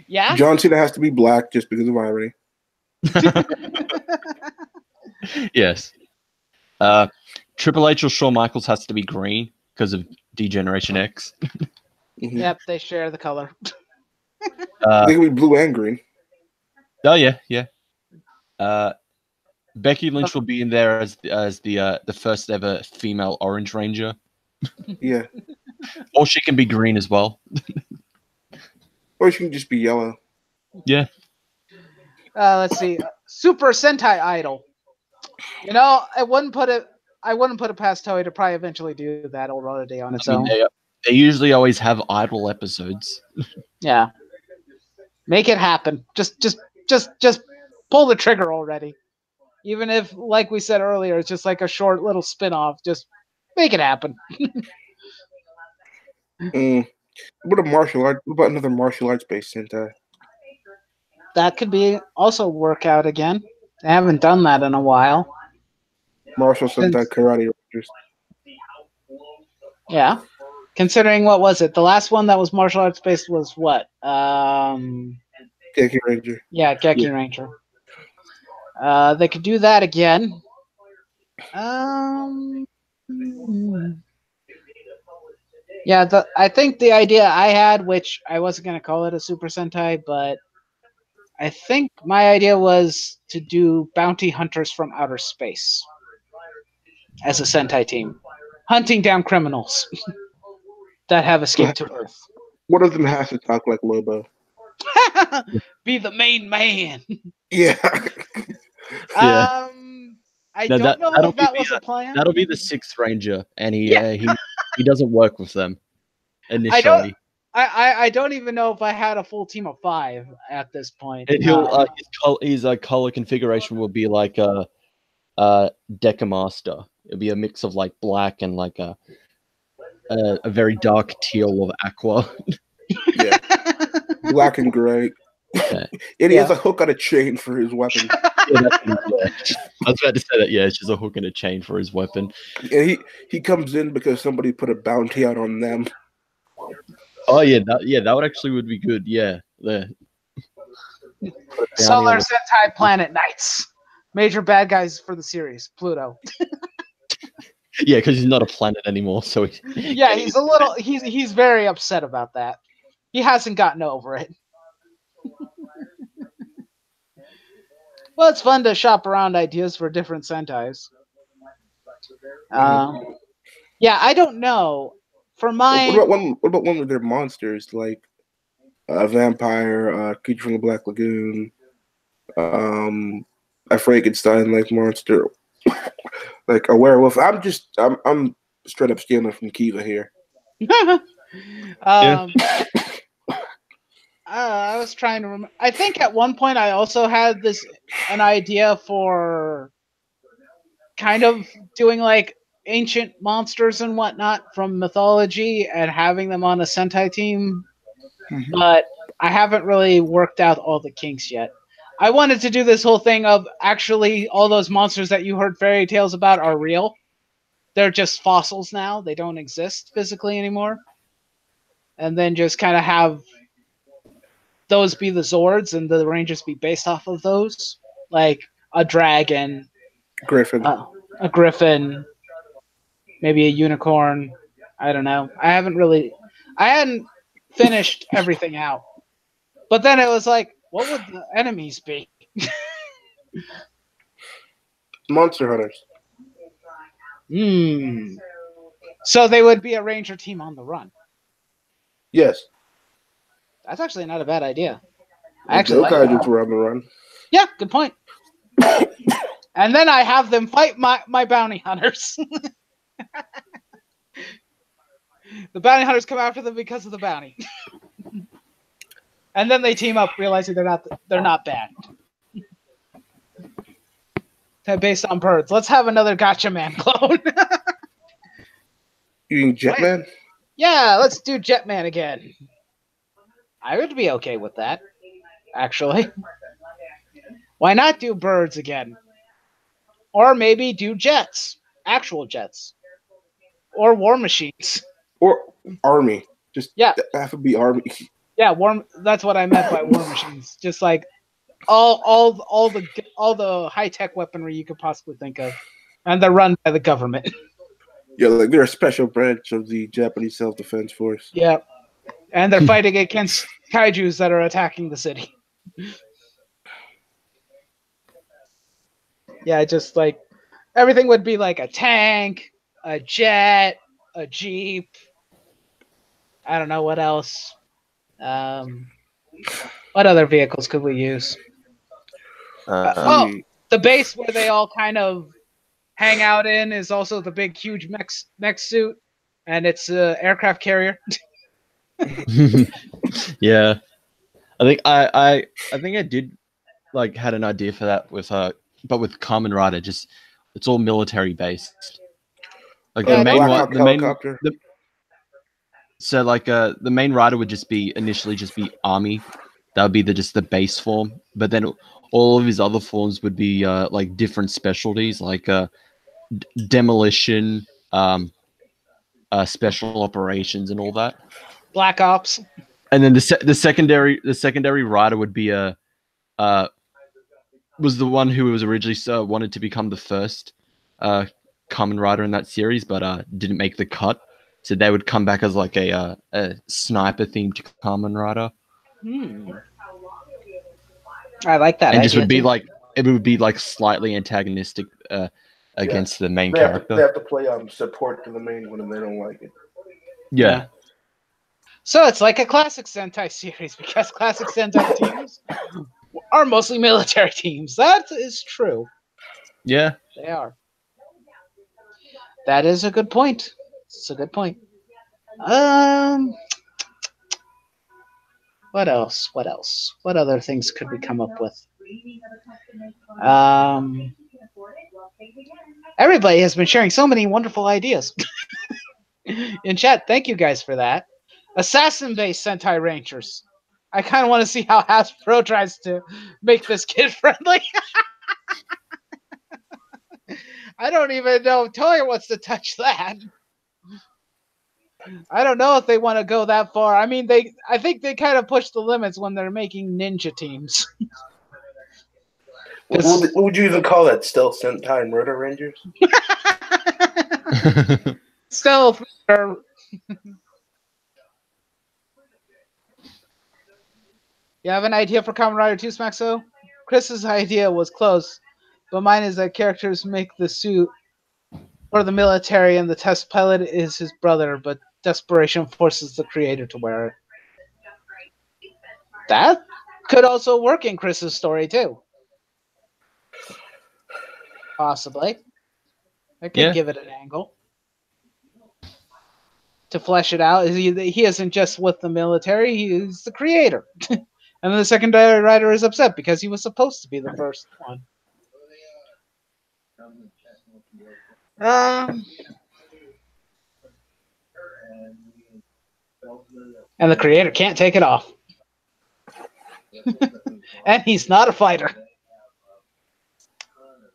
Yeah. John Cena has to be black just because of irony. Yes. Triple H or Shawn Michaels has to be green because of Degeneration X. Yep, they share the color. They can be blue and green. Oh yeah. Becky Lynch will be in there as the first ever female Orange Ranger. Yeah. Or she can be green as well. Or she can just be yellow. Yeah. Let's see. Super Sentai Idol. You know, I wouldn't put it past Toei to probably eventually do that already on its own. They usually always have idol episodes. Yeah. Make it happen. Just pull the trigger already. Even if, like we said earlier, it's just like a short little spin-off. Just make it happen. What about another martial arts based Sentai? That could be also work out again. I haven't done that in a while. Martial Sentai Karate Rangers. Yeah. Considering, what was it? The last one that was martial arts based was what? Geki Ranger. Yeah, Geki Ranger. They could do that again. Yeah, I think the idea I had, which I wasn't going to call it a Super Sentai, but I think my idea was to do bounty hunters from outer space as a Sentai team, hunting down criminals that have escaped to Earth. One of them has to talk like Lobo. Be the main man. Yeah. I don't know if that was a plan. That'll be the Sixth Ranger, and he doesn't work with them initially. I don't even know if I had a full team of 5 at this point. And his color configuration will be like a Deca Master. It'll be a mix of like black and like a very dark teal of aqua. Yeah, black and gray. Yeah. And he has a hook on a chain for his weapon. Yeah, I was about to say that. Yeah, it's just a hook and a chain for his weapon. And he comes in because somebody put a bounty out on them. Oh yeah, that would actually would be good. Yeah, Solar Sentai Planet Knights. Major bad guys for the series. Pluto. Yeah, because he's not a planet anymore. So yeah, he's a little. He's very upset about that. He hasn't gotten over it. Well, it's fun to shop around ideas for different Sentais. Yeah, I don't know. For mine, what about one of their monsters like a vampire, creature from the Black Lagoon, a Frankenstein-like monster, like a werewolf? I'm straight up stealing from Kiva here. I was trying to remember. I think at one point I also had an idea for kind of doing like ancient monsters and whatnot from mythology and having them on a Sentai team, but I haven't really worked out all the kinks yet. I wanted to do this whole thing of actually all those monsters that you heard fairy tales about are real. They're just fossils now. They don't exist physically anymore. And then just kind of have those be the Zords and the Rangers be based off of those. Like a dragon. Griffin. A griffin. Maybe a unicorn. I don't know. I hadn't finished everything out. But then it was like, what would the enemies be? Monster Hunters. So they would be a ranger team on the run. Yes. That's actually not a bad idea. Kaijus were on the run. Yeah, good point. And then I have them fight my bounty hunters. The bounty hunters come after them because of the bounty. And then they team up, realizing they're not bad. Based on birds. Let's have another Gotcha Man clone. You mean Jetman? Yeah, let's do Jetman again. I would be okay with that, actually. Why not do birds again? Or maybe do jets. Actual jets. Or war machines. Or army. Just have to be army. Yeah, that's what I meant by war machines. Just like all the high-tech weaponry you could possibly think of. And they're run by the government. Yeah, like they're a special branch of the Japanese Self-Defense Force. Yeah. And they're fighting against kaijus that are attacking the city. Yeah, just like everything would be like a tank, a jet, a jeep. I don't know what else. What other vehicles could we use? The base where they all kind of hang out in is also the big, huge mech suit, and it's an aircraft carrier. Yeah, I think I did like had an idea for that with but with Kamen Rider, just it's all military based. Like the main one, so like the main rider would just be initially just be army. That would be just the base form, but then all of his other forms would be like different specialties, like demolition, special operations, and all that. Black Ops. And then the secondary rider would be was the one who was originally wanted to become the first Kamen Rider in that series, but didn't make the cut. So they would come back as like a sniper themed Kamen Rider. I like that. And just would be like it would be like slightly antagonistic against the main character. They have to play support to the main one, and they don't like it. Yeah. So it's like a classic Sentai series because classic Sentai teams are mostly military teams. That is true. Yeah, they are. That is a good point. It's a good point. What else? What else? What other things could we come up with? Everybody has been sharing so many wonderful ideas in chat. Thank you guys for that. Assassin-based Sentai Rangers. I kind of want to see how Hasbro tries to make this kid friendly. I don't even know if Toy wants to touch that. I don't know if they want to go that far. I mean, I think they kind of push the limits when they're making ninja teams. What would you even call that? Stealth Sentai Murder Rangers? Stealth. You have an idea for Kamen Rider 2, Smaxo? Chris's idea was close, but mine is that characters make the suit for the military and the test pilot is his brother, but desperation forces the creator to wear it. That could also work in Chris's story, too. Possibly. I could give it an angle. To flesh it out, he isn't just with the military, he is the creator. And then the secondary writer is upset because he was supposed to be the first one. And the creator can't take it off. And he's not a fighter.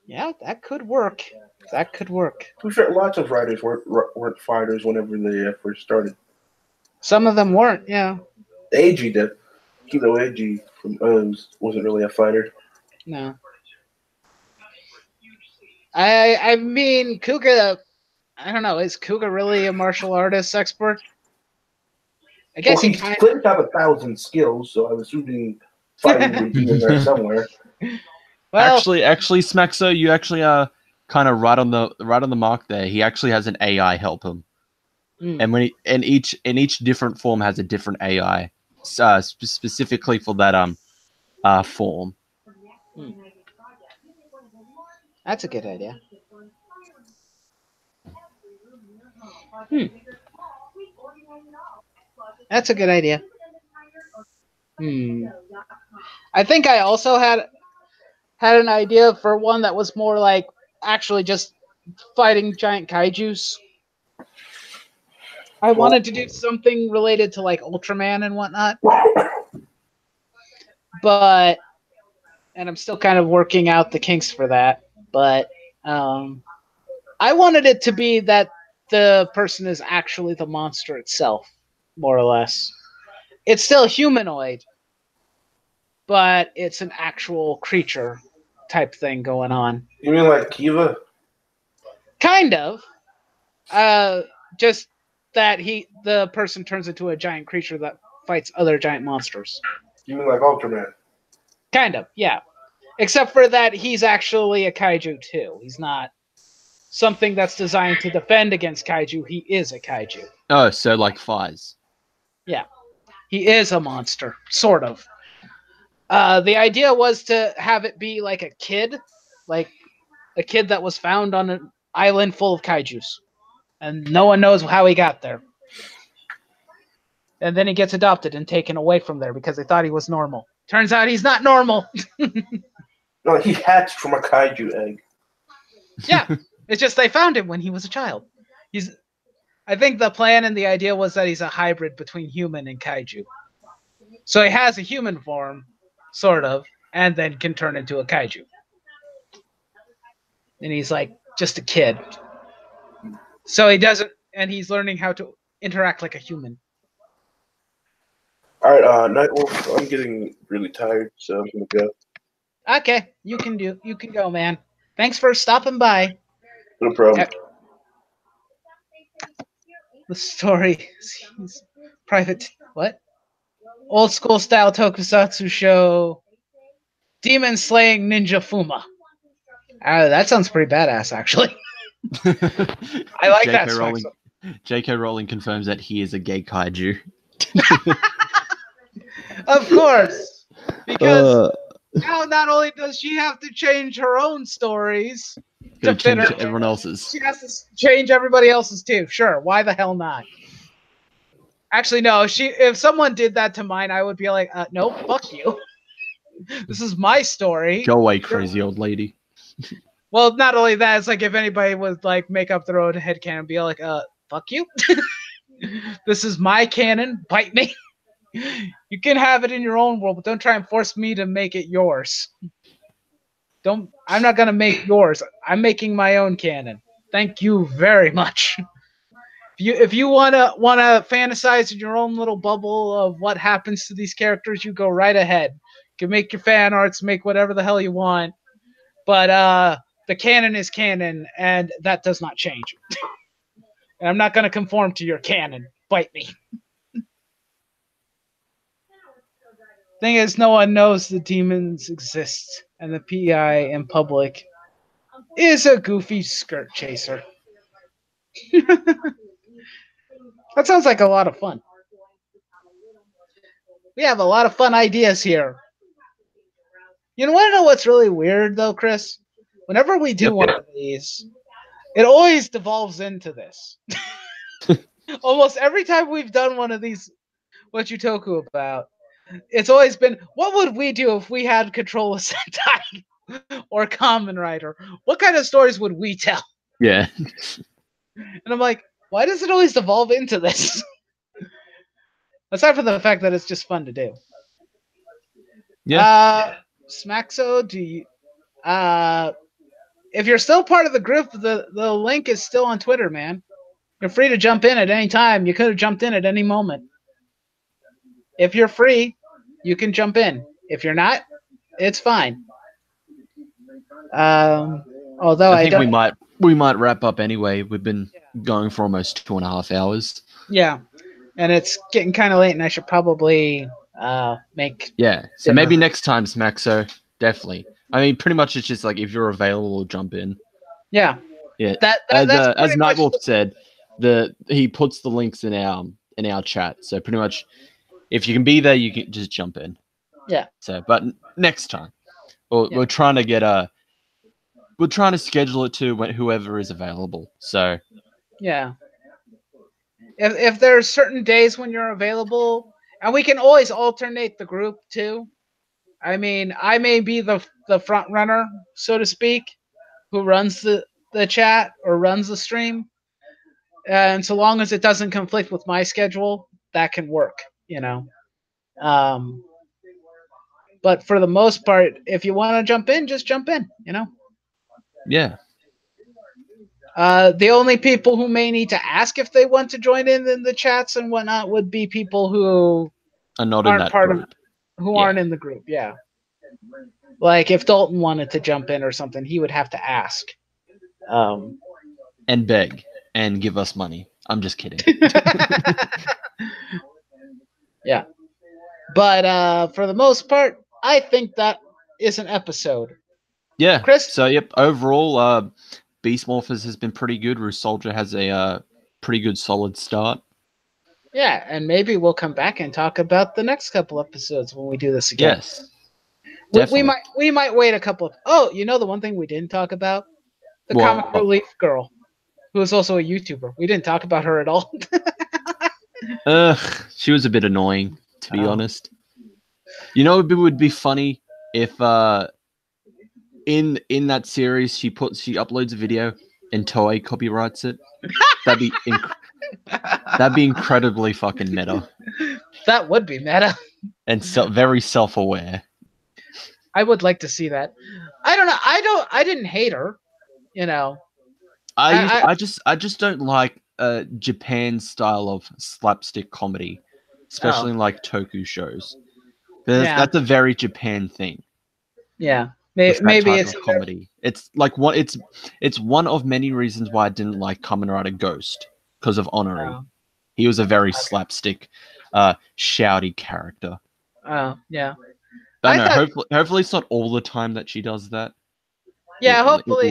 Yeah, that could work. That could work. I'm sure lots of writers weren't fighters whenever they first started. Some of them weren't, yeah. Eiji did. Kilo Eiji from O's wasn't really a fighter. No. I mean, Kuga, I don't know, is Kuga really a martial artist expert? I guess he claimed to have 1,000 skills, so I'm assuming fighting would be in there somewhere. Well, actually, Smaxo, you actually are kind of right on the mark there. He actually has an AI help him, and each different form has a different AI, specifically for that form. That's a good idea. That's a good idea. I think I also had an idea for one that was more like actually just fighting giant kaijus. I wanted to do something related to like Ultraman and whatnot. And I'm still kind of working out the kinks for that. But I wanted it to be that the person is actually the monster itself, more or less. It's still humanoid, but it's an actual creature type thing going on. You mean like Kiva? Kind of. Just that the person turns into a giant creature that fights other giant monsters. You mean like Ultraman? Kind of, yeah. Except for that he's actually a kaiju too. He's not something that's designed to defend against kaiju. He is a kaiju. Oh, so like Fies. Yeah. He is a monster, sort of. The idea was to have it be like a kid that was found on an island full of kaijus. And no one knows how he got there. And then he gets adopted and taken away from there because they thought he was normal. Turns out he's not normal. No, he hatched from a kaiju egg. Yeah, it's just they found him when he was a child. I think the plan and the idea was that he's a hybrid between human and kaiju. So he has a human form, sort of, and then can turn into a kaiju. And he's like just a kid. So he doesn't, and he's learning how to interact like a human. All right, Nightwolf, I'm getting really tired, so I'm gonna go. Okay, you can go, man. Thanks for stopping by. No problem. The story is private. What? Old school style tokusatsu show. Demon slaying ninja Fuma. That sounds pretty badass, actually. I like that. J.K. Rowling confirms that he is a gay kaiju. Of course, because now not only does she have to change her own stories to fit everyone else's, she has to change everybody else's too. Sure, why the hell not? Actually, no. If someone did that to mine, I would be like, no, fuck you. This is my story. Go away, crazy old lady. Well, not only that, it's like if anybody would like make up their own headcanon and be like, fuck you. This is my canon. Bite me. You can have it in your own world, but don't try and force me to make it yours. I'm not gonna make yours. I'm making my own canon. Thank you very much. If you wanna fantasize in your own little bubble of what happens to these characters, you go right ahead. You can make your fan arts, make whatever the hell you want. But the canon is canon, and that does not change. And I'm not gonna conform to your canon. Bite me. Thing is, no one knows the demons exist, and the PI in public is a goofy skirt chaser. That sounds like a lot of fun. We have a lot of fun ideas here. You want to know what's really weird, though, Chris? Whenever we do one of these, it always devolves into this. Almost every time we've done one of these Whatcha Toku About, it's always been, what would we do if we had control of Sentai or Kamen Rider? What kind of stories would we tell? Yeah. And I'm like, why does it always devolve into this? Aside from the fact that it's just fun to do. Yeah. Smaxo, do you if you're still part of the group, the link is still on Twitter, man. You're free to jump in at any time. You could have jumped in at any moment. If you're free, you can jump in. If you're not, it's fine. Although I think we might wrap up anyway. We've been going for almost 2.5 hours. Yeah, and it's getting kind of late, and I should probably make. Yeah, so dinner. Maybe next time, Smaxo. Definitely. I mean, pretty much it's just like if you're available, jump in. Yeah. Yeah. As Nightwolf said, he puts the links in our chat. So pretty much, if you can be there, you can just jump in. Yeah. So, but next time, we're trying to we're trying to schedule it to whoever is available. So. Yeah. If there's certain days when you're available, and we can always alternate the group too. I mean, I may be the front runner, so to speak, who runs the chat or runs the stream. And so long as it doesn't conflict with my schedule, that can work, But for the most part, if you want to jump in, just jump in, Yeah. The only people who may need to ask if they want to join in the chats and whatnot would be people who are not in that group. Aren't in the group, yeah. Like if Dalton wanted to jump in or something, he would have to ask. And beg and give us money. I'm just kidding. Yeah. But for the most part, I think that is an episode. Yeah. Chris? So yep, overall, Beast Morphers has been pretty good. Ryu Soulger has a pretty good solid start. Yeah, and maybe we'll come back and talk about the next couple episodes when we do this again. Yes. We might wait a couple of... Oh, the one thing we didn't talk about? The comic relief girl, who is also a YouTuber. We didn't talk about her at all. She was a bit annoying, to be honest. It would be funny if in that series she uploads a video and Toei copyrights it. That'd be incredibly fucking meta. That would be meta. And very self-aware. I would like to see that. I don't know. I didn't hate her. I just don't like Japan's style of slapstick comedy, especially in like toku shows. That's a very Japan thing. Yeah, maybe it's comedy. It's like it's one of many reasons why I didn't like Kamen Rider Ghost, because of Honori. He was a very slapstick, shouty character. Oh yeah. But hopefully it's not all the time that she does that. Yeah, hopefully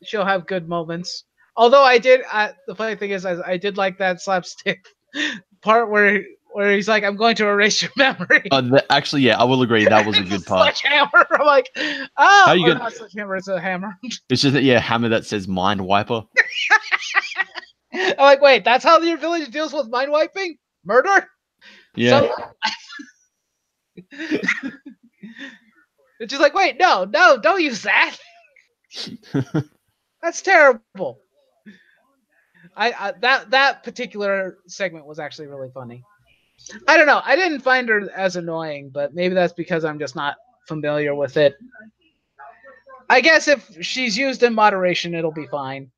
she'll have good moments. Although the funny thing is, I did like that slapstick part where he's like, "I'm going to erase your memory." Actually, yeah, I will agree. That was a good part. Sledgehammer. I'm like, oh, not sledgehammer. It's a hammer. It's just a hammer that says mind wiper. I'm like, wait, that's how your village deals with mind wiping? Murder? Yeah. It's just like, wait, no, don't use that. That's terrible. That particular segment was actually really funny. I don't know. I didn't find her as annoying, but maybe that's because I'm just not familiar with it. I guess if she's used in moderation, it'll be fine.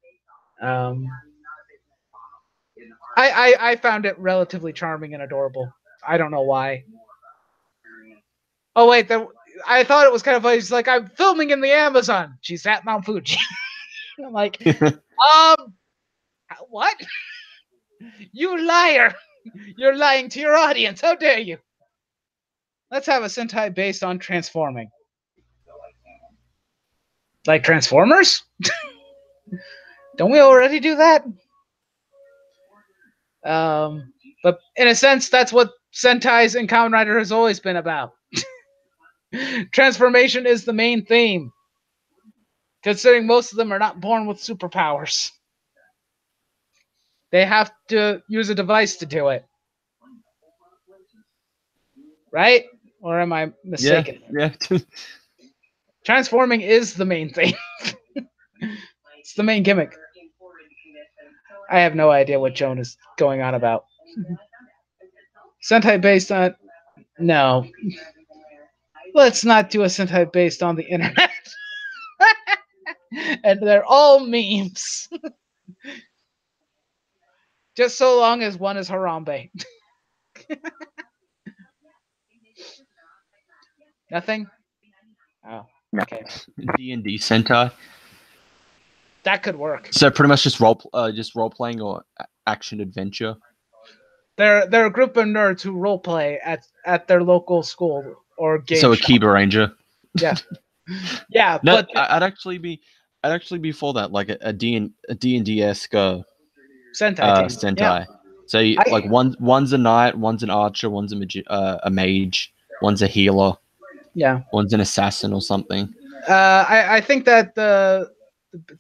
I found it relatively charming and adorable. I don't know why. Oh wait, I thought it was kind of funny. She's like, I'm filming in the Amazon. She's at Mount Fuji. I'm like, what? You liar! You're lying to your audience. How dare you? Let's have a Sentai based on transforming. Like Transformers? Don't we already do that? But in a sense, that's what Sentai's and Kamen Rider has always been about. Transformation is the main theme, considering most of them are not born with superpowers. They have to use a device to do it. Right? Or am I mistaken? Yeah. Transforming is the main thing. It's the main gimmick. I have no idea what Joan is going on about. Sentai based on... No. Let's not do a Sentai based on the internet. And they're all memes. Just so long as one is Harambe. Nothing? Oh, okay. D&D Sentai. That could work. So pretty much just role playing or action adventure. They're a group of nerds who role play at their local school or game So a shop. Kiba Ranger. Yeah. Yeah, No, but I'd actually be for that, like a D&D-esque Sentai team. Sentai. Yeah. So like one's a knight, one's an archer, one's a mage, one's a healer. Yeah. One's an assassin or something. I think that the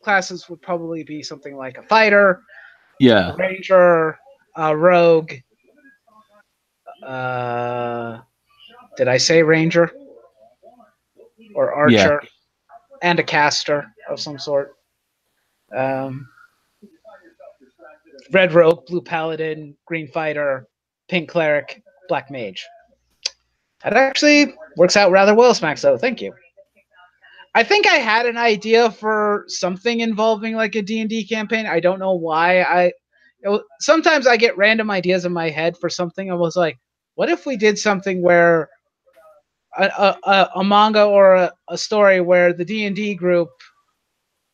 classes would probably be something like a fighter, Yeah, a ranger, a rogue. Did I say ranger? Or archer, and a caster of some sort. Red rogue, blue paladin, green fighter, pink cleric, black mage. That actually works out rather well, Smack, so thank you. I think I had an idea for something involving like a D&D campaign. I don't know why. Sometimes I get random ideas in my head for something. I was like, what if we did something where a manga or a story where the D&D group,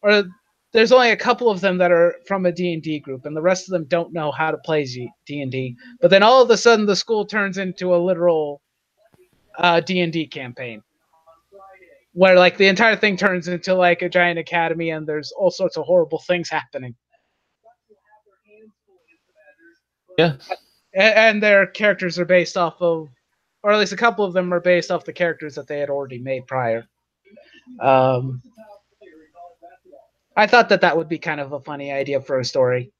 or there's only a couple of them that are from a D&D group, and the rest of them don't know how to play D&D. But then all of a sudden, the school turns into a literal D&D campaign, where like the entire thing turns into like a giant academy, and there's all sorts of horrible things happening. Yeah, and their characters are based off of, or at least a couple of them are based off the characters that they had already made prior. I thought that would be kind of a funny idea for a story,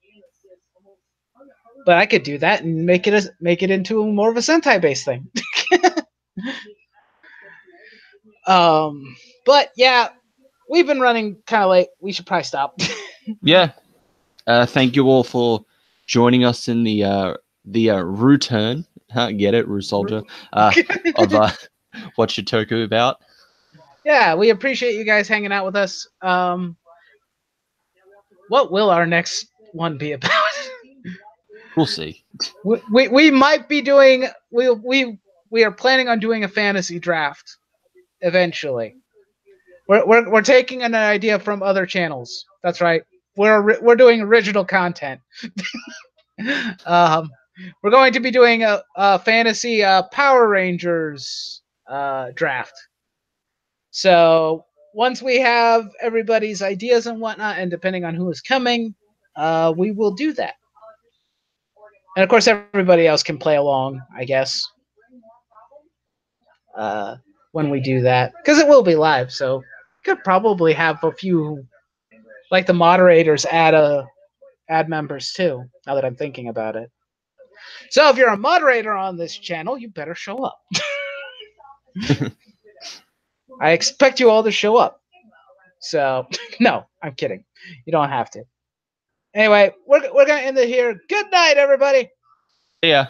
but I could do that and make it into more of a Sentai based thing. But yeah, we've been running kind of late. We should probably stop. Yeah. Thank you all for joining us in the return. Get it, Ryu Soulger. Of Whatcha Toku About. Yeah, we appreciate you guys hanging out with us. What will our next one be about? We'll see. We might be doing. We are planning on doing a fantasy draft eventually. We're taking an idea from other channels. That's right. We're doing original content. We're going to be doing a fantasy Power Rangers draft. So once we have everybody's ideas and whatnot, and depending on who is coming, we will do that. And of course, everybody else can play along, I guess, when we do that, because it will be live. So could probably have a few, like the moderators, add members too. Now that I'm thinking about it. So if you're a moderator on this channel, you better show up. I expect you all to show up. So no, I'm kidding. You don't have to. Anyway, we're gonna end it here. Good night, everybody. Yeah.